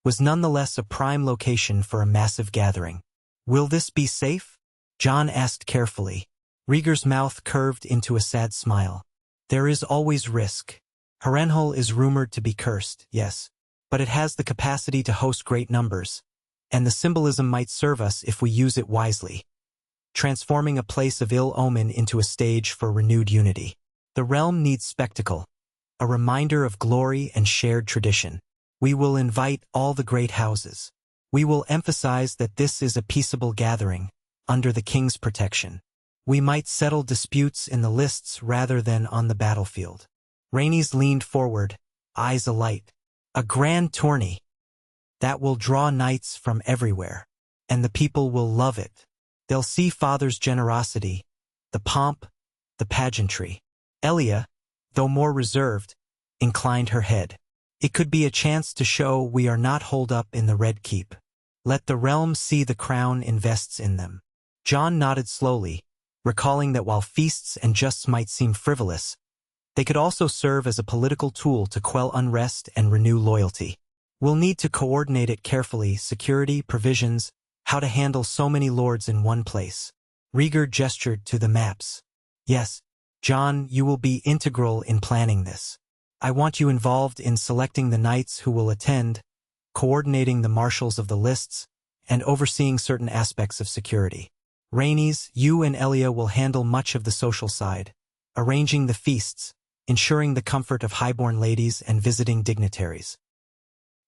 was nonetheless a prime location for a massive gathering. "Will this be safe?" Jon asked carefully. Rhaegar's mouth curved into a sad smile. "There is always risk. Harrenhal is rumored to be cursed, yes, but it has the capacity to host great numbers, and the symbolism might serve us if we use it wisely, transforming a place of ill omen into a stage for renewed unity. The realm needs spectacle, a reminder of glory and shared tradition. We will invite all the great houses. We will emphasize that this is a peaceable gathering, under the king's protection. We might settle disputes in the lists rather than on the battlefield." Rhaenys leaned forward, eyes alight. "A grand tourney. That will draw knights from everywhere, and the people will love it. They'll see father's generosity, the pomp, the pageantry." Elia, though more reserved, inclined her head. "It could be a chance to show we are not holed up in the Red Keep. Let the realm see the crown invests in them." Jon nodded slowly, recalling that while feasts and justs might seem frivolous, they could also serve as a political tool to quell unrest and renew loyalty. "We'll need to coordinate it carefully, security, provisions, how to handle so many lords in one place." Rhaegar gestured to the maps. "Yes, Jon, you will be integral in planning this. I want you involved in selecting the knights who will attend, coordinating the marshals of the lists, and overseeing certain aspects of security. Rhaenys, you and Elia will handle much of the social side, arranging the feasts, ensuring the comfort of highborn ladies and visiting dignitaries.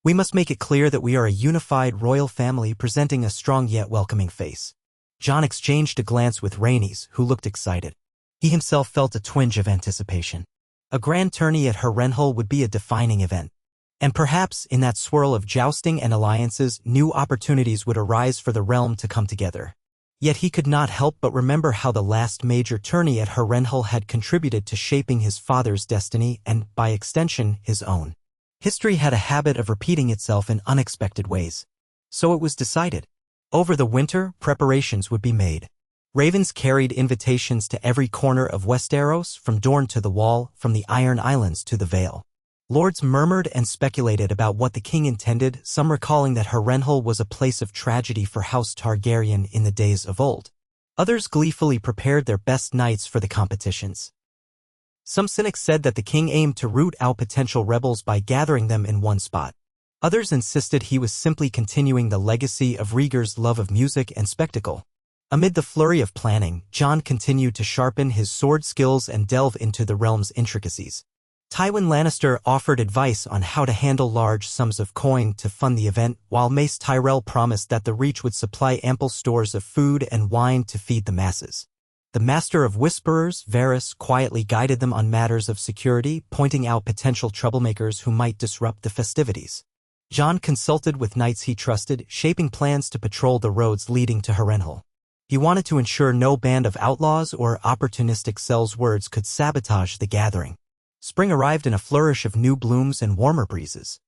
We must make it clear that we are a unified royal family presenting a strong yet welcoming face." Jon exchanged a glance with Rhaenys, who looked excited. He himself felt a twinge of anticipation. A grand tourney at Harrenhal would be a defining event. And perhaps, in that swirl of jousting and alliances, new opportunities would arise for the realm to come together. Yet he could not help but remember how the last major tourney at Harrenhal had contributed to shaping his father's destiny and, by extension, his own. History had a habit of repeating itself in unexpected ways. So it was decided. Over the winter, preparations would be made. Ravens carried invitations to every corner of Westeros, from Dorne to the Wall, from the Iron Islands to the Vale. Lords murmured and speculated about what the king intended, some recalling that Harrenhal was a place of tragedy for House Targaryen in the days of old. Others gleefully prepared their best knights for the competitions. Some cynics said that the king aimed to root out potential rebels by gathering them in one spot. Others insisted he was simply continuing the legacy of Rhaegar's love of music and spectacle. Amid the flurry of planning, Jon continued to sharpen his sword skills and delve into the realm's intricacies. Tywin Lannister offered advice on how to handle large sums of coin to fund the event, while Mace Tyrell promised that the Reach would supply ample stores of food and wine to feed the masses. The Master of Whisperers, Varys, quietly guided them on matters of security, pointing out potential troublemakers who might disrupt the festivities. Jon consulted with knights he trusted, shaping plans to patrol the roads leading to Harrenhal. He wanted to ensure no band of outlaws or opportunistic sellswords could sabotage the gathering. Spring arrived in a flourish of new blooms and warmer breezes.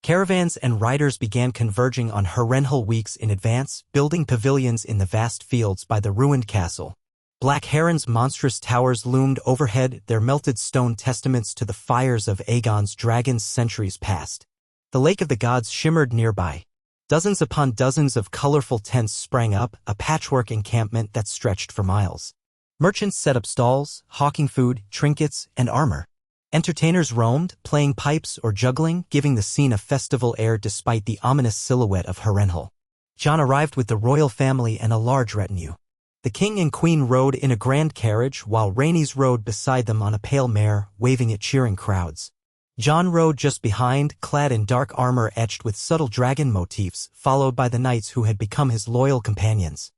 Caravans and riders began converging on Harrenhal weeks in advance, building pavilions in the vast fields by the ruined castle. Black Heron's monstrous towers loomed overhead, their melted stone testaments to the fires of Aegon's dragons centuries past. The Lake of the Gods shimmered nearby. Dozens upon dozens of colorful tents sprang up, a patchwork encampment that stretched for miles. Merchants set up stalls, hawking food, trinkets, and armor. Entertainers roamed, playing pipes or juggling, giving the scene a festival air despite the ominous silhouette of Harrenhal. Jon arrived with the royal family and a large retinue. The king and queen rode in a grand carriage, while Rhaenys rode beside them on a pale mare, waving at cheering crowds. Jon rode just behind, clad in dark armor etched with subtle dragon motifs, followed by the knights who had become his loyal companions.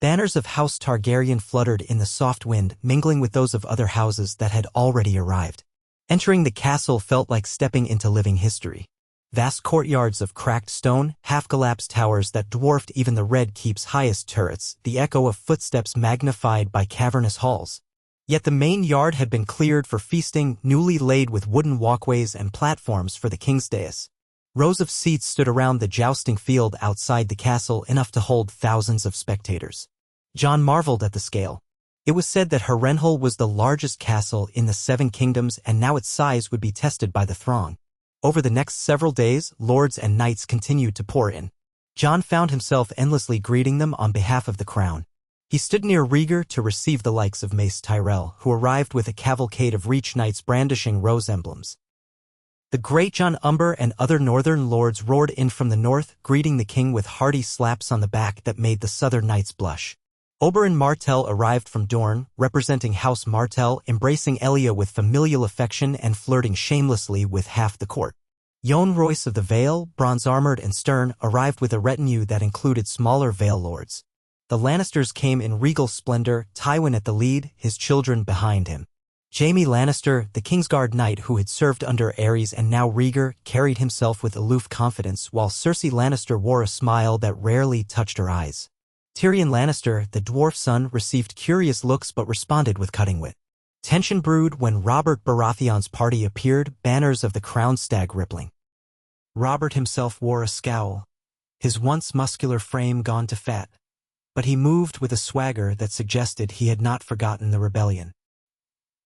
Banners of House Targaryen fluttered in the soft wind, mingling with those of other houses that had already arrived. Entering the castle felt like stepping into living history. Vast courtyards of cracked stone, half-collapsed towers that dwarfed even the Red Keep's highest turrets, the echo of footsteps magnified by cavernous halls. Yet the main yard had been cleared for feasting, newly laid with wooden walkways and platforms for the king's dais. Rows of seats stood around the jousting field outside the castle, enough to hold thousands of spectators. Jon marveled at the scale. It was said that Harrenhal was the largest castle in the Seven Kingdoms, and now its size would be tested by the throng. Over the next several days, lords and knights continued to pour in. Jon found himself endlessly greeting them on behalf of the crown. He stood near Rhaegar to receive the likes of Mace Tyrell, who arrived with a cavalcade of Reach knights brandishing rose emblems. The great Jon Umber and other northern lords roared in from the north, greeting the king with hearty slaps on the back that made the southern knights blush. Oberyn Martell arrived from Dorne, representing House Martell, embracing Elia with familial affection and flirting shamelessly with half the court. Yohn Royce of the Vale, bronze-armored and stern, arrived with a retinue that included smaller Vale lords. The Lannisters came in regal splendor, Tywin at the lead, his children behind him. Jaime Lannister, the Kingsguard knight who had served under Aerys and now Rhaegar, carried himself with aloof confidence, while Cersei Lannister wore a smile that rarely touched her eyes. Tyrion Lannister, the dwarf son, received curious looks but responded with cutting wit. Tension brewed when Robert Baratheon's party appeared, banners of the crowned stag rippling. Robert himself wore a scowl, his once muscular frame gone to fat, but he moved with a swagger that suggested he had not forgotten the rebellion.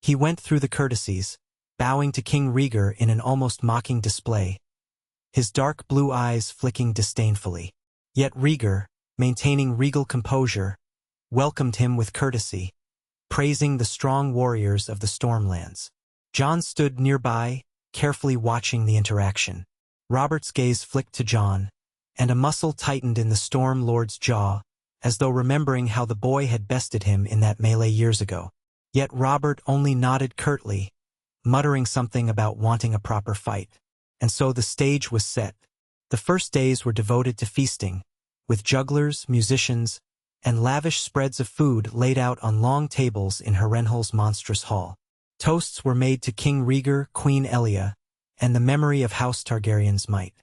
He went through the courtesies, bowing to King Rhaegar in an almost mocking display, his dark blue eyes flicking disdainfully. Yet Rhaegar, maintaining regal composure, welcomed him with courtesy, praising the strong warriors of the Stormlands. Jon stood nearby, carefully watching the interaction. Robert's gaze flicked to Jon, and a muscle tightened in the Storm Lord's jaw, as though remembering how the boy had bested him in that melee years ago. Yet Robert only nodded curtly, muttering something about wanting a proper fight. And so the stage was set. The first days were devoted to feasting, with jugglers, musicians, and lavish spreads of food laid out on long tables in Harrenhal's monstrous hall. Toasts were made to King Rhaegar, Queen Elia, and the memory of House Targaryen's might.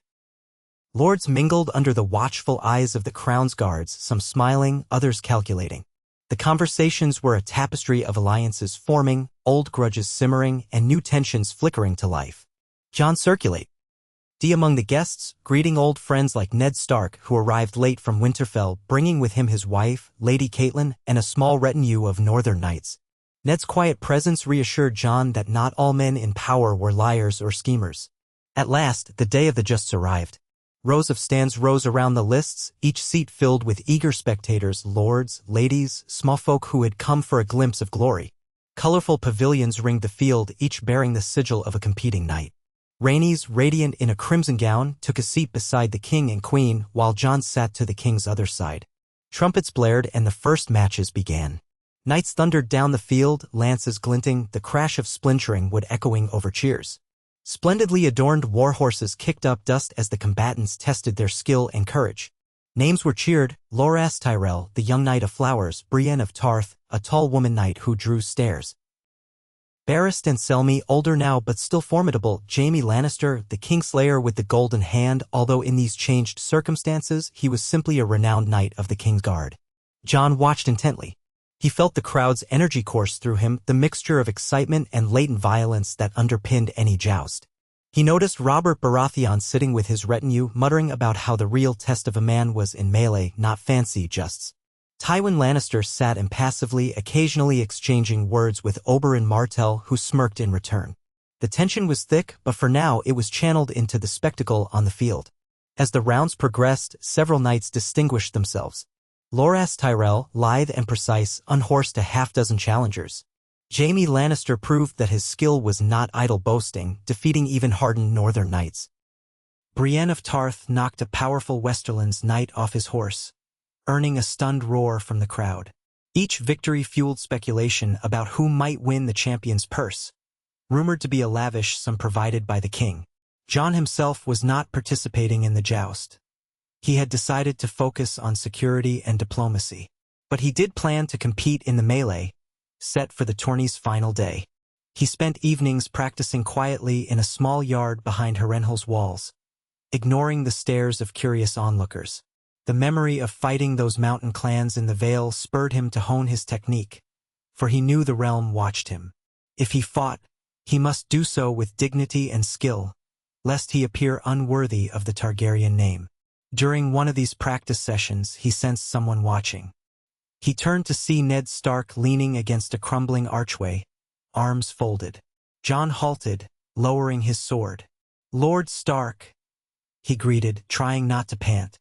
Lords mingled under the watchful eyes of the crown's guards, some smiling, others calculating. The conversations were a tapestry of alliances forming, old grudges simmering, and new tensions flickering to life. Jon circulate. Among the guests, greeting old friends like Ned Stark, who arrived late from Winterfell, bringing with him his wife, Lady Catelyn, and a small retinue of northern knights. Ned's quiet presence reassured Jon that not all men in power were liars or schemers. At last, the day of the justs arrived. Rows of stands rose around the lists, each seat filled with eager spectators, lords, ladies, small folk who had come for a glimpse of glory. Colorful pavilions ringed the field, each bearing the sigil of a competing knight. Rhaenys, radiant in a crimson gown, took a seat beside the king and queen, while Jon sat to the king's other side. Trumpets blared and the first matches began. Knights thundered down the field, lances glinting, the crash of splintering wood echoing over cheers. Splendidly adorned war horses kicked up dust as the combatants tested their skill and courage. Names were cheered: Loras Tyrell, the young knight of flowers; Brienne of Tarth, a tall woman knight who drew stares; Barristan Selmy, older now but still formidable; Jaime Lannister, the Kingslayer with the golden hand, although in these changed circumstances he was simply a renowned knight of the King's Guard. Jon watched intently. He felt the crowd's energy course through him, the mixture of excitement and latent violence that underpinned any joust. He noticed Robert Baratheon sitting with his retinue, muttering about how the real test of a man was in melee, not fancy justs. Tywin Lannister sat impassively, occasionally exchanging words with Oberyn Martell, who smirked in return. The tension was thick, but for now it was channeled into the spectacle on the field. As the rounds progressed, several knights distinguished themselves. Loras Tyrell, lithe and precise, unhorsed a half-dozen challengers. Jaime Lannister proved that his skill was not idle boasting, defeating even hardened northern knights. Brienne of Tarth knocked a powerful Westerland's knight off his horse, earning a stunned roar from the crowd. Each victory fueled speculation about who might win the champion's purse, rumored to be a lavish sum provided by the king. Jon himself was not participating in the joust. He had decided to focus on security and diplomacy. But he did plan to compete in the melee, set for the tourney's final day. He spent evenings practicing quietly in a small yard behind Harrenhal's walls, ignoring the stares of curious onlookers. The memory of fighting those mountain clans in the Vale spurred him to hone his technique, for he knew the realm watched him. If he fought, he must do so with dignity and skill, lest he appear unworthy of the Targaryen name. During one of these practice sessions, he sensed someone watching. He turned to see Ned Stark leaning against a crumbling archway, arms folded. Jon halted, lowering his sword. "Lord Stark," he greeted, trying not to pant.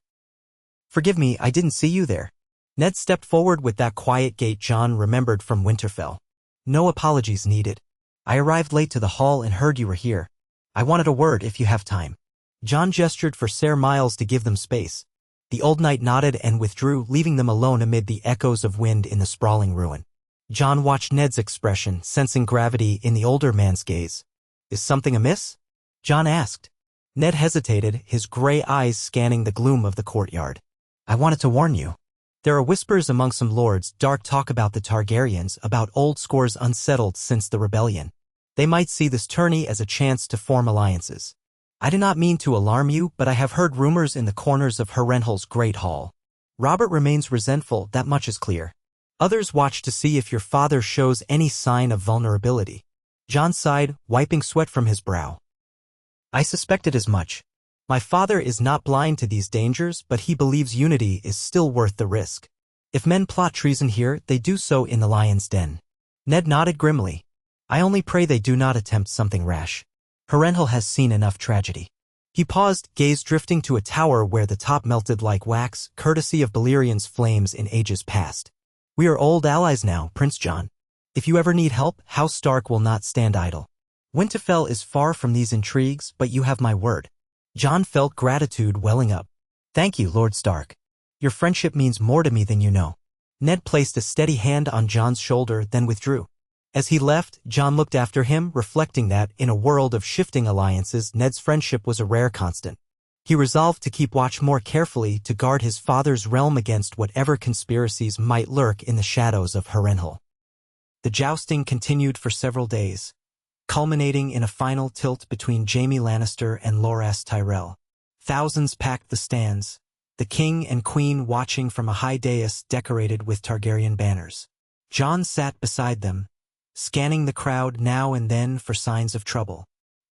"Forgive me, I didn't see you there." Ned stepped forward with that quiet gait Jon remembered from Winterfell. "No apologies needed. I arrived late to the hall and heard you were here. I wanted a word if you have time." Jon gestured for Ser Miles to give them space. The old knight nodded and withdrew, leaving them alone amid the echoes of wind in the sprawling ruin. Jon watched Ned's expression, sensing gravity in the older man's gaze. "Is something amiss?" Jon asked. Ned hesitated, his gray eyes scanning the gloom of the courtyard. "I wanted to warn you. There are whispers among some lords, dark talk about the Targaryens, about old scores unsettled since the rebellion. They might see this tourney as a chance to form alliances. I do not mean to alarm you, but I have heard rumors in the corners of Harrenhal's great hall. Robert remains resentful, that much is clear. Others watch to see if your father shows any sign of vulnerability." Jon sighed, wiping sweat from his brow. "I suspected as much. My father is not blind to these dangers, but he believes unity is still worth the risk. If men plot treason here, they do so in the lion's den." Ned nodded grimly. "I only pray they do not attempt something rash. Harrenhal has seen enough tragedy." He paused, gaze drifting to a tower where the top melted like wax, courtesy of Balerian's flames in ages past. "We are old allies now, Prince Jon. If you ever need help, House Stark will not stand idle. Winterfell is far from these intrigues, but you have my word." Jon felt gratitude welling up. "Thank you, Lord Stark. Your friendship means more to me than you know." Ned placed a steady hand on Jon's shoulder, then withdrew. As he left, Jon looked after him, reflecting that, in a world of shifting alliances, Ned's friendship was a rare constant. He resolved to keep watch more carefully, to guard his father's realm against whatever conspiracies might lurk in the shadows of Harrenhal. The jousting continued for several days, culminating in a final tilt between Jaime Lannister and Loras Tyrell. Thousands packed the stands, the king and queen watching from a high dais decorated with Targaryen banners. Jon sat beside them, scanning the crowd now and then for signs of trouble.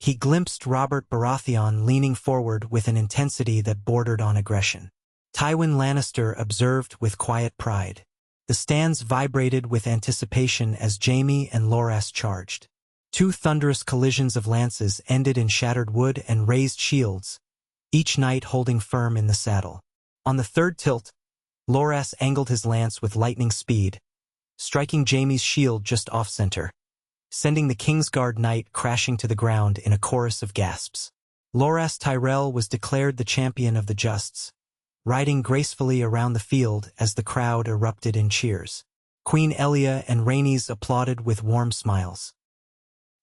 He glimpsed Robert Baratheon leaning forward with an intensity that bordered on aggression. Tywin Lannister observed with quiet pride. The stands vibrated with anticipation as Jaime and Loras charged. Two thunderous collisions of lances ended in shattered wood and raised shields, each knight holding firm in the saddle. On the third tilt, Loras angled his lance with lightning speed, striking Jaime's shield just off-center, sending the Kingsguard knight crashing to the ground in a chorus of gasps. Loras Tyrell was declared the champion of the Justs, riding gracefully around the field as the crowd erupted in cheers. Queen Elia and Rhaenys applauded with warm smiles.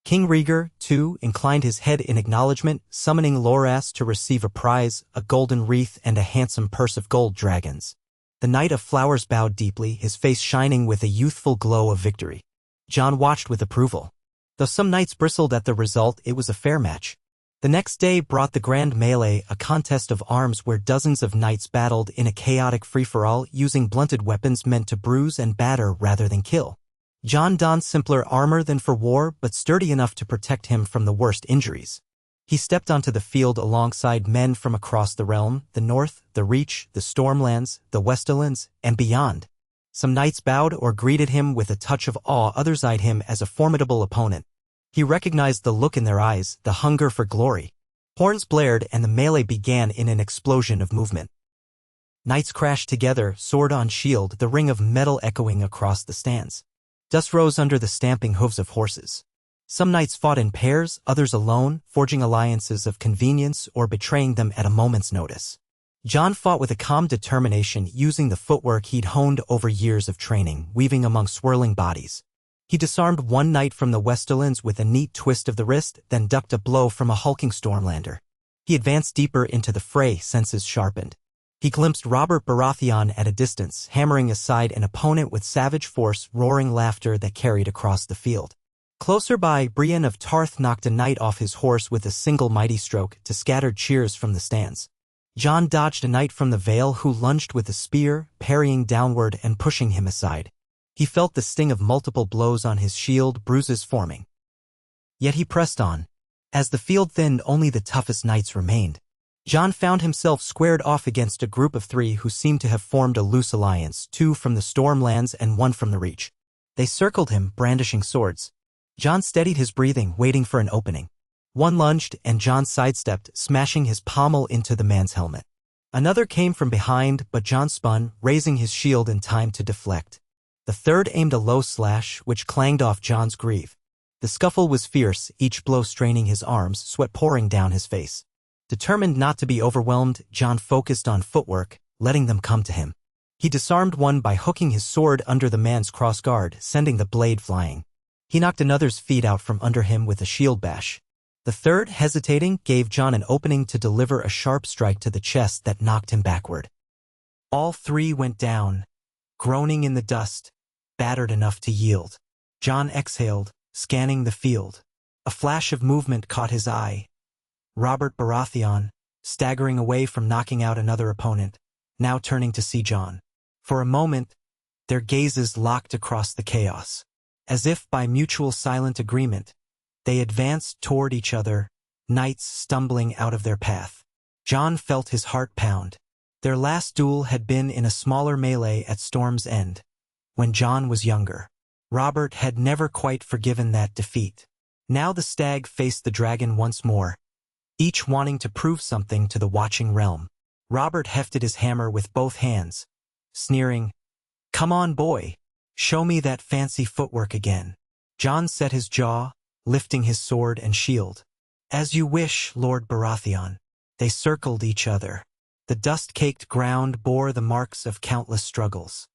King Rhaegar, too, inclined his head in acknowledgement, summoning Loras to receive a prize, a golden wreath and a handsome purse of gold dragons. The Knight of Flowers bowed deeply, his face shining with a youthful glow of victory. Jon watched with approval. Though some knights bristled at the result, it was a fair match. The next day brought the Grand Melee, a contest of arms where dozens of knights battled in a chaotic free-for-all using blunted weapons meant to bruise and batter rather than kill. Jon donned simpler armor than for war, but sturdy enough to protect him from the worst injuries. He stepped onto the field alongside men from across the realm, the North, the Reach, the Stormlands, the Westerlands, and beyond. Some knights bowed or greeted him with a touch of awe, others eyed him as a formidable opponent. He recognized the look in their eyes, the hunger for glory. Horns blared and the melee began in an explosion of movement. Knights crashed together, sword on shield, the ring of metal echoing across the stands. Dust rose under the stamping hooves of horses. Some knights fought in pairs, others alone, forging alliances of convenience or betraying them at a moment's notice. Jon fought with a calm determination, using the footwork he'd honed over years of training, weaving among swirling bodies. He disarmed one knight from the Westerlands with a neat twist of the wrist, then ducked a blow from a hulking Stormlander. He advanced deeper into the fray, senses sharpened. He glimpsed Robert Baratheon at a distance, hammering aside an opponent with savage force, roaring laughter that carried across the field. Closer by, Brienne of Tarth knocked a knight off his horse with a single mighty stroke, to scattered cheers from the stands. Jon dodged a knight from the Vale who lunged with a spear, parrying downward and pushing him aside. He felt the sting of multiple blows on his shield, bruises forming. Yet he pressed on. As the field thinned, only the toughest knights remained. Jon found himself squared off against a group of three who seemed to have formed a loose alliance, two from the Stormlands and one from the Reach. They circled him, brandishing swords. Jon steadied his breathing, waiting for an opening. One lunged, and Jon sidestepped, smashing his pommel into the man's helmet. Another came from behind, but Jon spun, raising his shield in time to deflect. The third aimed a low slash, which clanged off Jon's greave. The scuffle was fierce, each blow straining his arms, sweat pouring down his face. Determined not to be overwhelmed, Jon focused on footwork, letting them come to him. He disarmed one by hooking his sword under the man's crossguard, sending the blade flying. He knocked another's feet out from under him with a shield bash. The third, hesitating, gave Jon an opening to deliver a sharp strike to the chest that knocked him backward. All three went down, groaning in the dust, battered enough to yield. Jon exhaled, scanning the field. A flash of movement caught his eye. Robert Baratheon, staggering away from knocking out another opponent, now turning to see Jon. For a moment, their gazes locked across the chaos. As if by mutual silent agreement, they advanced toward each other, knights stumbling out of their path. Jon felt his heart pound. Their last duel had been in a smaller melee at Storm's End, when Jon was younger. Robert had never quite forgiven that defeat. Now the stag faced the dragon once more, each wanting to prove something to the watching realm. Robert hefted his hammer with both hands, sneering, "Come on, boy. Show me that fancy footwork again." Jon set his jaw, lifting his sword and shield. "As you wish, Lord Baratheon." They circled each other. The dust-caked ground bore the marks of countless struggles.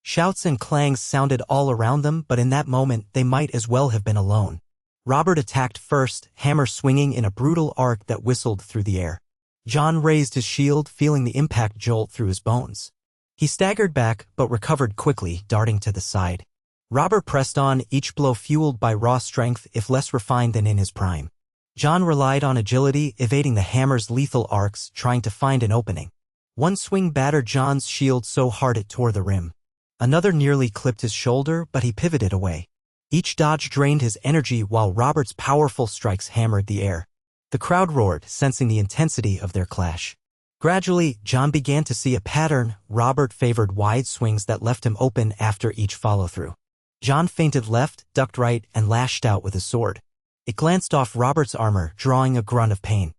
Shouts and clangs sounded all around them, but in that moment they might as well have been alone. Robert attacked first, hammer swinging in a brutal arc that whistled through the air. Jon raised his shield, feeling the impact jolt through his bones. He staggered back, but recovered quickly, darting to the side. Robert pressed on, each blow fueled by raw strength if less refined than in his prime. Jon relied on agility, evading the hammer's lethal arcs, trying to find an opening. One swing battered Jon's shield so hard it tore the rim. Another nearly clipped his shoulder, but he pivoted away. Each dodge drained his energy while Robert's powerful strikes hammered the air. The crowd roared, sensing the intensity of their clash. Gradually, Jon began to see a pattern. Robert favored wide swings that left him open after each follow-through. Jon feinted left, ducked right, and lashed out with his sword. It glanced off Robert's armor, drawing a grunt of pain.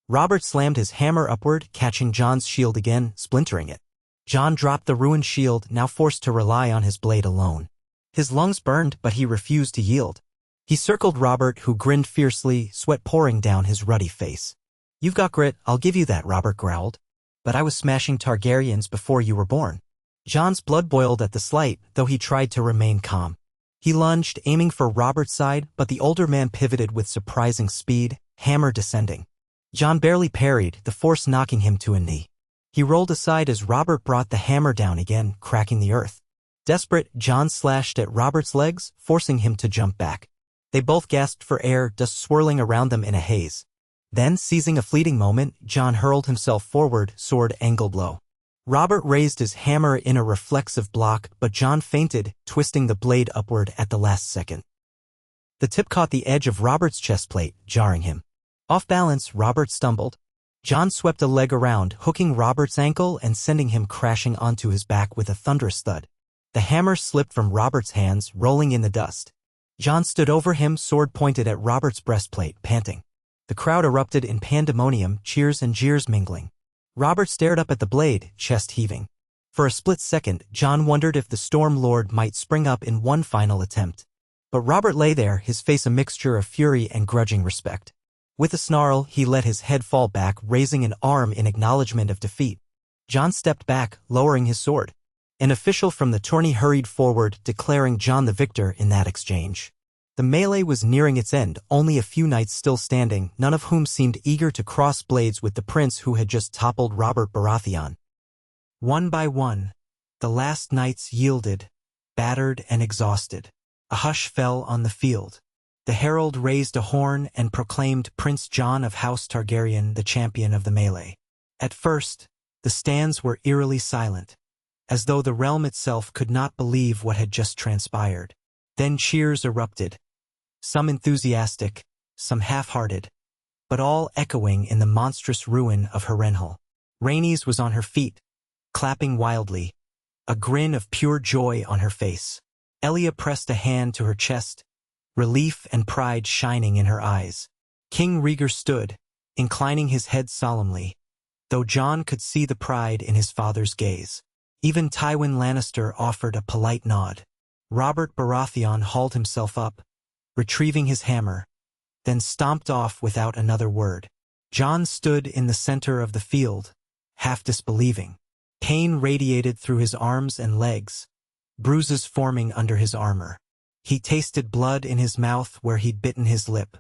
Robert slammed his hammer upward, catching Jon's shield again, splintering it. Jon dropped the ruined shield, now forced to rely on his blade alone. His lungs burned, but he refused to yield. He circled Robert, who grinned fiercely, sweat pouring down his ruddy face. "You've got grit, I'll give you that," Robert growled. "But I was smashing Targaryens before you were born." Jon's blood boiled at the slight, though he tried to remain calm. He lunged, aiming for Robert's side, but the older man pivoted with surprising speed, hammer descending. Jon barely parried, the force knocking him to a knee. He rolled aside as Robert brought the hammer down again, cracking the earth. Desperate, Jon slashed at Robert's legs, forcing him to jump back. They both gasped for air, dust swirling around them in a haze. Then, seizing a fleeting moment, Jon hurled himself forward, sword angle blow. Robert raised his hammer in a reflexive block, but Jon feinted, twisting the blade upward at the last second. The tip caught the edge of Robert's chestplate, jarring him. Off balance, Robert stumbled. Jon swept a leg around, hooking Robert's ankle and sending him crashing onto his back with a thunderous thud. The hammer slipped from Robert's hands, rolling in the dust. Jon stood over him, sword pointed at Robert's breastplate, panting. The crowd erupted in pandemonium, cheers and jeers mingling. Robert stared up at the blade, chest heaving. For a split second, Jon wondered if the Storm Lord might spring up in one final attempt. But Robert lay there, his face a mixture of fury and grudging respect. With a snarl, he let his head fall back, raising an arm in acknowledgement of defeat. Jon stepped back, lowering his sword. An official from the tourney hurried forward, declaring Jon the victor in that exchange. The melee was nearing its end, only a few knights still standing, none of whom seemed eager to cross blades with the prince who had just toppled Robert Baratheon. One by one, the last knights yielded, battered and exhausted. A hush fell on the field. The herald raised a horn and proclaimed Prince Jon of House Targaryen the champion of the melee. At first, the stands were eerily silent, as though the realm itself could not believe what had just transpired. Then cheers erupted. Some enthusiastic, some half-hearted, but all echoing in the monstrous ruin of Harrenhal. Rhaenys was on her feet, clapping wildly, a grin of pure joy on her face. Elia pressed a hand to her chest, relief and pride shining in her eyes. King Rhaegar stood, inclining his head solemnly, though Jon could see the pride in his father's gaze. Even Tywin Lannister offered a polite nod. Robert Baratheon hauled himself up, retrieving his hammer, then stomped off without another word. Jon stood in the center of the field, half disbelieving. Pain radiated through his arms and legs, bruises forming under his armor. He tasted blood in his mouth where he'd bitten his lip.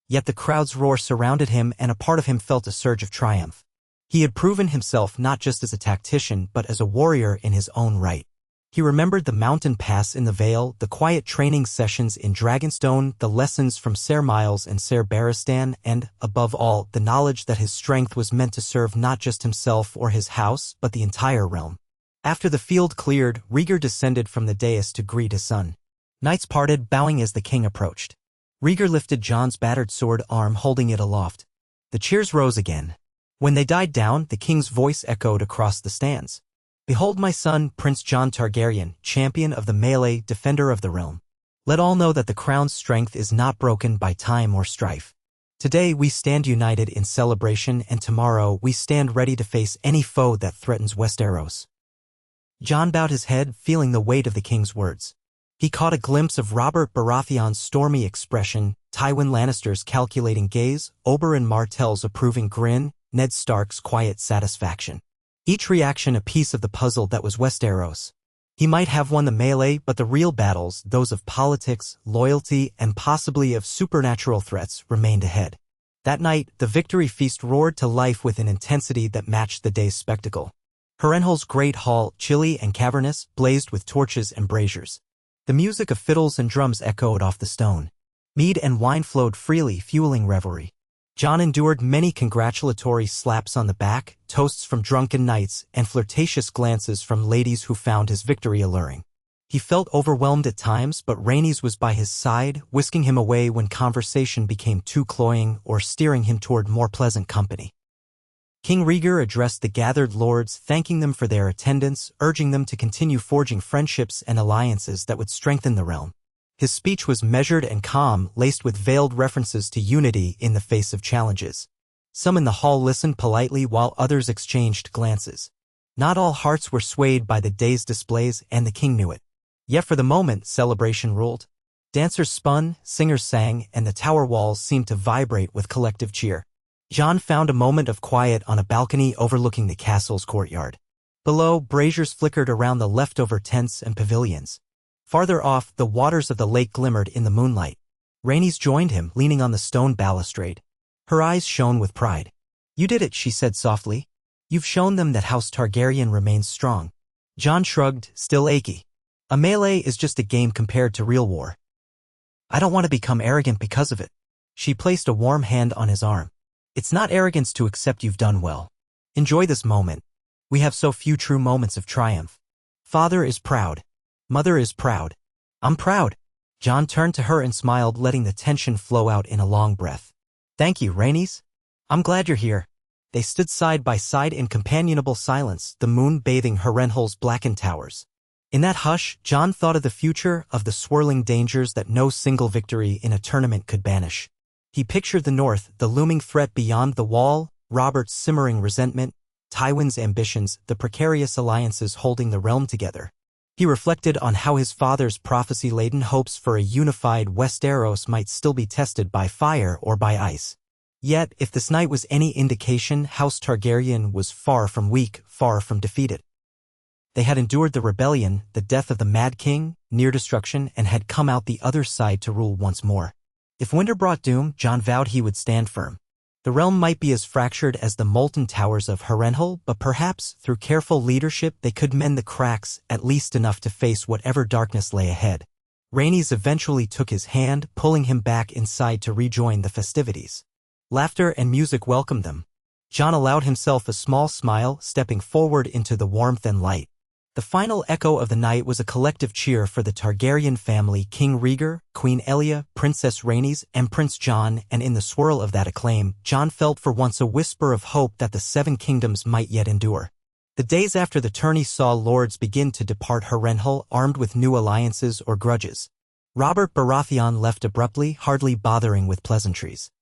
Yet the crowd's roar surrounded him, and a part of him felt a surge of triumph. He had proven himself not just as a tactician but as a warrior in his own right. He remembered the mountain pass in the Vale, the quiet training sessions in Dragonstone, the lessons from Ser Miles and Ser Barristan, and, above all, the knowledge that his strength was meant to serve not just himself or his house, but the entire realm. After the field cleared, Rhaegar descended from the dais to greet his son. Knights parted, bowing as the king approached. Rhaegar lifted Jon's battered sword arm, holding it aloft. The cheers rose again. When they died down, the king's voice echoed across the stands. "Behold my son, Prince Jon Targaryen, champion of the melee, defender of the realm. Let all know that the crown's strength is not broken by time or strife. Today we stand united in celebration, and tomorrow we stand ready to face any foe that threatens Westeros." Jon bowed his head, feeling the weight of the king's words. He caught a glimpse of Robert Baratheon's stormy expression, Tywin Lannister's calculating gaze, Oberyn Martell's approving grin, Ned Stark's quiet satisfaction. Each reaction a piece of the puzzle that was Westeros. He might have won the melee, but the real battles, those of politics, loyalty, and possibly of supernatural threats, remained ahead. That night, the victory feast roared to life with an intensity that matched the day's spectacle. Harrenhal's great hall, chilly and cavernous, blazed with torches and braziers. The music of fiddles and drums echoed off the stone. Mead and wine flowed freely, fueling revelry. Jon endured many congratulatory slaps on the back, toasts from drunken knights, and flirtatious glances from ladies who found his victory alluring. He felt overwhelmed at times, but Rhaenys was by his side, whisking him away when conversation became too cloying or steering him toward more pleasant company. King Rhaegar addressed the gathered lords, thanking them for their attendance, urging them to continue forging friendships and alliances that would strengthen the realm. His speech was measured and calm, laced with veiled references to unity in the face of challenges. Some in the hall listened politely while others exchanged glances. Not all hearts were swayed by the day's displays, and the king knew it. Yet for the moment, celebration ruled. Dancers spun, singers sang, and the tower walls seemed to vibrate with collective cheer. Jon found a moment of quiet on a balcony overlooking the castle's courtyard. Below, braziers flickered around the leftover tents and pavilions. Farther off, the waters of the lake glimmered in the moonlight. Rhaenys joined him, leaning on the stone balustrade. Her eyes shone with pride. "You did it," she said softly. "You've shown them that House Targaryen remains strong." Jon shrugged, still achy. "A melee is just a game compared to real war. I don't want to become arrogant because of it." She placed a warm hand on his arm. "It's not arrogance to accept you've done well. Enjoy this moment. We have so few true moments of triumph. Father is proud. Mother is proud. I'm proud." Jon turned to her and smiled, letting the tension flow out in a long breath. "Thank you, Rhaenys. I'm glad you're here." They stood side by side in companionable silence, the moon bathing Harrenhal's blackened towers. In that hush, Jon thought of the future, of the swirling dangers that no single victory in a tournament could banish. He pictured the north, the looming threat beyond the wall, Robert's simmering resentment, Tywin's ambitions, the precarious alliances holding the realm together. He reflected on how his father's prophecy-laden hopes for a unified Westeros might still be tested by fire or by ice. Yet, if this night was any indication, House Targaryen was far from weak, far from defeated. They had endured the rebellion, the death of the Mad King, near destruction, and had come out the other side to rule once more. If winter brought doom, Jon vowed he would stand firm. The realm might be as fractured as the molten towers of Harrenhal, but perhaps, through careful leadership, they could mend the cracks, at least enough to face whatever darkness lay ahead. Rhaenys eventually took his hand, pulling him back inside to rejoin the festivities. Laughter and music welcomed them. Jon allowed himself a small smile, stepping forward into the warmth and light. The final echo of the night was a collective cheer for the Targaryen family, King Rhaegar, Queen Elia, Princess Rhaenys, and Prince Jon, and in the swirl of that acclaim, Jon felt for once a whisper of hope that the Seven Kingdoms might yet endure. The days after the tourney saw lords begin to depart Harrenhal, armed with new alliances or grudges. Robert Baratheon left abruptly, hardly bothering with pleasantries.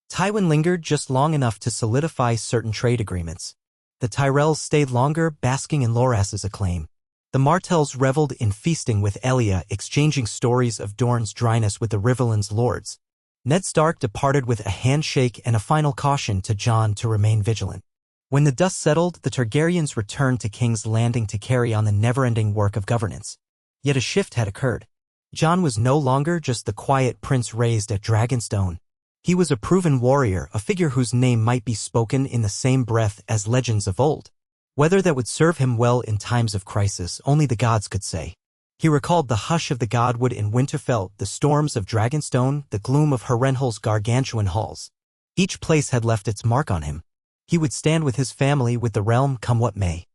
Tywin lingered just long enough to solidify certain trade agreements. The Tyrells stayed longer, basking in Loras's acclaim. The Martells reveled in feasting with Elia, exchanging stories of Dorne's dryness with the Riverlands lords. Ned Stark departed with a handshake and a final caution to Jon to remain vigilant. When the dust settled, the Targaryens returned to King's Landing to carry on the never-ending work of governance. Yet a shift had occurred. Jon was no longer just the quiet prince raised at Dragonstone. He was a proven warrior, a figure whose name might be spoken in the same breath as legends of old. Whether that would serve him well in times of crisis, only the gods could say. He recalled the hush of the Godwood in Winterfell, the storms of Dragonstone, the gloom of Harrenhal's gargantuan halls. Each place had left its mark on him. He would stand with his family, with the realm, come what may.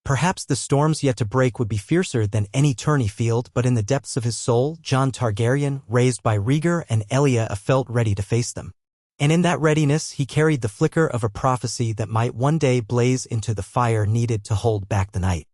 Perhaps the storms yet to break would be fiercer than any tourney field, but in the depths of his soul, Jon Targaryen, raised by Rhaegar and Elia, felt ready to face them. And in that readiness, he carried the flicker of a prophecy that might one day blaze into the fire needed to hold back the night.